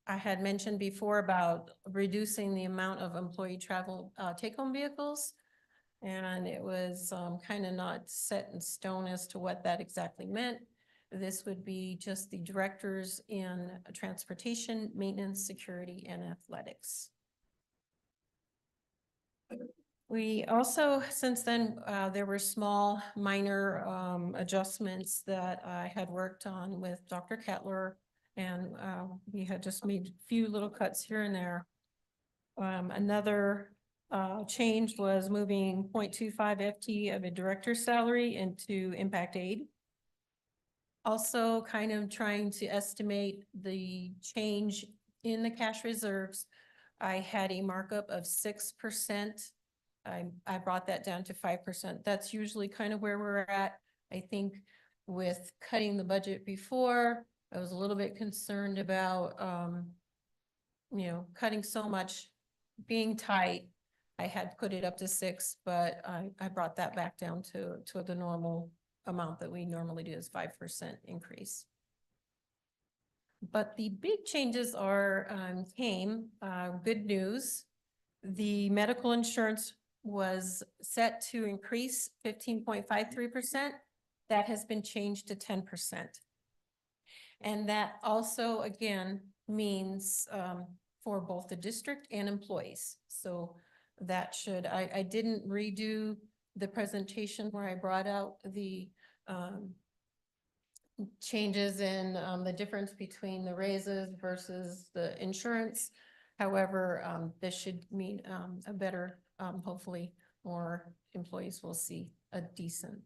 I had mentioned before about reducing the amount of employee travel, take-home vehicles. And it was, kind of not set in stone as to what that exactly meant. This would be just the directors in transportation, maintenance, security, and athletics. We also, since then, there were small minor adjustments that I had worked on with Dr. Kettler. And we had just made a few little cuts here and there. Another change was moving 0.25 FT of a director's salary into impact aid. Also kind of trying to estimate the change in the cash reserves. I had a markup of 6%. I brought that down to 5%. That's usually kind of where we're at. I think with cutting the budget before, I was a little bit concerned about, cutting so much, being tight. I had put it up to 6, but I brought that back down to the normal amount that we normally do is 5% increase. But the big changes are, good news. The medical insurance was set to increase 15.53%. That has been changed to 10%. And that also, again, means for both the district and employees. So that should, I didn't redo the presentation where I brought out the changes in the difference between the raises versus the insurance. However, this should mean a better, hopefully more employees will see a decent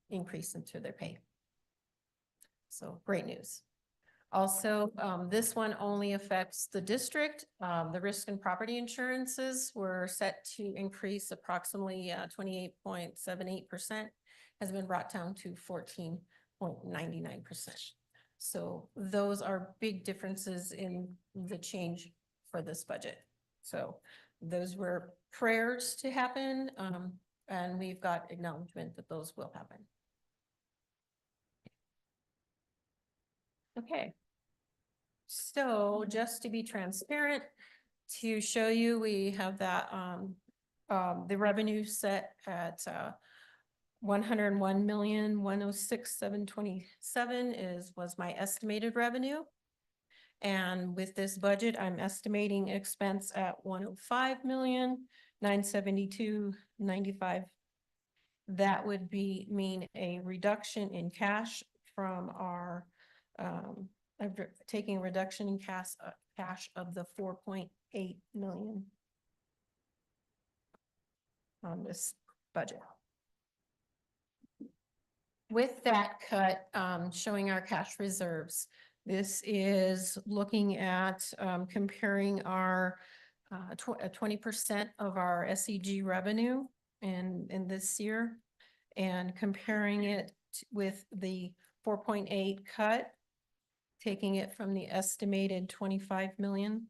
increase into their pay. So great news. Also, this one only affects the district. The risk and property insurances were set to increase approximately 28.78%, has been brought down to 14.99%. So those are big differences in the change for this budget. So those were prayers to happen, and we've got acknowledgement that those will happen. Okay. So just to be transparent, to show you, we have that, the revenue set at 101,106,727 was my estimated revenue. And with this budget, I'm estimating expense at 105,972,95. That would mean a reduction in cash from our taking a reduction in cash of the 4.8 million on this budget. With that cut, showing our cash reserves, this is looking at comparing our 20% of our SEG revenue in this year and comparing it with the 4.8 cut. Taking it from the estimated 25 million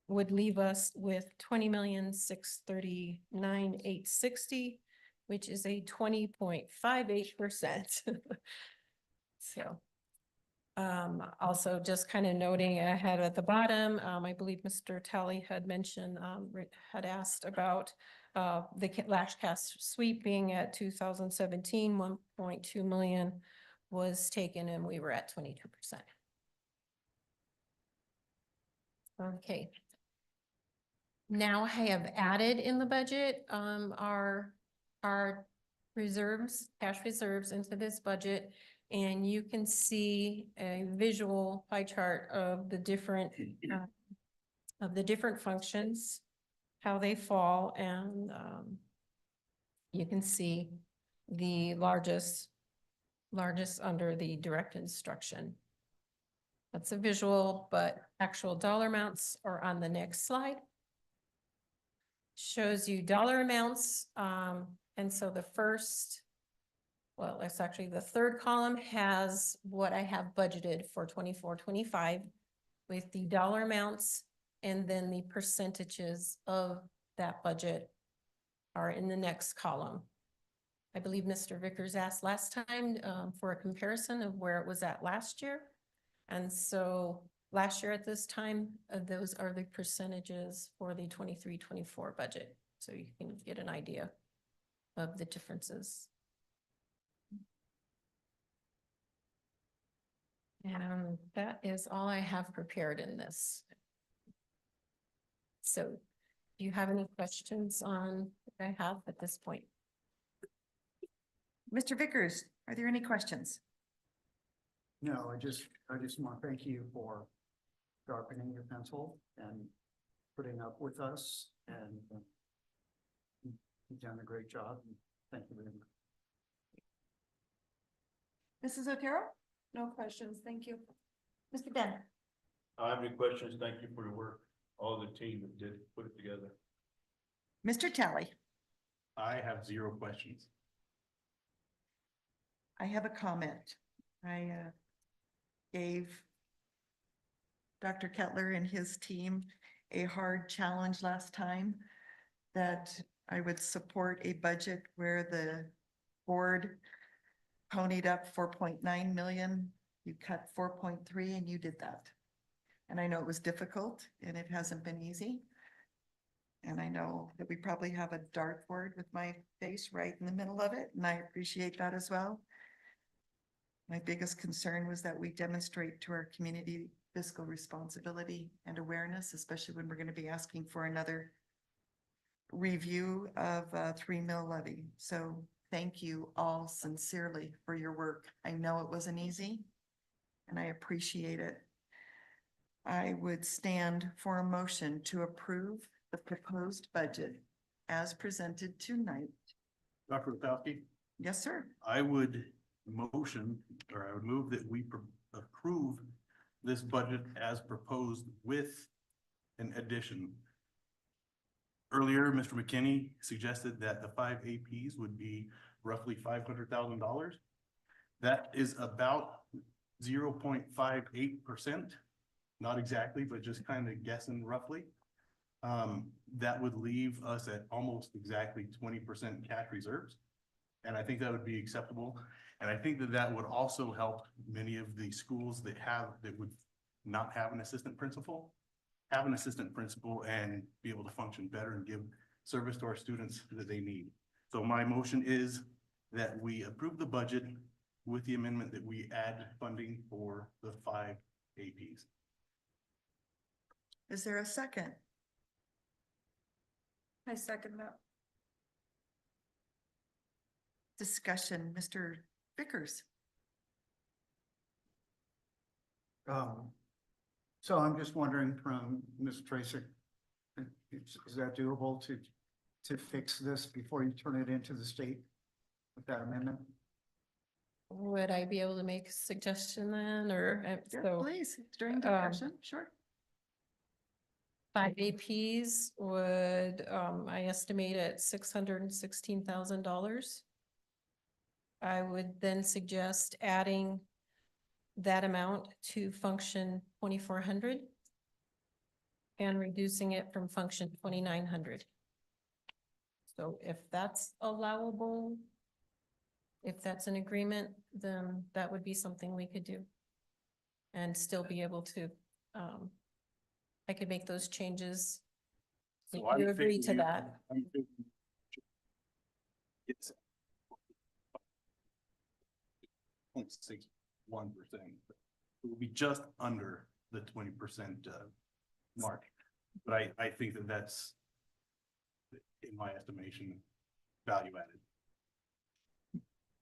would leave us with 20,639,860, which is a 20.58%. So, also just kind of noting ahead at the bottom, I believe Mr. Talley had mentioned, had asked about the last cash sweep being at 2017, 1.2 million was taken and we were at 22%. Okay. Now I have added in the budget our reserves, cash reserves into this budget, and you can see a visual pie chart of the different functions, how they fall, and you can see the largest under the direct instruction. That's a visual, but actual dollar amounts are on the next slide. Shows you dollar amounts. And so the first, well, it's actually the third column has what I have budgeted for 24-25 with the dollar amounts, and then the percentages of that budget are in the next column. I believe Mr. Vickers asked last time for a comparison of where it was at last year. And so last year at this time, those are the percentages for the 23-24 budget. So you can get an idea of the differences. And that is all I have prepared in this. So do you have any questions on what I have at this point? Mr. Vickers, are there any questions? No, I just want to thank you for sharpening your pencil and putting up with us, and you've done a great job. And thank you very much. Mrs. Otero? No questions, thank you. Mr. Ben? I have any questions? Thank you for your work, all the team that did put it together. Mr. Tally? I have 0 questions. I have a comment. I gave Dr. Kettler and his team a hard challenge last time that I would support a budget where the board ponied up 4.9 million. You cut 4.3 and you did that. And I know it was difficult and it hasn't been easy. And I know that we probably have a dartboard with my face right in the middle of it, and I appreciate that as well. My biggest concern was that we demonstrate to our community fiscal responsibility and awareness, especially when we're going to be asking for another review of 3 mil levy. So thank you all sincerely for your work. I know it wasn't easy and I appreciate it. I would stand for a motion to approve the proposed budget as presented tonight. Dr. Witowski, Yes, sir. I would motion, or I would move that we approve this budget as proposed with an addition. Earlier, Mr. McKinney suggested that the 5 APs would be roughly $500,000. That is about 0.58%, not exactly, but just kind of guessing roughly. That would leave us at almost exactly 20% cash reserves. And I think that would be acceptable. And I think that that would also help many of the schools that would not have an assistant principal, have an assistant principal and be able to function better and give service to our students that they need. So my motion is that we approve the budget with the amendment that we add funding for the 5 APs. Is there a second? I second that. Discussion, Mr. Vickers. So I'm just wondering from Ms. Tracy, is that doable to fix this before you turn it into the state with that amendment? Would I be able to make a suggestion then, or Yeah, so please, during discussion, sure. 5 APs would, I estimate at $616,000. I would then suggest adding that amount to function 2400 and reducing it from function 2900. So if that's allowable, if that's an agreement, then that would be something we could do. And still be able to, I could make those changes. If So I'm you agree thinking to that. I'm thinking it's 0.61%. It will be just under the 20% mark. But I think that that's, in my estimation, value added.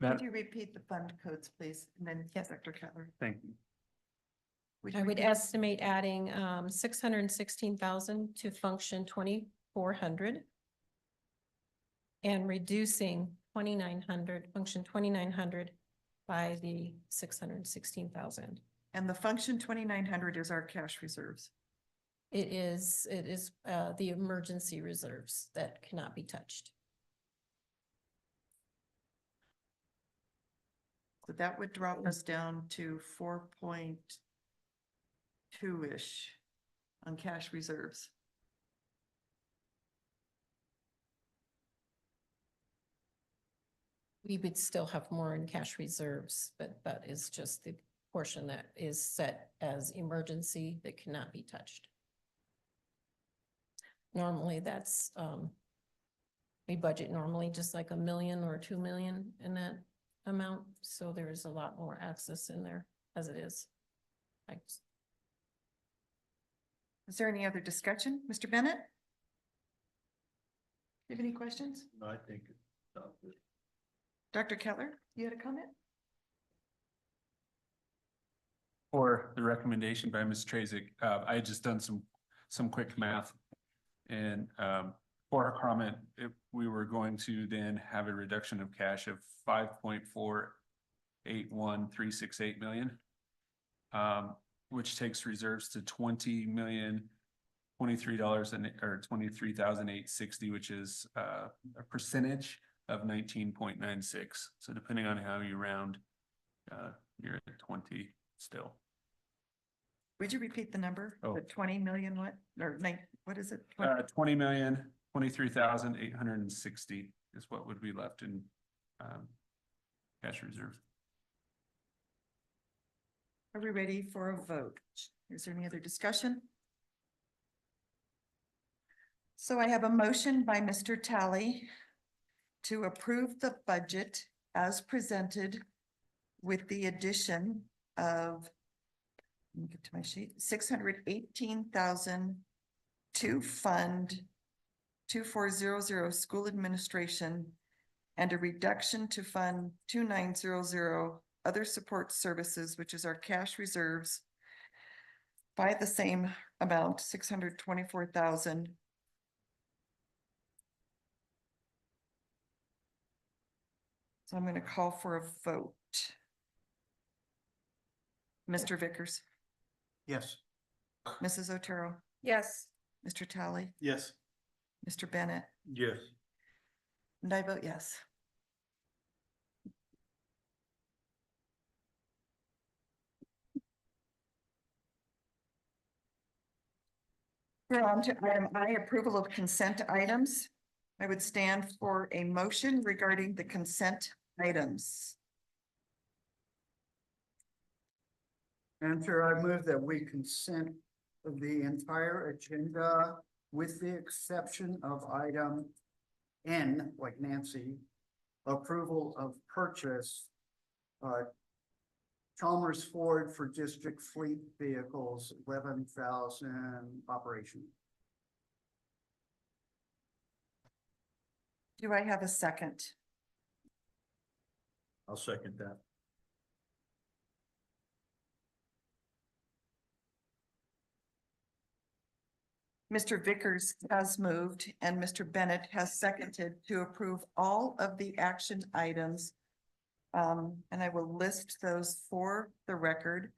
Could you repeat the fund codes, please? And then, yes, Dr. Kettler. Thank you. Would I you would repeat? estimate adding 616,000 to function 2400. And reducing 2900, function 2900 by the 616,000. And the function 2900 is our cash reserves. It is the emergency reserves that cannot be touched. So that would drop us down to 4.2-ish on cash reserves. We would still have more in cash reserves, but that is just the portion that is set as emergency that cannot be touched. Normally, that's, we budget normally just like 1 million or 2 million in that amount, so there is a lot more access in there as it is. Thanks. Is there any other discussion? Mr. Bennett? Do you have any questions? No, I think it's not good. Dr. Kettler, you had a comment? For the recommendation by Ms. Trazik, I had just done some quick math. And for her comment, if we were going to then have a reduction of cash of 5.481368 million. Which takes reserves to $23,860, which is a percentage of 19.96. So depending on how you round, you're at 20 still. Would you repeat the number? Oh. The 20 million what? Or what is it? 20,023,860 is what would be left in cash reserves. Are we ready for a vote? Is there any other discussion? So I have a motion by Mr. Talley to approve the budget as presented with the addition of, let me get to my sheet, 618,000 to fund 2400 school administration and a reduction to fund 2900 other support services, which is our cash reserves, by the same amount, 624,000. So I'm going to call for a vote. Mr. Vickers, Yes. Mrs. Otero, Yes. Mr. Talley, Yes. Mr. Bennett, Yes. and I vote yes. We're on to item I, approval of consent items. I would stand for a motion regarding the consent items. And Chair, I move that we consent the entire agenda with the exception of item N, like Nancy, approval of purchase, Chalmers Ford for district fleet vehicles, 11,000 operation. Do I have a second? I'll second that. Mr. Vickers has moved and Mr. Bennett has seconded to approve all of the action items. And I will list those for the record.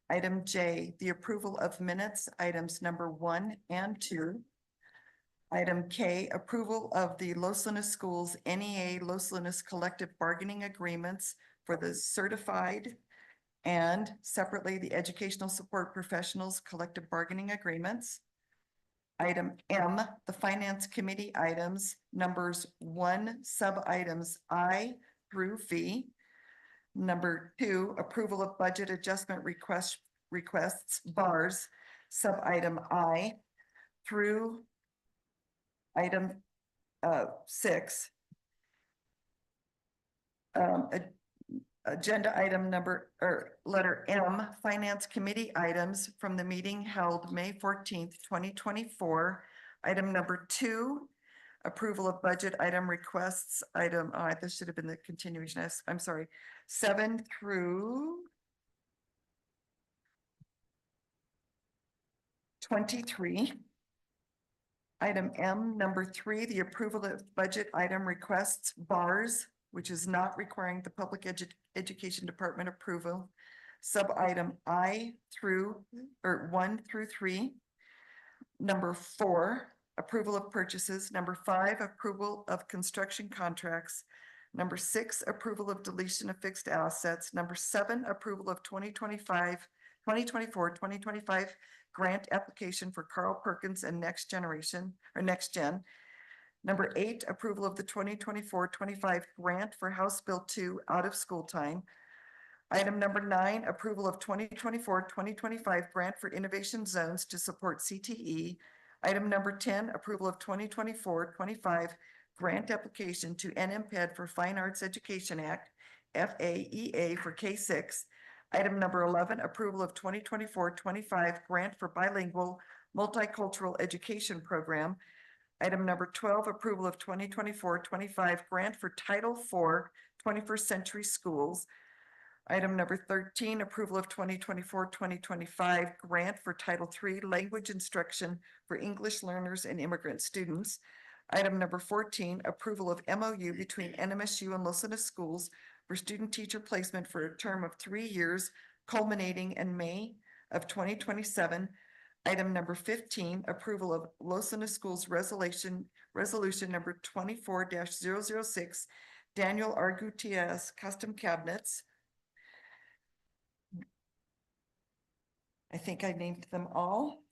Item J, the approval of minutes, items number 1 and 2. Item K, approval of the Los Lunas Schools NEA Los Lunas collective bargaining agreements for the certified and separately the educational support professionals collective bargaining agreements. Item M, the finance committee items, numbers 1, sub items I through V. Number 2, approval of budget adjustment requests, bars, sub item I through item 6. Agenda item number, or letter M, finance committee items from the meeting held May 14th, 2024. Item number 2, approval of budget item requests, item, this should have been the continuation. I'm sorry, 7 through 23. Item M, number 3, the approval of budget item requests, bars, which is not requiring the public education department approval. Sub item I through, or 1 through 3. Number 4, approval of purchases. Number 5, approval of construction contracts. Number 6, approval of deletion of fixed assets. Number 7, approval of 2024-2025 grant application for Carl Perkins and Next Generation, or Next Gen. Number 8, approval of the 2024-25 grant for House Bill 2 out of school time. Item number 9, approval of 2024-2025 grant for innovation zones to support CTE. Item number 10, approval of 2024-25 grant application to NMPED for Fine Arts Education Act, FAEA for K-6. Item number 11, approval of 2024-25 grant for bilingual multicultural education program. Item number 12, approval of 2024-25 grant for Title IV 21st Century Schools. Item number 13, approval of 2024-2025 grant for Title III language instruction for English learners and immigrant students. Item number 14, approval of MOU between NMSU and Los Lunas Schools for student teacher placement for a term of 3 years, culminating in May of 2027. Item number 15, approval of Los Lunas Schools resolution number 24-006, Daniel R. Gutierrez custom cabinets. I think I named them all.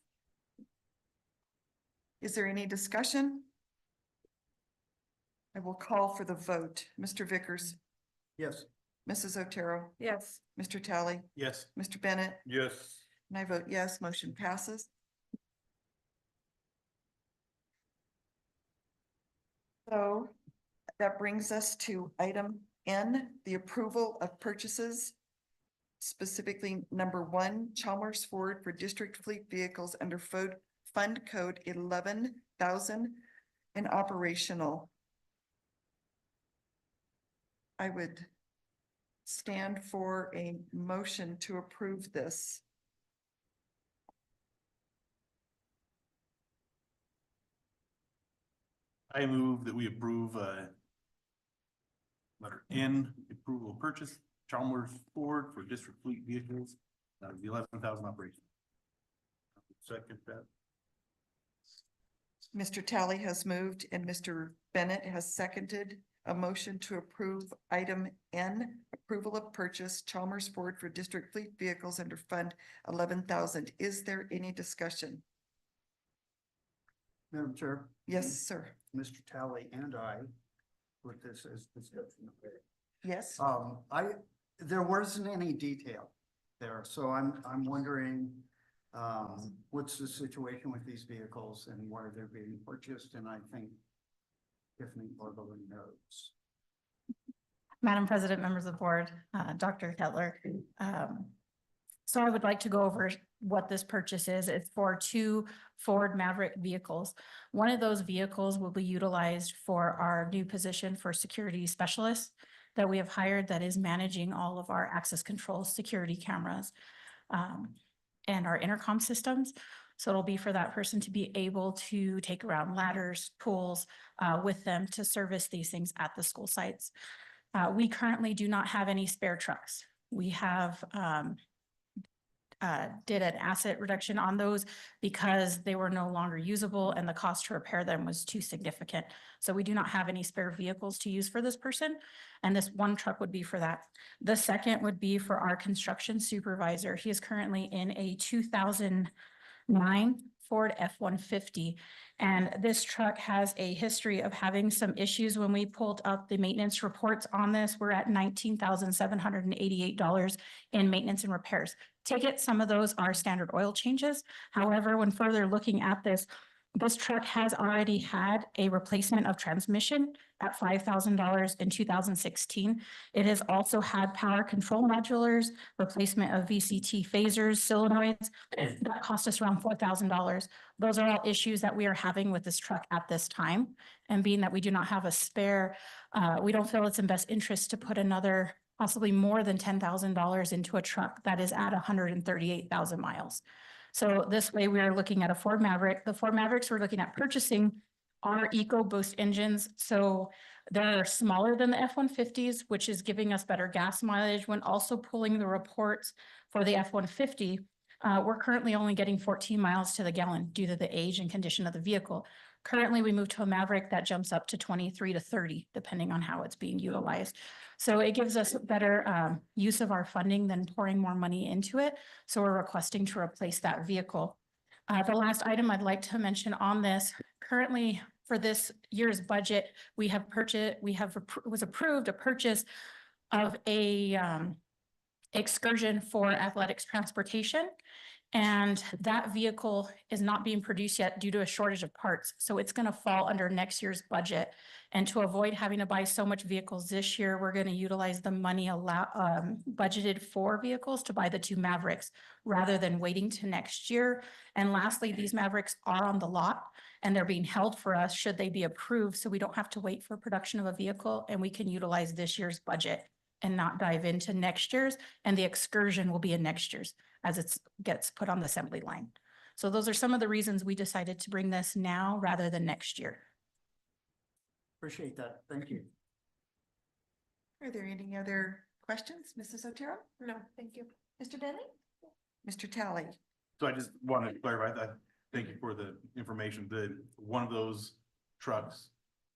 Is there any discussion? I will call for the vote. Mr. Vickers, Yes. Mrs. Otero, Yes. Mr. Tally, Yes. Mr. Bennett, Yes. and I vote yes, motion passes. So that brings us to item N, the approval of purchases. Specifically, number 1, Chalmers Ford for district fleet vehicles under Fund Code 11,000 and operational. I would stand for a motion to approve this. I move that we approve, letter N, approval of purchase, Chalmers Ford for district fleet vehicles, the 11,000 operation. Second that. Mr. Tally has moved and Mr. Bennett has seconded a motion to approve item N, approval of purchase Chalmers Ford for district fleet vehicles under Fund 11,000. Is there any discussion? Madam Chair? Yes, sir. Mr. Tally and I put this as discussion. Yes. There wasn't any detail there, so I'm wondering, what's the situation with these vehicles and why they're being purchased, and I think Tiffany Barberly knows. Madam President, members of the board, Dr. Kettler. So I would like to go over what this purchase is. It's for 2 Ford Maverick vehicles. One of those vehicles will be utilized for our new position for security specialist that we have hired that is managing all of our access control security cameras and our intercom systems. So it'll be for that person to be able to take around ladders, tools with them to service these things at the school sites. We currently do not have any spare trucks. We have did an asset reduction on those because they were no longer usable and the cost to repair them was too significant. So we do not have any spare vehicles to use for this person. And this one truck would be for that. The second would be for our construction supervisor. He is currently in a 2009 Ford F-150. And this truck has a history of having some issues. When we pulled up the maintenance reports on this, we're at $19,788 in maintenance and repairs. Take it, some of those are standard oil changes. However, when further looking at this truck has already had a replacement of transmission at $5,000 in 2016. It has also had power control modulars, replacement of VCT phasers, solenoids. That cost us around $4,000. Those are all issues that we are having with this truck at this time. And being that we do not have a spare, we don't feel it's in best interest to put another possibly more than $10,000 into a truck that is at 138,000 miles. So this way we are looking at a Ford Maverick. The Ford Mavericks we're looking at purchasing are EcoBoost engines. So they're smaller than the F-150s, which is giving us better gas mileage. When also pulling the reports for the F-150, we're currently only getting 14 miles to the gallon due to the age and condition of the vehicle. Currently, we moved to a Maverick that jumps up to 23 to 30, depending on how it's being utilized. So it gives us better use of our funding than pouring more money into it. So we're requesting to replace that vehicle. The last item I'd like to mention on this, currently for this year's budget, was approved a purchase of a excursion for athletics transportation. And that vehicle is not being produced yet due to a shortage of parts. So it's gonna fall under next year's budget. And to avoid having to buy so much vehicles this year, we're gonna utilize the money budgeted for vehicles to buy the 2 Mavericks rather than waiting to next year. And lastly, these Mavericks are on the lot and they're being held for us should they be approved. So we don't have to wait for production of a vehicle and we can utilize this year's budget and not dive into next year's. And the excursion will be in next year's as it gets put on the assembly line. So those are some of the reasons we decided to bring this now rather than next year. Appreciate that. Thank you. Are there any other questions, Mrs. Otero? No, thank you. Mr. Denny? Mr. Tally? So I just wanted to clarify that. Thank you for the information. One of those trucks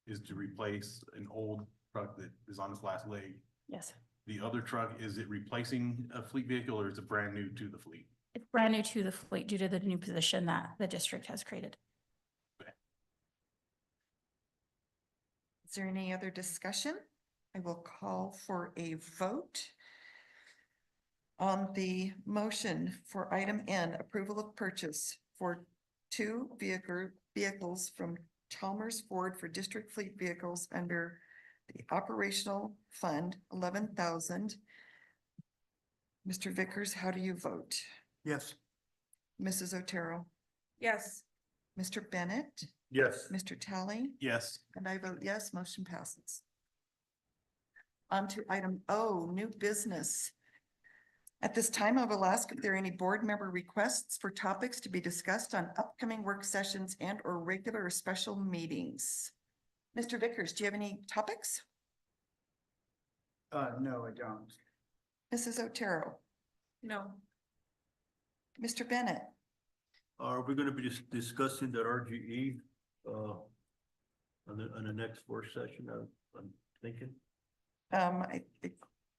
is to replace an old truck that is on its last leg. Yes. The other truck, is it replacing a fleet vehicle or is it brand new to the fleet? It's brand new to the fleet due to the new position that the district has created. Is there any other discussion? I will call for a vote on the motion for item N, approval of purchase for 2 vehicles from Chalmers Ford for district fleet vehicles under the operational fund, 11,000. Mr. Vickers, how do you vote? Yes. Mrs. Otero? Yes. Mr. Bennett? Yes. Mr. Tally? Yes. And I vote yes, motion passes. On to item O, new business. At this time, I will ask if there are any board member requests for topics to be discussed on upcoming work sessions and or regular or special meetings. Mr. Vickers, do you have any topics? No, I don't. Mrs. Otero? No. Mr. Bennett? Are we gonna be discussing that RGE, on the next work session, I'm thinking? I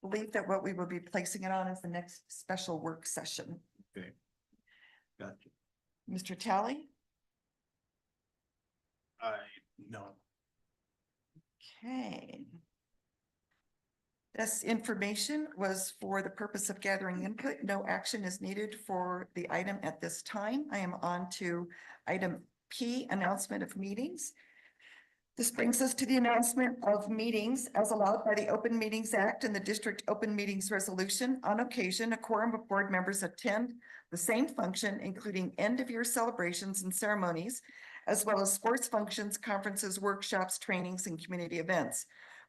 believe that what we will be placing it on is the next special work session. Okay. Gotcha. Mr. Tally? No. Okay. This information was for the purpose of gathering input. No action is needed for the item at this time. I am on to item P, announcement of meetings. This brings us to the announcement of meetings as allowed by the Open Meetings Act and the District Open Meetings Resolution. On occasion, a quorum of board members attend the same function, including end-of-year celebrations and ceremonies, as well as sports functions, conferences, workshops, trainings, and community events.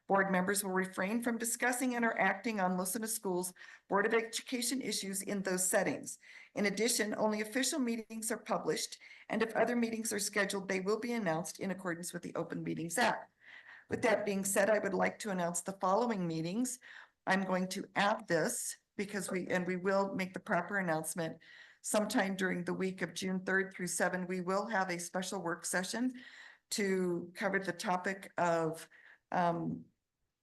Board members will refrain from discussing and or acting on Los Lunas Schools Board of Education issues in those settings. In addition, only official meetings are published, and if other meetings are scheduled, they will be announced in accordance with the Open Meetings Act. With that being said, I would like to announce the following meetings. I'm going to add this because we will make the proper announcement sometime during the week of June 3rd through 7th. We will have a special work session to cover the topic of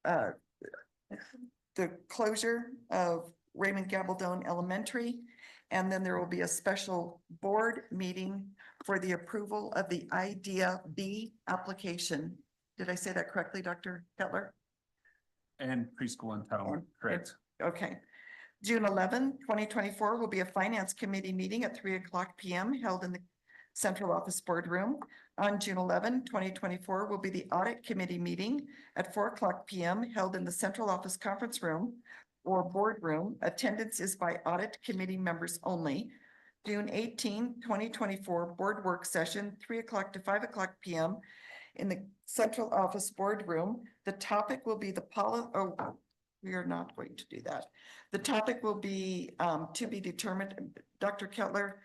the closure of Raymond Gabaldon Elementary. And then there will be a special board meeting for the approval of the IDEA B application. Did I say that correctly, Dr. Kettler? And preschool entitlement, correct. Okay. June 11, 2024 will be a finance committee meeting at 3:00 p.m. held in the central office boardroom. On June 11, 2024 will be the audit committee meeting at 4:00 p.m. held in the central office conference room or boardroom. Attendance is by audit committee members only. June 18, 2024 board work session, 3:00 to 5:00 p.m. in the central office boardroom. The topic will be we are not going to do that. The topic will be to be determined. Dr. Kettler,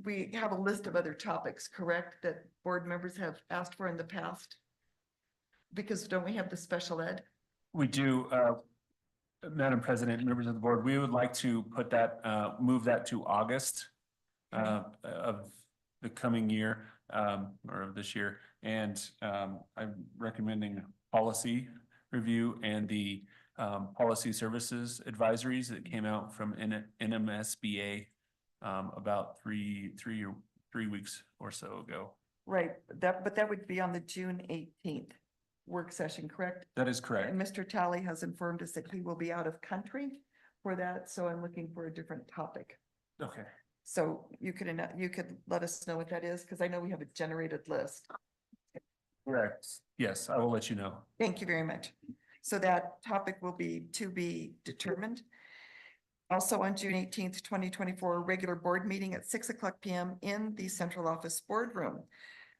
we have a list of other topics, correct, that board members have asked for in the past? Because don't we have the special ed? We do, Madam President, members of the board, we would like to put that, move that to August of the coming year, or of this year. And I'm recommending policy review and the policy services advisories that came out from NMSBA about three weeks or so ago. Right, but that would be on the June 18th work session, correct? That is correct. And Mr. Tally has informed us that he will be out of country for that, so I'm looking for a different topic. Okay. So you could let us know what that is, because I know we have a generated list. Correct. Yes, I will let you know. Thank you very much. So that topic will be to be determined. Also on June 18th, 2024, regular board meeting at 6:00 PM in the central office boardroom.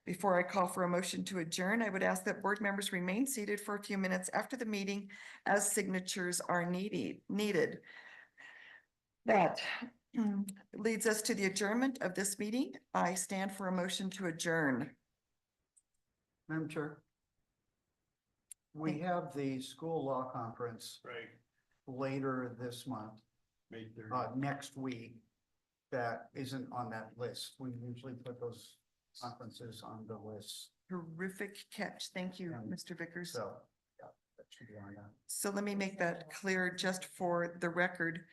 Before I call for a motion to adjourn, I would ask that board members remain seated for a few minutes after the meeting as signatures are needed. That leads us to the adjournment of this meeting. I stand for a motion to adjourn. Madam Chair. We have the school law conference Right. later this month, May 30th. next week. That isn't on that list. We usually put those conferences on the list. Terrific catch. Thank you, Yeah. Mr. Vickers. So, yeah, that should be on that. So let me make that clear just for the record.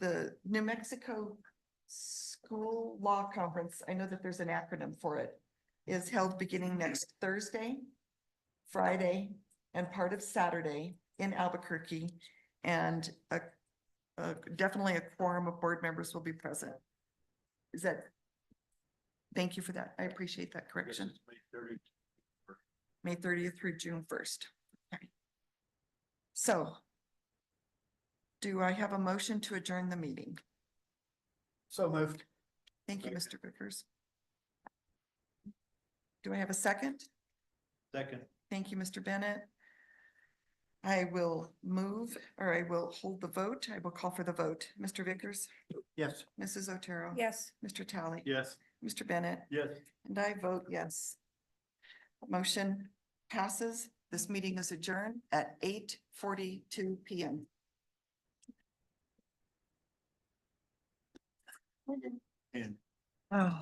The New Mexico School Law Conference, I know that there's an acronym for it, is held beginning next Thursday, Friday, and part of Saturday in Albuquerque. And definitely a quorum of board members will be present. Is that? Thank you for that. I appreciate that correction. May 30th. May 30th through June 1st. Okay. So do I have a motion to adjourn the meeting? So moved. Thank you, Mr. Vickers. Do I have a second? Second. Thank you, Mr. Bennett. I will move, or I will hold the vote. I will call for the vote. Mr. Vickers, Yes. Mrs. Otero. Yes. Mr. Talley. Yes. Mr. Bennett. Yes. And I vote yes. Motion passes. This meeting is adjourned at 8:42 PM. And Oh.